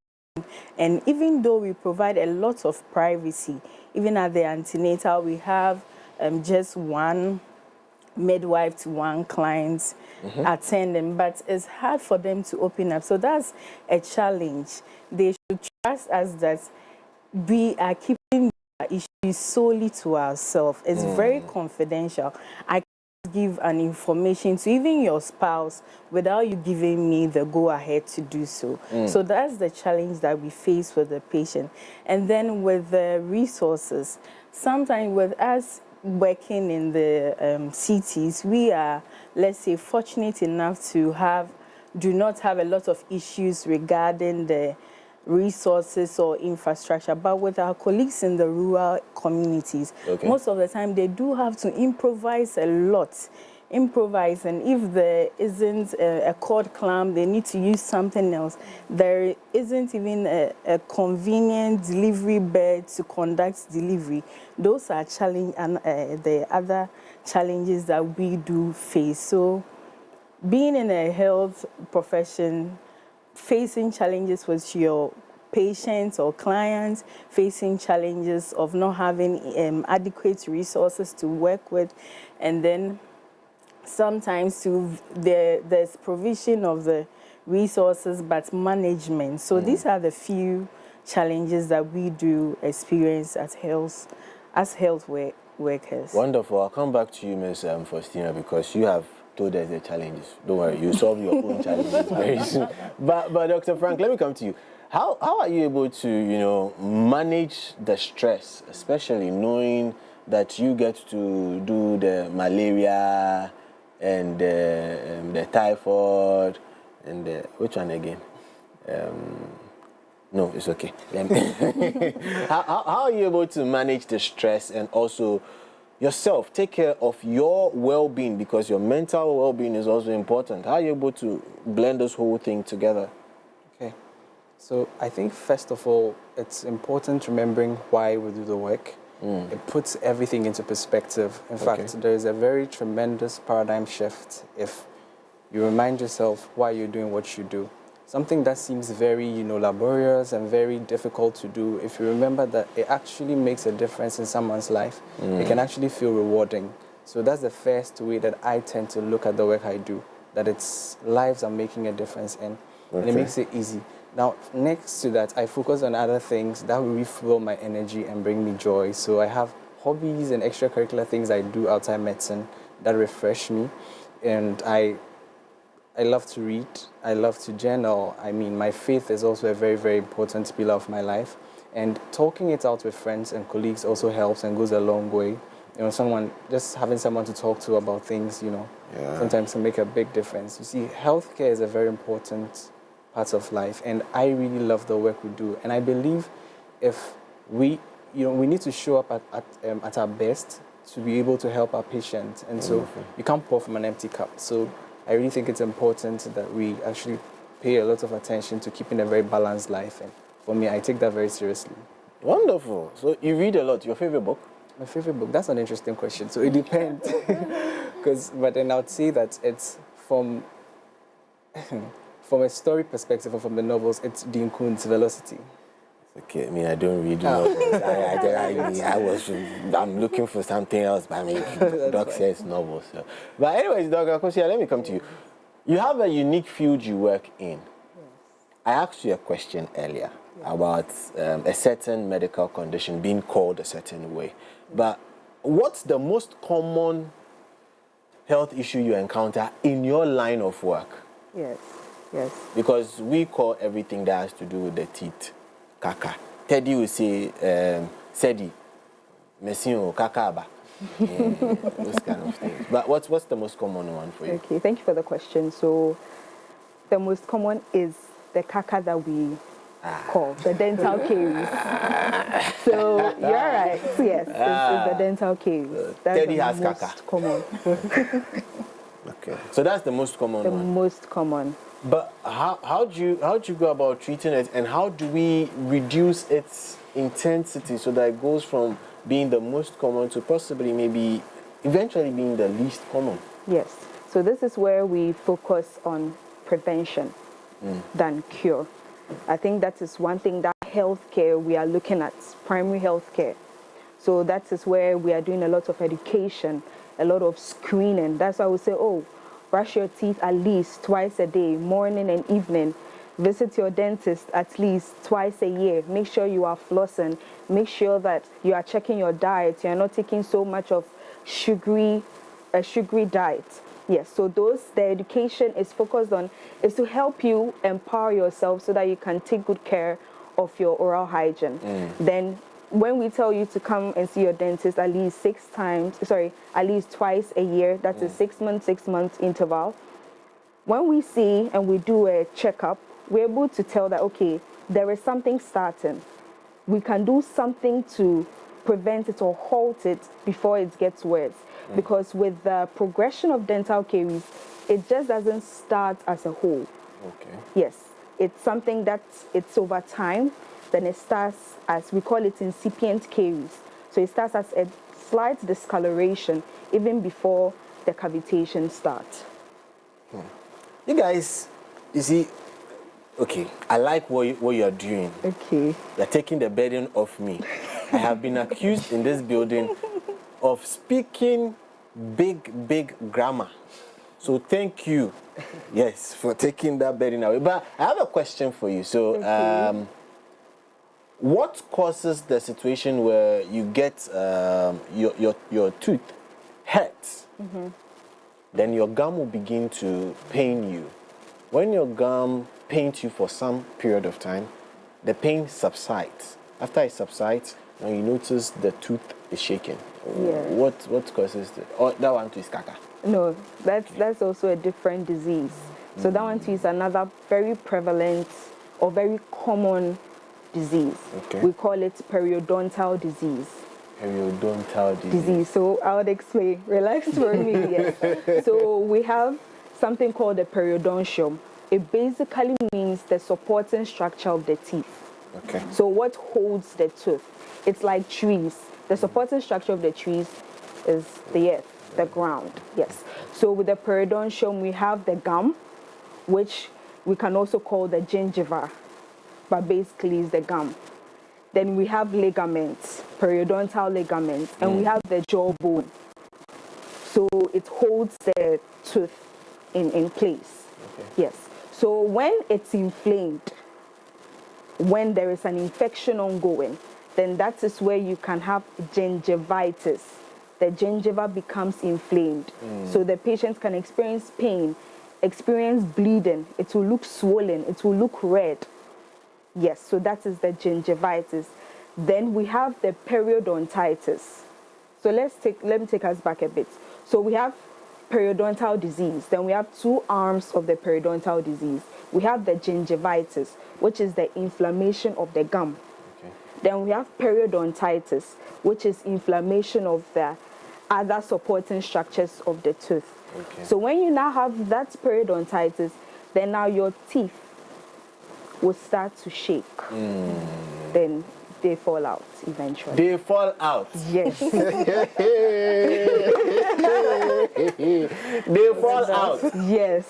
and even though we provide a lot of privacy, even at the antenatal, we have just one midwife to one client attending, but it's hard for them to open up. So that's a challenge. They should trust us that we are keeping the issue solely to ourselves. It's very confidential. I can't give an information to even your spouse without you giving me the go-ahead to do so. So that's the challenge that we face with the patient. And then with the resources, sometimes with us working in the cities, we are, let's say, fortunate enough to do not have a lot of issues regarding the resources or infrastructure. But with our colleagues in the rural communities, most of the time they do have to improvise a lot. And if there isn't a cord clamp, they need to use something else. There isn't even a convenient delivery bed to conduct delivery. Those are the other challenges that we do face. So being in a health profession, facing challenges with your patients or clients, facing challenges of not having adequate resources to work with, and then sometimes there's provision of the resources, but management. So these are the few challenges that we do experience as health workers. Wonderful. I'll come back to you, Ms. Faustina, because you have told us the challenges. Don't worry, you solve your own challenges very soon. But Dr. Frank, let me come to you. How are you able to, you know, manage the stress, especially knowing that you get to do the malaria and the typhoid and which one again? No, it's okay. How are you able to manage the stress and also yourself, take care of your well-being, because your mental well-being is also important? How are you able to blend this whole thing together? Okay, so I think first of all, it's important remembering why we do the work. It puts everything into perspective. In fact, there is a very tremendous paradigm shift if you remind yourself why you're doing what you do. Something that seems very, laborious and very difficult to do, if you remember that it actually makes a difference in someone's life, it can actually feel rewarding. So that's the first way that I tend to look at the work I do, that it's lives I'm making a difference in, and it makes it easy. Now, next to that, I focus on other things that will refuel my energy and bring me joy. So I have hobbies and extracurricular things I do outside medicine that refresh me, and I love to read. I love to journal. I mean, my faith is also a very, very important pillar of my life. And talking it out with friends and colleagues also helps and goes a long way. Just having someone to talk to about things, sometimes can make a big difference. You see, healthcare is a very important part of life, and I really love the work we do. And I believe if we need to show up at our best to be able to help our patients. And so you can't pour from an empty cup. So I really think it's important that we actually pay a lot of attention to keeping a very balanced life. And for me, I take that very seriously. Wonderful. So you read a lot. Your favorite book? My favorite book? That's an interesting question. So it depends. But then I would say that it's from a story perspective or from the novels, it's Dean Koontz' Velocity. Okay, I mean, I don't read novels. I'm looking for something else, but I mean, Doc says novels. So. But anyways, Dr. Akosia, let me come to you. You have a unique field you work in. I asked you a question earlier about a certain medical condition being called a certain way. But what's the most common health issue you encounter in your line of work? Yes. Because we call everything that has to do with the teeth kaka. Teddy will say, Sedi, Messio, kakaba. Those kind of things. But what's the most common one for you? Okay, thank you for the question. So the most common is the kaka that we call the dental caries. So you're right. Yes, it's the dental caries. That's Teddy the has most kaka. Common. Okay. So that's the most common The one. most common. But how do you go about treating it, and how do we reduce its intensity so that it goes from being the most common to possibly maybe eventually being the least common? Yes. So this is where we focus on prevention than cure. I think that is one thing that healthcare we are looking at, primary healthcare. So that is where we are doing a lot of education, a lot of screening. That's why we say, brush your teeth at least twice a day, morning and evening. Visit your dentist at least twice a year. Make sure you are flossing. Make sure that you are checking your diet. You are not taking so much of a sugary diet. Yes, so the education is focused on is to help you empower yourself so that you can take good care of your oral hygiene. Then when we tell you to come and see your dentist at least at least twice a year, that's a 6 month interval. When we see and we do a checkup, we're able to tell that, okay, there is something starting. We can do something to prevent it or halt it before it gets worse. Because with the progression of dental caries, it just doesn't start as a whole. Okay. Yes, it's something that it's over time. Then it starts as, we call it incipient caries. So it starts as a slight discoloration even before the cavitation starts. You guys, you see, okay, I like what you're doing. Okay. You're taking the burden off me. I have been accused in this building of speaking big grammar. So thank you, yes, for taking that burden away. But I have a question for you. So, what causes the situation where you get your tooth hurts, then your gum will begin to pain you. When your gum pains you for some period of time, the pain subsides. After it subsides, now you notice the tooth is shaking. Yeah. What causes it? Oh, that one too is caca. No, that's also a different disease. So that one too is another very prevalent or very common disease. Okay. We call it periodontal disease. Periodontal disease. So I would explain. Relax for me. Yes. So we have something called the periodontium. It basically means the supporting structure of the teeth. Okay. So what holds the tooth? It's like trees. The supporting structure of the trees is the earth, the ground. Yes. So with the periodontium, we have the gum, which we can also call the gingiva, but basically it's the gum. Then we have ligaments, periodontal ligaments, and we have the jawbone. So it holds the tooth in place. Okay. Yes. So when it's inflamed, when there is an infection ongoing, then that is where you can have gingivitis. The gingiva becomes inflamed. So the patient can experience pain, experience bleeding. It will look swollen. It will look red. Yes, so that is the gingivitis. Then we have the periodontitis. So let me take us back a bit. So we have periodontal disease. Then we have two arms of the periodontal disease. We have the gingivitis, which is the inflammation of the gum. Okay. Then we have periodontitis, which is inflammation of the other supporting structures of the tooth. Okay. So when you now have that periodontitis, then now your teeth will start to shake. Then they fall out eventually. They fall out? Yes. They fall out? Yes.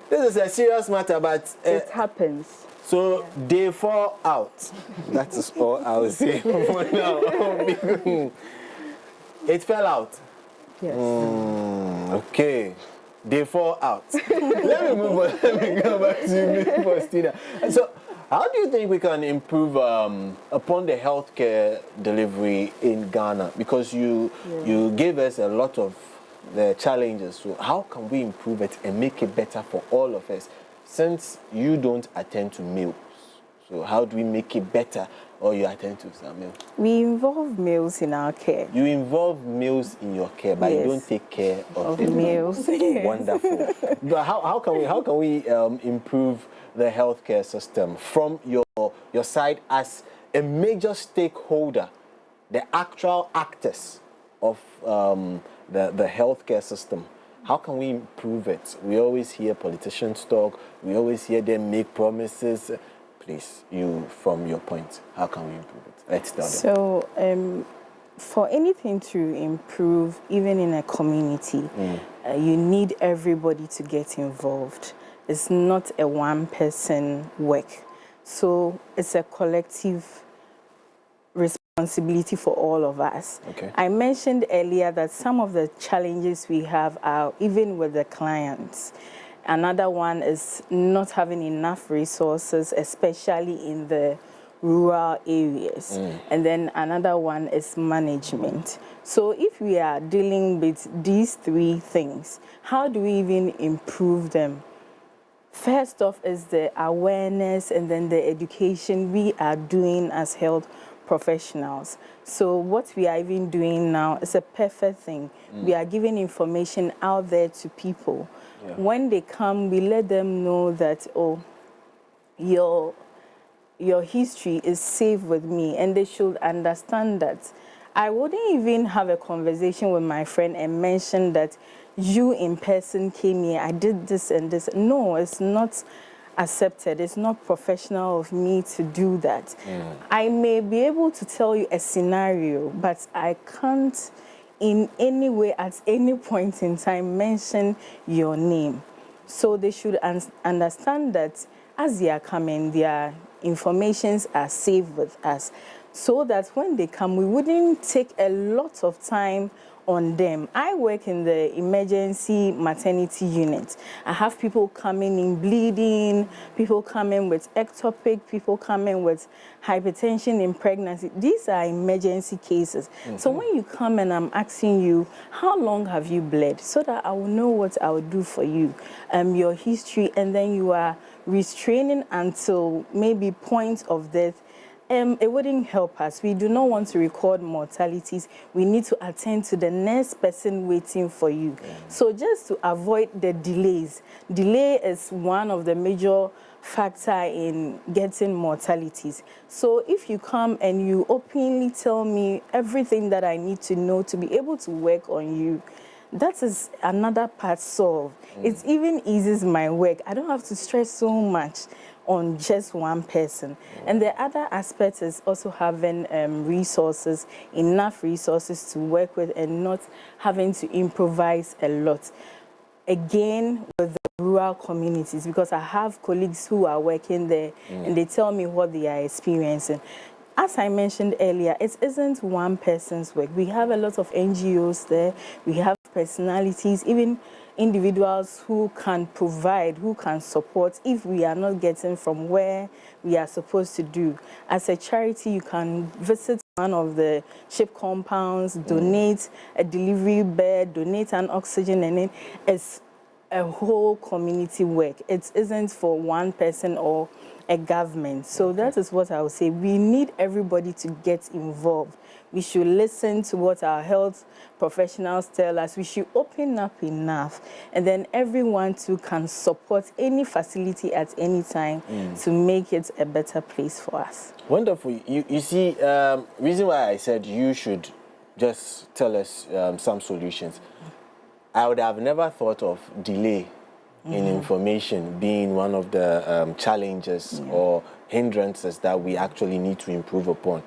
This is a serious matter, but... it happens. So they fall out. That is all I will say for now. It fell out? Yes. Okay. They fall out. Let me move on. Let me go back to you, Faustina. So, how do you think we can improve upon the healthcare delivery in Ghana? Because you gave us a lot of the challenges. So, how can we improve it and make it better for all of us? Since you don't attend to meals, so how do we make it better, or you attend to some meals? We involve meals in our care. You involve meals in your care, but you don't take care of the meals. Wonderful. But how can we improve the healthcare system from your side as a major stakeholder, the actual actors of the healthcare system? How can we improve it? We always hear politicians talk. We always hear them make promises. Please, from your point, how can we improve it? Let's start. So, for anything to improve, even in a community, you need everybody to get involved. It's not a one-person work. So, it's a collective responsibility for all of us. Okay. I mentioned earlier that some of the challenges we have are even with the clients. Another one is not having enough resources, especially in the rural areas. And then another one is management. So if we are dealing with these three things, how do we even improve them? First off is the awareness and then the education we are doing as health professionals. So what we are even doing now is a perfect thing. We are giving information out there to people. Yeah. When they come, we let them know that, oh, your history is safe with me, and they should understand that. I wouldn't even have a conversation with my friend and mention that you in person came here, I did this and this. No, it's not accepted. It's not professional of me to do that. I may be able to tell you a scenario, but I can't in any way at any point in time mention your name. So they should understand that as they are coming, their informations are safe with us. so that when they come, we wouldn't take a lot of time on them. I work in the emergency maternity unit. I have people coming in bleeding, people coming with ectopic, people coming with hypertension in pregnancy. These are emergency cases. So when you come and I'm asking you, how long have you bled? So that I will know what I will do for you, your history, and then you are restraining until maybe point of death. It wouldn't help us. We do not want to record mortalities. We need to attend to the next person waiting for you. So just to avoid the delays. Delay is one of the major factor in getting mortalities. So if you come and you openly tell me everything that I need to know to be able to work on you, that is another part solved. It even eases my work. I don't have to stress so much on just one person. And the other aspect is also having resources, enough resources to work with and not having to improvise a lot. Again, with the rural communities, because I have colleagues who are working there and they tell me what they are experiencing. As I mentioned earlier, it isn't one person's work. We have a lot of NGOs there. We have personalities, even individuals who can provide, who can support if we are not getting from where we are supposed to do. As a charity, you can visit one of the ship compounds, donate a delivery bed, donate an oxygen, and it's a whole community work. It isn't for one person or a government. So that is what I would say. We need everybody to get involved. We should listen to what our health professionals tell us. We should open up enough, and then everyone too can support any facility at any time to make it a better place for us. Wonderful. You see, reason why I said you should just tell us some solutions. I would have never thought of delay in information being one of the challenges or hindrances that we actually need to improve upon.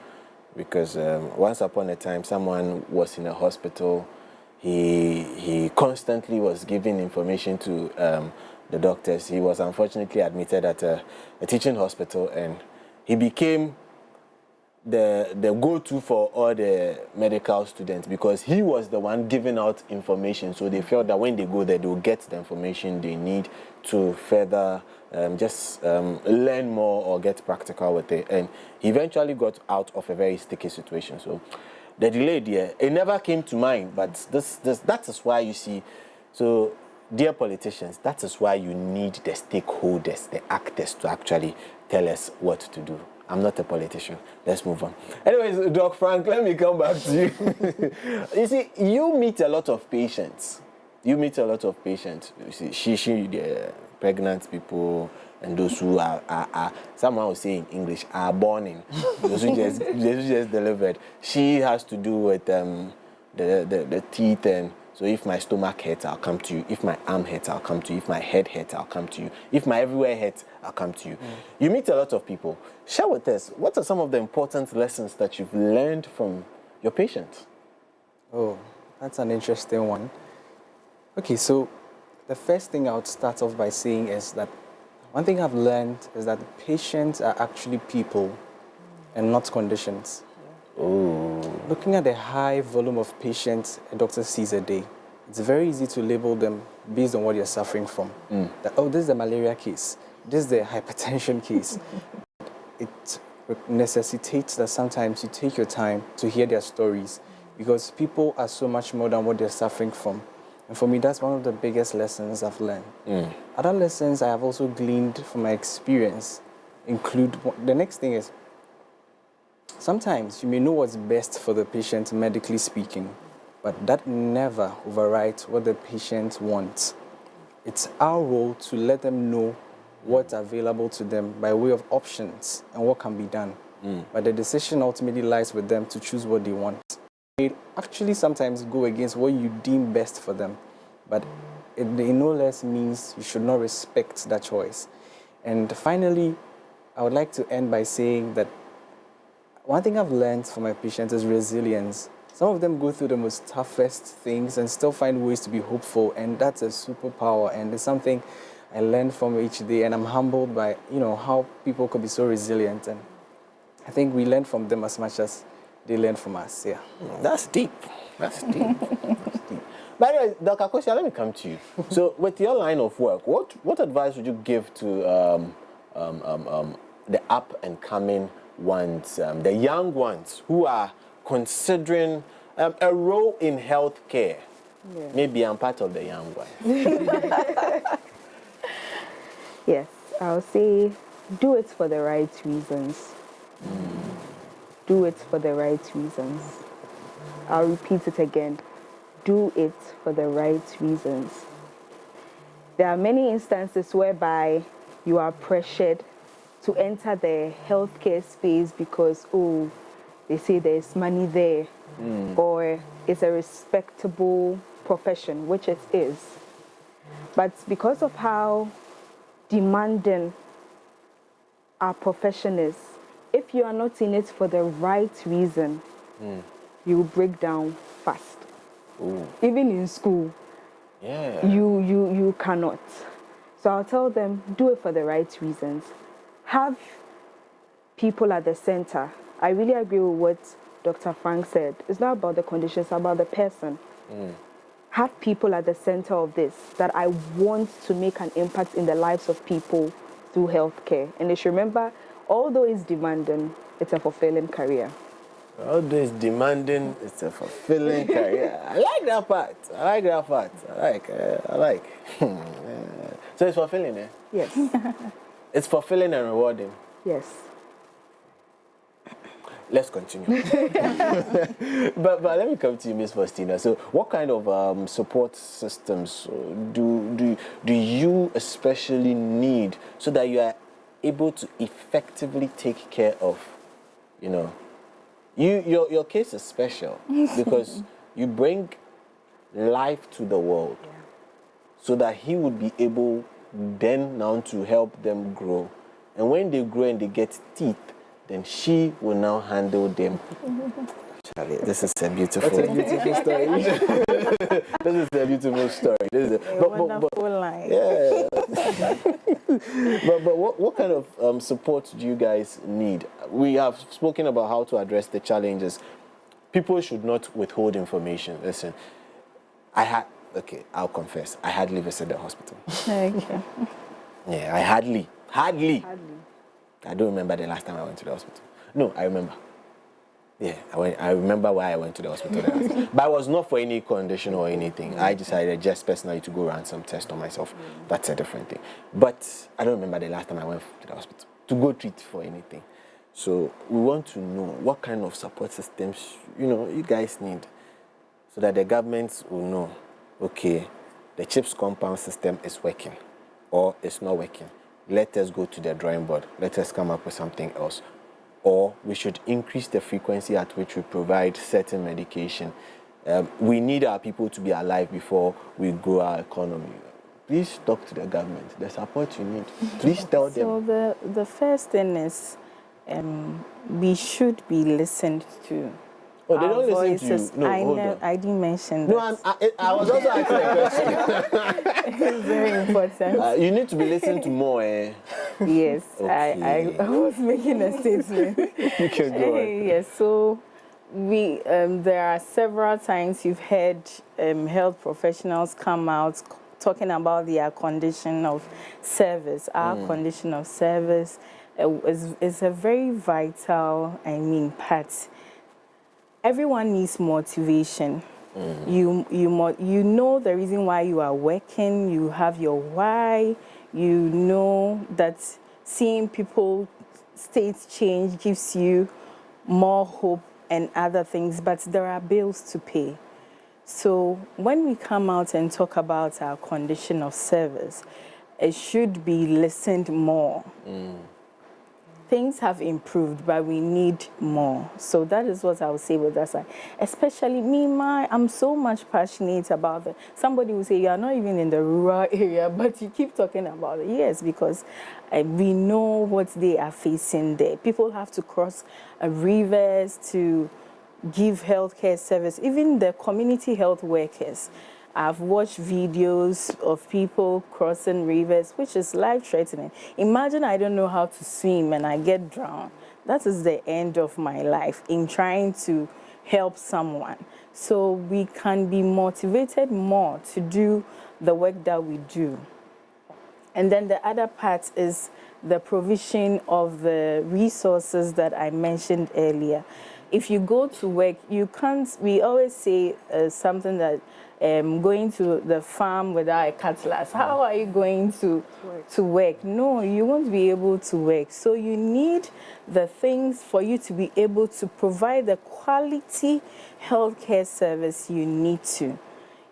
Because once upon a time, someone was in a hospital. He constantly was giving information to the doctors. He was unfortunately admitted at a teaching hospital, and he became the go-to for all the medical students because he was the one giving out information. So they felt that when they go there, they will get the information they need to further learn more or get practical with it. And he eventually got out of a very sticky situation. So the delay there, it never came to mind, but that is why you see. So dear politicians, that is why you need the stakeholders, the actors to actually tell us what to do. I'm not a politician. Let's move on. Anyways, Doc Frank, let me come back to you. You see, you meet a lot of patients. You see, the pregnant people and those who are someone will say in English, are born. Those who just delivered. She has to do with the teeth, and so if my stomach hurts, I'll come to you. If my arm hurts, I'll come to you. If my head hurts, I'll come to you. If my everywhere hurts, I'll come to you. You meet a lot of people. Share with us, what are some of the important lessons that you've learned from your patients? Oh, that's an interesting one. Okay, so the first thing I would start off by saying is that one thing I've learned is that patients are actually people and not conditions. Looking at the high volume of patients a doctor sees a day, it's very easy to label them based on what you're suffering from. That, oh, this is the malaria case, this is the hypertension case. It necessitates that sometimes you take your time to hear their stories because people are so much more than what they're suffering from. And for me, that's one of the biggest lessons I've learned. Other lessons I have also gleaned from my experience include, the next thing is, sometimes you may know what's best for the patient medically speaking, but that never overrides what the patient wants. It's our role to let them know what's available to them by way of options and what can be done. But the decision ultimately lies with them to choose what they want. It actually sometimes go against what you deem best for them, but it no less means you should not respect that choice. And finally, I would like to end by saying that one thing I've learned from my patients is resilience. Some of them go through the most toughest things and still find ways to be hopeful, and that's a superpower, and it's something I learn from each day, and I'm humbled by, how people could be so resilient. And I think we learn from them as much as they learn from us. Yeah. That's deep. That's deep. That's deep. By the way, Dr. Kosia, let me come to you. So, with your line of work, what advice would you give to the up and coming ones, the young ones who are considering a role in healthcare? Yeah. Maybe I'm part of the young ones. Yes, I'll say do it for the right reasons. Do it for the right reasons. I'll repeat it again. Do it for the right reasons. There are many instances whereby you are pressured to enter the healthcare space because, oh, they say there's money there, or it's a respectable profession, which it is. But because of how demanding our profession is, if you are not in it for the right reason, you will break down fast. Ooh. Even in school, you cannot. So I'll tell them, do it for the right reasons. Have people at the center. I really agree with what Dr. Frank said. It's not about the conditions, it's about the person. Have people at the center of this, that I want to make an impact in the lives of people through healthcare. And they should remember, although it's demanding, it's a fulfilling career. Although it's demanding, it's a fulfilling career. I like that part. I like. So it's fulfilling, eh? Yes. It's fulfilling and rewarding. Yes. Let's continue. but let me come to you, Miss Faustina. So, what kind of support systems do you especially need so that you are able to effectively take care of, your case is special because you bring life to the world, so that he would be able then now to help them grow, and when they grow and they get teeth, then she will now handle them. Charlie, this is a beautiful story. This is a beautiful story. This is a wonderful line. Yeah. but what kind of support do you guys need? We have spoken about how to address the challenges. People should not withhold information. Listen, I'll confess, I hardly visit the hospital. Okay. Yeah, I hardly. I don't remember the last time I went to the hospital. No, I remember. Yeah, I remember why I went to the hospital. But it was not for any condition or anything. I decided just personally to go run some tests on myself. That's a different thing. But I don't remember the last time I went to the hospital to go treat for anything. So we want to know what kind of support systems, you guys need, so that the government will know, okay, the CHIPS compound system is working or it's not working. Let us go to the drawing board. Let us come up with something else. Or we should increase the frequency at which we provide certain medication. We need our people to be alive before we grow our economy. Please talk to the government. The support you need. Please tell them. So the first thing is we should be listened to. Oh, they don't listen to you. No, hold on. I didn't mention that. No, I was also asking a question. It's very important. You need to be listened to more, eh? Yes, okay. I was making a statement. You can go on. Yes, so there are several times you've heard health professionals come out talking about their condition of service. Our condition of service is a very vital, part. Everyone needs motivation. You know the reason why you are working. You have your why. You know that seeing people states change gives you more hope and other things, but there are bills to pay. So when we come out and talk about our condition of service, it should be listened more. Things have improved, but we need more. So that is what I would say with that side. Especially me, I'm so much passionate about it. Somebody will say, you are not even in the rural area, but you keep talking about it. Yes, because we know what they are facing there. People have to cross rivers to give healthcare service, even the community health workers. I've watched videos of people crossing rivers, which is life-threatening. Imagine I don't know how to swim and I get drowned. that is the end of my life in trying to help someone. So we can be motivated more to do the work that we do. And then the other part is the provision of the resources that I mentioned earlier. If you go to work, you can't, we always say something that going to the farm without a cutlass, how are you going to work? No, you won't be able to work. So you need the things for you to be able to provide the quality healthcare service you need to.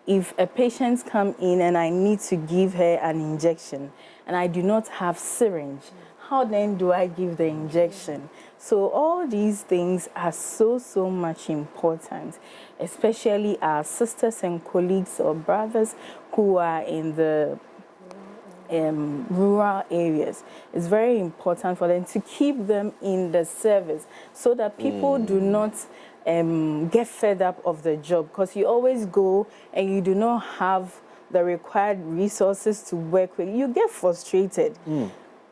If a patient comes in and I need to give her an injection and I do not have syringe, how then do I give the injection? So all these things are so much important, especially our sisters and colleagues or brothers who are in the rural areas. It's very important for them to keep them in the service so that people do not get fed up of the job, because you always go and you do not have the required resources to work with. You get frustrated.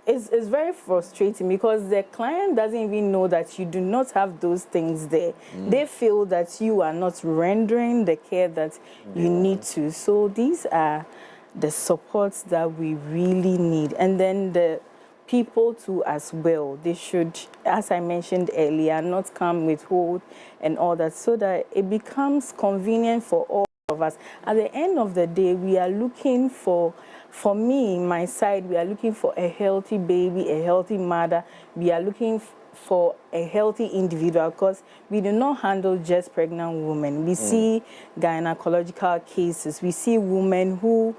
It's very frustrating because the client doesn't even know that you do not have those things there. They feel that you are not rendering the care that you need to. So these are the supports that we really need. And then the people too as well. They should, as I mentioned earlier, not come with hold and all that, so that it becomes convenient for all of us. At the end of the day, we are looking for me, my side, we are looking for a healthy baby, a healthy mother. We are looking for a healthy individual, because we do not handle just pregnant women. We see gynecological cases. We see women who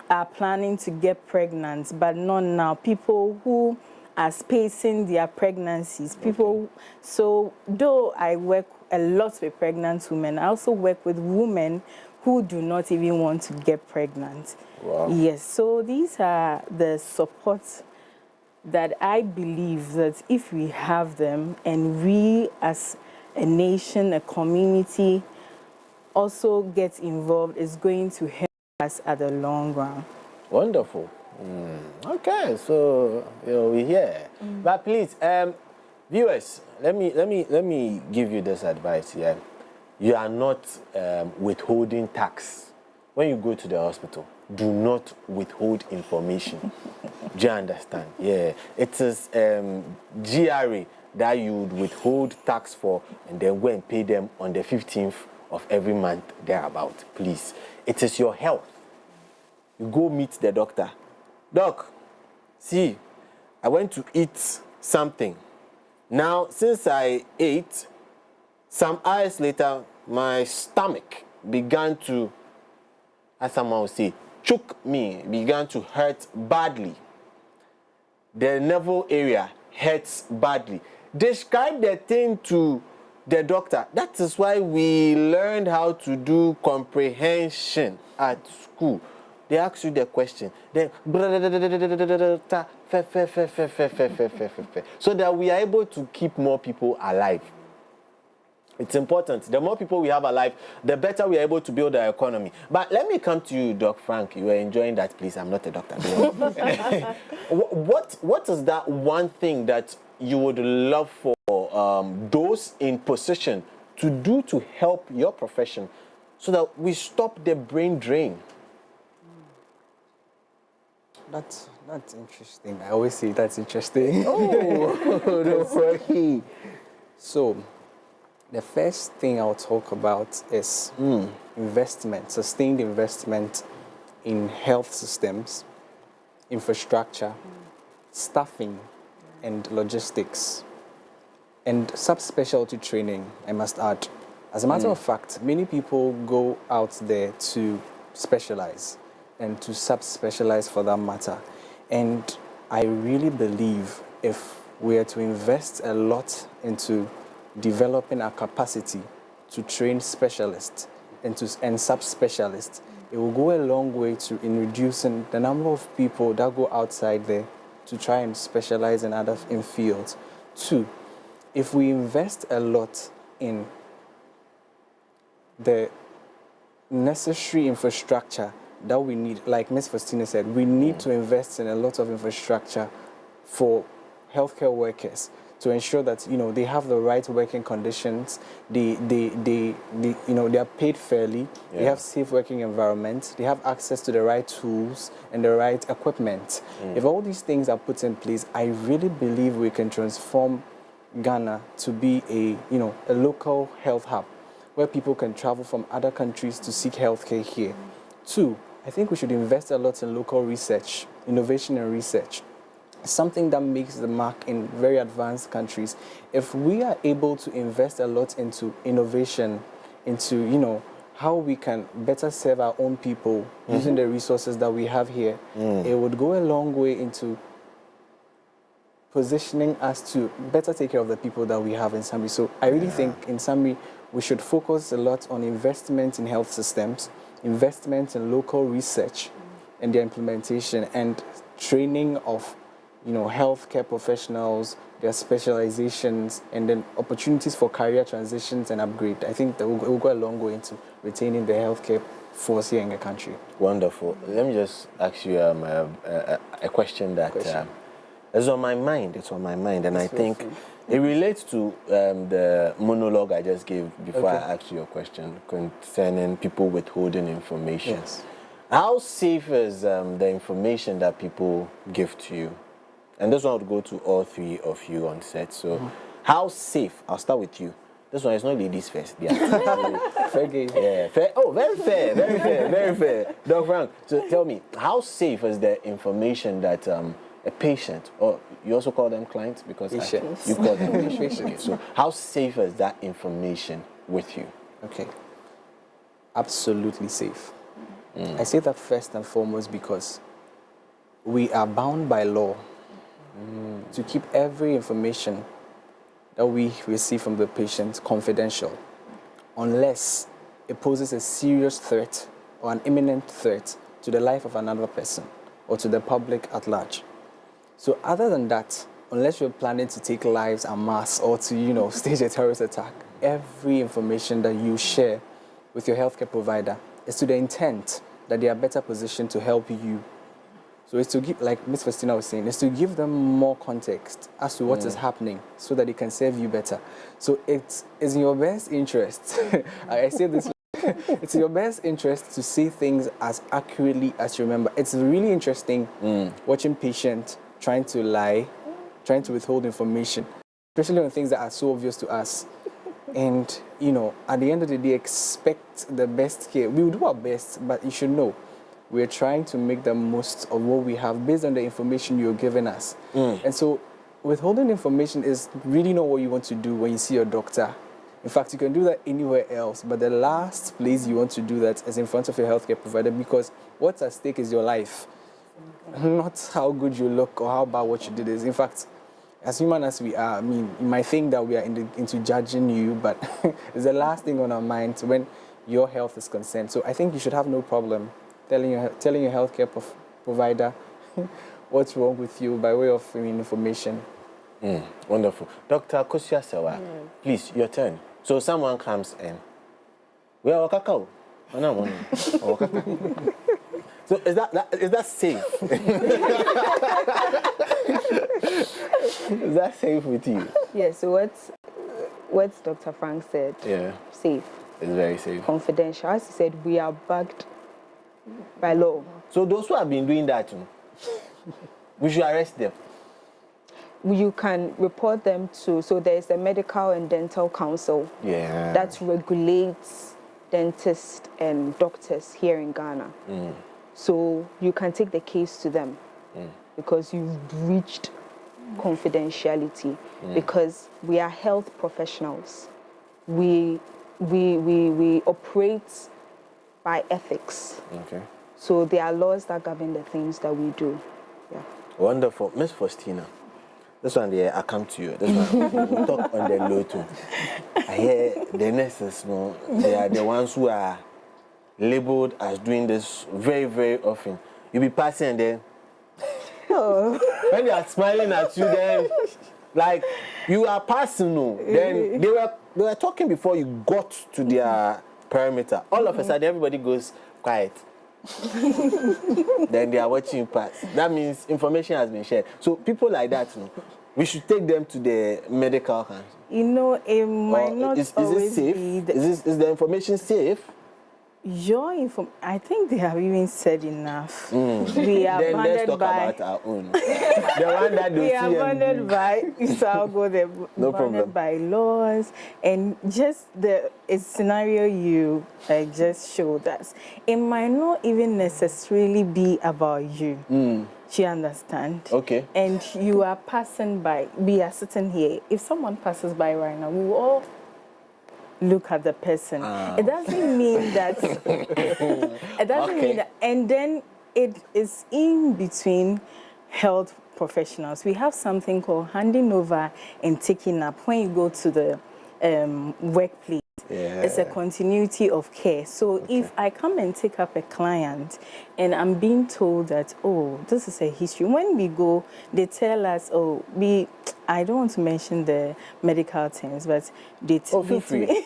are planning to get pregnant, but not now. People who are spacing their pregnancies. People. So though I work a lot with pregnant women, I also work with women who do not even want to get pregnant. Wow. Yes, so these are the supports that I believe that if we have them, and we as a nation, a community also get involved, is going to help us at the long run. Wonderful. Okay, so we're here. But please, viewers, let me give you this advice here. You are not withholding tax when you go to the hospital. Do not withhold information. Do you understand? Yeah, it is GRA that you would withhold tax for, and then go and pay them on the 15th of every month thereabout. Please, it is your health. You go meet the doctor. Doc, see, I went to eat something. Now, since I ate, some hours later, my stomach began to, as someone would say, choke me, began to hurt badly. The navel area hurts badly. Describe the thing to the doctor. That is why we learned how to do comprehension at school. They ask you the question, then so that we are able to keep more people alive. It's important. The more people we have alive, the better we are able to build our economy. But let me come to you, Doc Frank. You are enjoying that, please. I'm not a doctor. What is that one thing that you would love for those in position to do to help your profession, so that we stop the brain drain? That's interesting. I always say that's interesting. Oh, So, the first thing I'll talk about is investment, sustained investment in health systems, infrastructure, staffing, and logistics, and subspecialty training, I must add. As a matter of fact, many people go out there to specialize and to subspecialize for that matter. And I really believe if we are to invest a lot into developing our capacity to train specialists and subspecialists, it will go a long way in reducing the number of people that go outside there to try and specialize in fields. Two, if we invest a lot in the necessary infrastructure that we need, like Ms. Faustina said, we need to invest in a lot of infrastructure for healthcare workers to ensure that they have the right working conditions, they are paid fairly, they have safe working environments, they have access to the right tools and the right equipment. If all these things are put in place, I really believe we can transform Ghana to be a local health hub where people can travel from other countries to seek healthcare here. 2, I think we should invest a lot in local research, innovation and research. Something that makes the mark in very advanced countries. If we are able to invest a lot into innovation, into how we can better serve our own people using the resources that we have here, it would go a long way into positioning us to better take care of the people that we have in Sambi. So I really think in Sambi we should focus a lot on investment in health systems, investment in local research and their implementation, and training of healthcare professionals, their specializations, and then opportunities for career transitions and upgrade. I think that will go a long way into retaining the healthcare force here in the country. Wonderful. Let me just ask you a question that is on my mind. It's on my mind, and I think it relates to the monologue I just gave before I asked you a question concerning people withholding information. Yes. How safe is the information that people give to you? And this one would go to all 3 of you on set. So, how safe? I'll start with you. This one is not ladies first. Fair game. Yeah, fair. Oh, very fair, very fair, very fair. Dr. Frank, so tell me, how safe is the information that a patient, or you also call them clients because you call them patients. Okay, so, how safe is that information with you? Okay. Absolutely safe. I say that first and foremost because we are bound by law to keep every information that we receive from the patient confidential unless it poses a serious threat or an imminent threat to the life of another person or to the public at large. So other than that, unless you're planning to take lives en masse or to, stage a terrorist attack, every information that you share with your healthcare provider is to the intent that they are better positioned to help you. So it's to give, like Ms. Faustina was saying, it's to give them more context as to what is happening so that they can serve you better. So it's in your best interest, I say this, it's in your best interest to say things as accurately as you remember. It's really interesting watching patients trying to lie, trying to withhold information, especially on things that are so obvious to us. And, at the end of the day, expect the best care. We will do our best, but you should know we're trying to make the most of what we have based on the information you're giving us. And so withholding information is really not what you want to do when you see your doctor. In fact, you can do that anywhere else, but the last place you want to do that is in front of your healthcare provider, because what's at stake is your life, not how good you look or how bad what you did is. In fact, as human as we are, you might think that we are into judging you, but it's the last thing on our minds when your health is concerned. So I think you should have no problem telling your healthcare provider what's wrong with you by way of information. Wonderful. Dr. Kosia Sewa, please, your turn. So someone comes in. We are Wakakao. So is that safe? Is that safe with you? Yeah, so what Dr. Frank said, safe. It's very safe. Confidential. As he said, we are backed by law. So those who have been doing that, we should arrest them. You can report them to, so there's a medical and dental council that regulates dentists and doctors here in Ghana. So you can take the case to them because you've breached confidentiality, because we are health professionals. We operate by ethics. Okay. So there are laws that govern the things that we do. Yeah. Wonderful. Ms. Faustina, this one there, I come to you. This one, we'll talk on the low too. I hear the nurses, they are the ones who are labeled as doing this very, very often. You be passing and then, when they are smiling at you, then, like, you are passing, then they were talking before you got to their perimeter. All of a sudden, everybody goes quiet. Then they are watching you pass. That means information has been shared. So people like that, we should take them to the medical council? You know, it might not is always it safe? be Is the information safe? I think they have even said enough. Then We are let's bounded talk by about our own. The one that we are bounded by Salako, they're No bounded problem. by laws, and just the scenario you just showed us. It might not even necessarily be about you. Do you understand? Okay. And you are passing by. We are sitting here. If someone passes by right now, we will all look at the person. It doesn't mean that. It doesn't mean that. And then it is in between health professionals. We have something called handing over and taking up. When you go to the workplace, it's a continuity of care. So if I come and take up a client and I'm being told that, oh, this is a history. When we go, they tell us, oh, I don't want to mention the medical terms, but they feel free.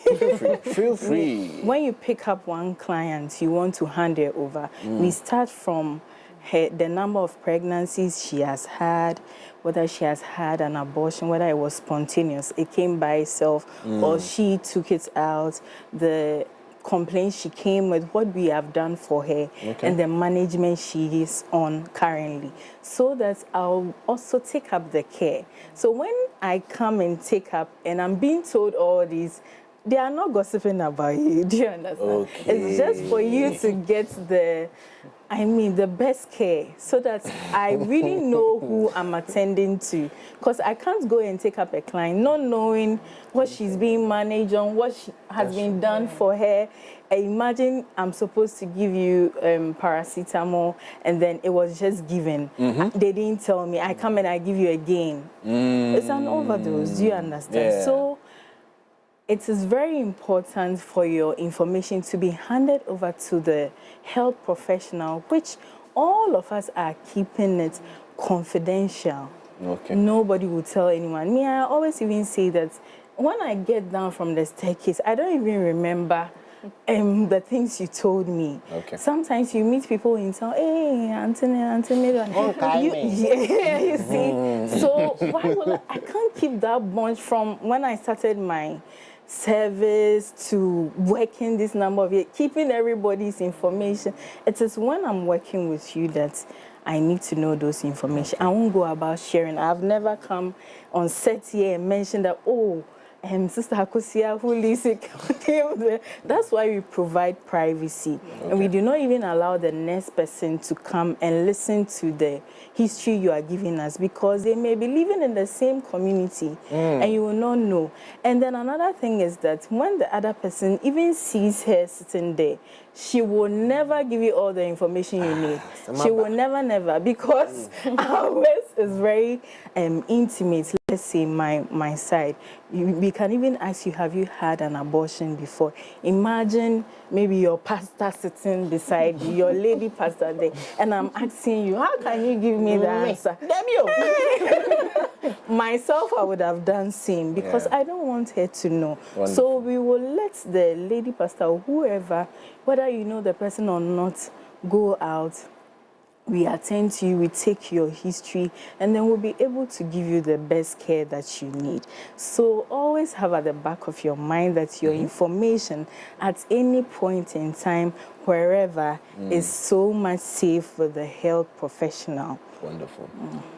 Feel free. When you pick up one client, you want to hand her over. We start from the number of pregnancies she has had, whether she has had an abortion, whether it was spontaneous, it came by itself, or she took it out, the complaints she came with, what we have done for her, and the management she is on currently, so that I'll also take up the care. So when I come and take up and I'm being told all these, they are not gossiping about you. Do you understand? It's just for you to get the best care, so that I really know who I'm attending to. Because I can't go and take up a client not knowing what she's being managed on, what has been done for her. Imagine I'm supposed to give you paracetamol, and then it was just given. They didn't tell me. I come and I give you again. It's an overdose. Do you understand? So it is very important for your information to be handed over to the health professional, which all of us are keeping it confidential. Nobody will tell anyone. Me, I always even say that when I get down from the staircase, I don't even remember the things you told me. Sometimes you meet people in town, hey, Anthony, you see. So why will I can't keep that bunch from when I started my service to working this number of years, keeping everybody's information. It is when I'm working with you that I need to know those information. I won't go about sharing. I've never come on set here and mentioned that, oh, Sister Hakosia, who lives in that's why we provide privacy. And we do not even allow the next person to come and listen to the history you are giving us, because they may be living in the same community and you will not know. And then another thing is that when the other person even sees her sitting there, she will never give you all the information you need. She will never, because ours is very intimate. Let's say my side. We can even ask you, have you had an abortion before? Imagine maybe your pastor sitting beside you, your lady pastor there, and I'm asking you, how can you give me the answer? Myself, I would have done same, because I don't want her to know. So we will let the lady pastor or whoever, whether you know the person or not, go out. We attend to you, we take your history, and then we'll be able to give you the best care that you need. So always have at the back of your mind that your information at any point in time, wherever, is so much safe with the health professional. Wonderful.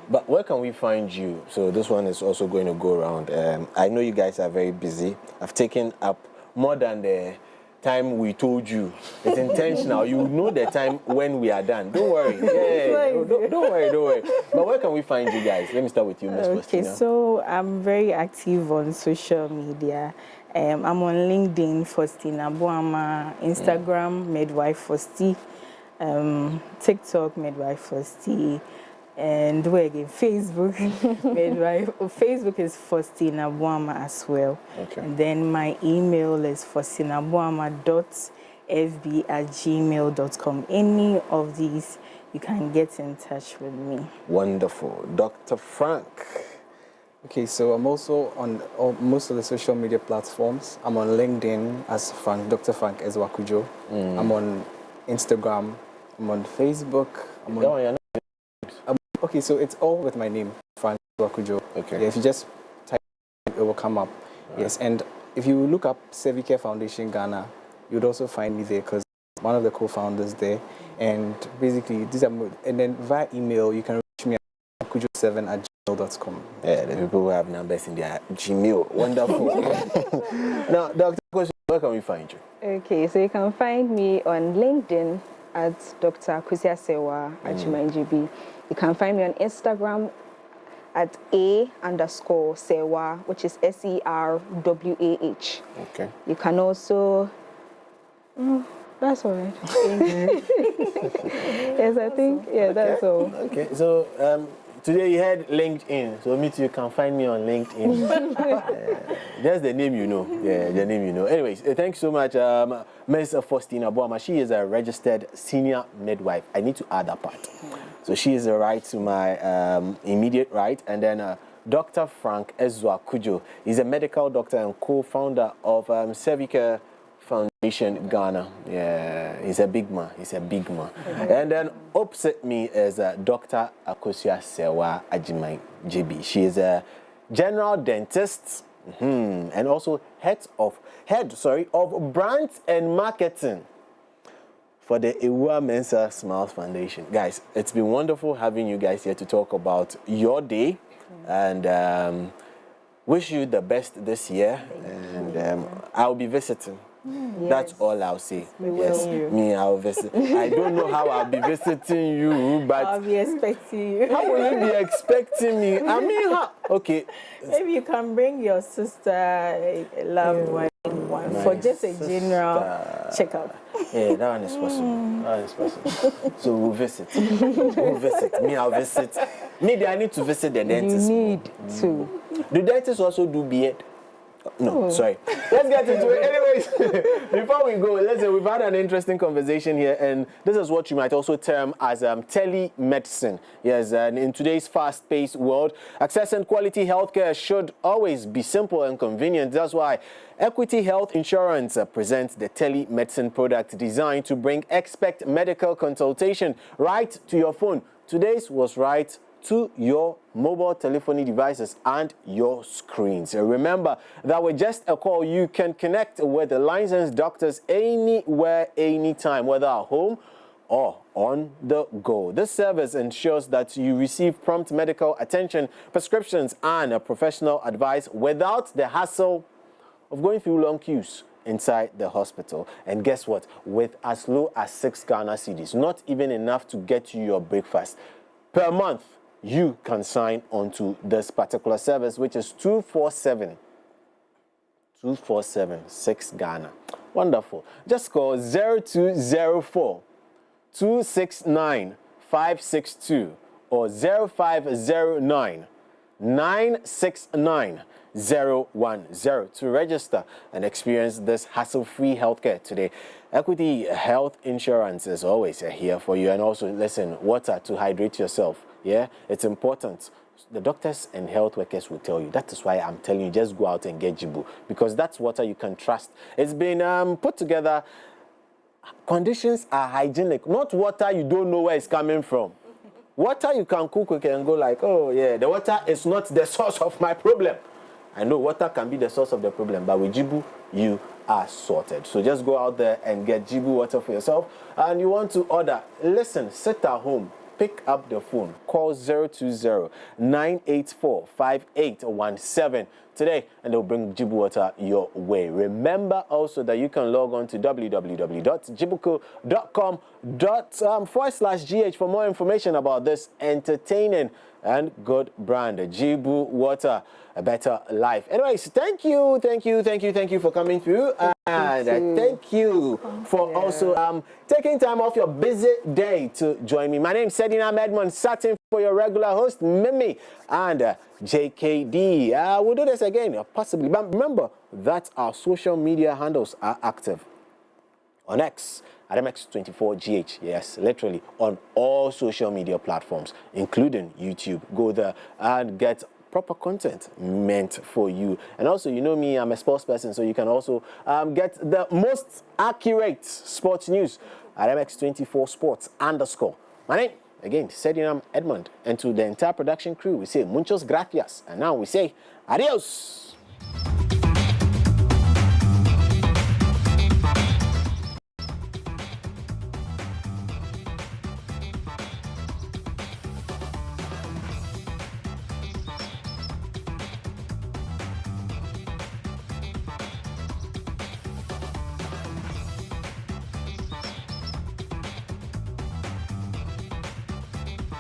But where can we find you? So this one is also going to go around. I know you guys are very busy. I've taken up more than the time we told you. It's intentional. You know the time when we are done. Don't worry. Don't worry. But where can we find you guys? Let me start with you, Ms. Faustina. So I'm very active on social media. I'm on LinkedIn, Faustina Boamah, Instagram, Midwife Fausti, TikTok, Midwife Fausti, and where again? Facebook, Midwife. Facebook is Faustina Boamah as well. And then my email is faustinaboamah.fb@gmail.com. Any of these, you can get in touch with me. Wonderful. Dr. Frank. Okay, so I'm also on most of the social media platforms. I'm on LinkedIn as Dr. Frank Erzoah-Cudjoe. I'm on Instagram. I'm on Facebook. Okay, so it's all with my name, Frank Erzoah-Cudjoe. Okay. Yeah, if you just type it will come up. Right. Yes, and if you look up Servicare Foundation Ghana, you'd also find me there because one of the co-founders there. And basically, these are, and then via email, you can reach me at kudjoe7@gmail.com. Yeah, the people who have numbers in their Gmail. Wonderful. Now, Dr. Question, where can we find you? Okay, so you can find me on LinkedIn at Dr. Kusiasewa Ajimanjibi. You can find me on Instagram at A_Sewa, which is SERWAH. Okay. You can also, that's all right. Yes, I think, yeah, that's all. Okay, so today you had LinkedIn, so me too, you can find me on LinkedIn. That's the name you know. Yeah, the name you know. Anyways, thanks so much, Ms. Faustina Boamah. She is a registered senior midwife. I need to add that part. So she is right to my immediate right. And then Dr. Frank Erzoah-Cudjoe is a medical doctor and co-founder of Servicare Foundation Ghana. Yeah, he's a big man. He's a big man. And then opposite me is Dr. Akusiasewa Ajimanjibi. She is a general dentist and also head of brands and marketing for the Ewa Mensa Smiles Foundation. Guys, it's been wonderful having you guys here to talk about your day and wish you the best this year. And I'll be visiting. Yes. That's all I'll say. Yes, me, I'll visit. I don't know how I'll be visiting you, but I'll be expecting you. How will you be expecting me? I mean, okay. Maybe you can bring your sister, a loved one, for just a general checkup. Yeah, that one is possible. That one is possible. So we'll visit. We'll visit. Me, I'll visit. Maybe I need to visit the dentist. You need to. Do dentists also do beard? No, sorry. Let's get into it. Anyways, before we go, we've had an interesting conversation here, and this is what you might also term as telemedicine. Yes, and in today's fast-paced world, access and quality healthcare should always be simple and convenient. That's why Equity Health Insurance presents the telemedicine product designed to bring expert medical consultation right to your phone. Today's was right to your mobile telephony devices and your screens. Remember that with just a call, you can connect with the licensed doctors anywhere, anytime, whether at home or on the go. This service ensures that you receive prompt medical attention, prescriptions, and professional advice without the hassle of going through long queues inside the hospital. And guess what? With as low as 6 Ghana cedis, not even enough to get you your breakfast per month, you can sign on to this particular service, which is 247 6 Ghana. Wonderful. Just call 0204 269 562 or 0509 969 010 to register and experience this hassle-free healthcare today. Equity Health Insurance is always here for you. And also, listen, water to hydrate yourself. Yeah, it's important. The doctors and health workers will tell you. That is why I'm telling you, just go out and get Jibu, because that's water you can trust. It's been put together. Conditions are hygienic, not water you don't know where it's coming from. Water you can cook, you can go like, oh yeah, the water is not the source of my problem. I know water can be the source of the problem, but with Jibu, you are sorted. So just go out there and get Jibu water for yourself. And you want to order, listen, sit at home. Pick up the phone, call 020-984-5817 today, and they'll bring Jibu water your way. Remember also that you can log on to www.jibuco.com/GH for more information about this entertaining and good brand, Jibu water, a better life. Anyways, thank you for coming through. And thank you for also taking time off your busy day to join me. My name is Sedina Medmon, sat in for your regular host, Mimi, and JKD. We'll do this again, possibly. But remember that our social media handles are active. On X, at MX24GH, yes, literally on all social media platforms, including YouTube. Go there and get proper content meant for you. And also, you know me, I'm a sports person, so you can also get the most accurate sports news at MX24 Sports _. My name again, Sedinam Edmund, and to the entire production crew, we say muchos gracias. And now we say adios.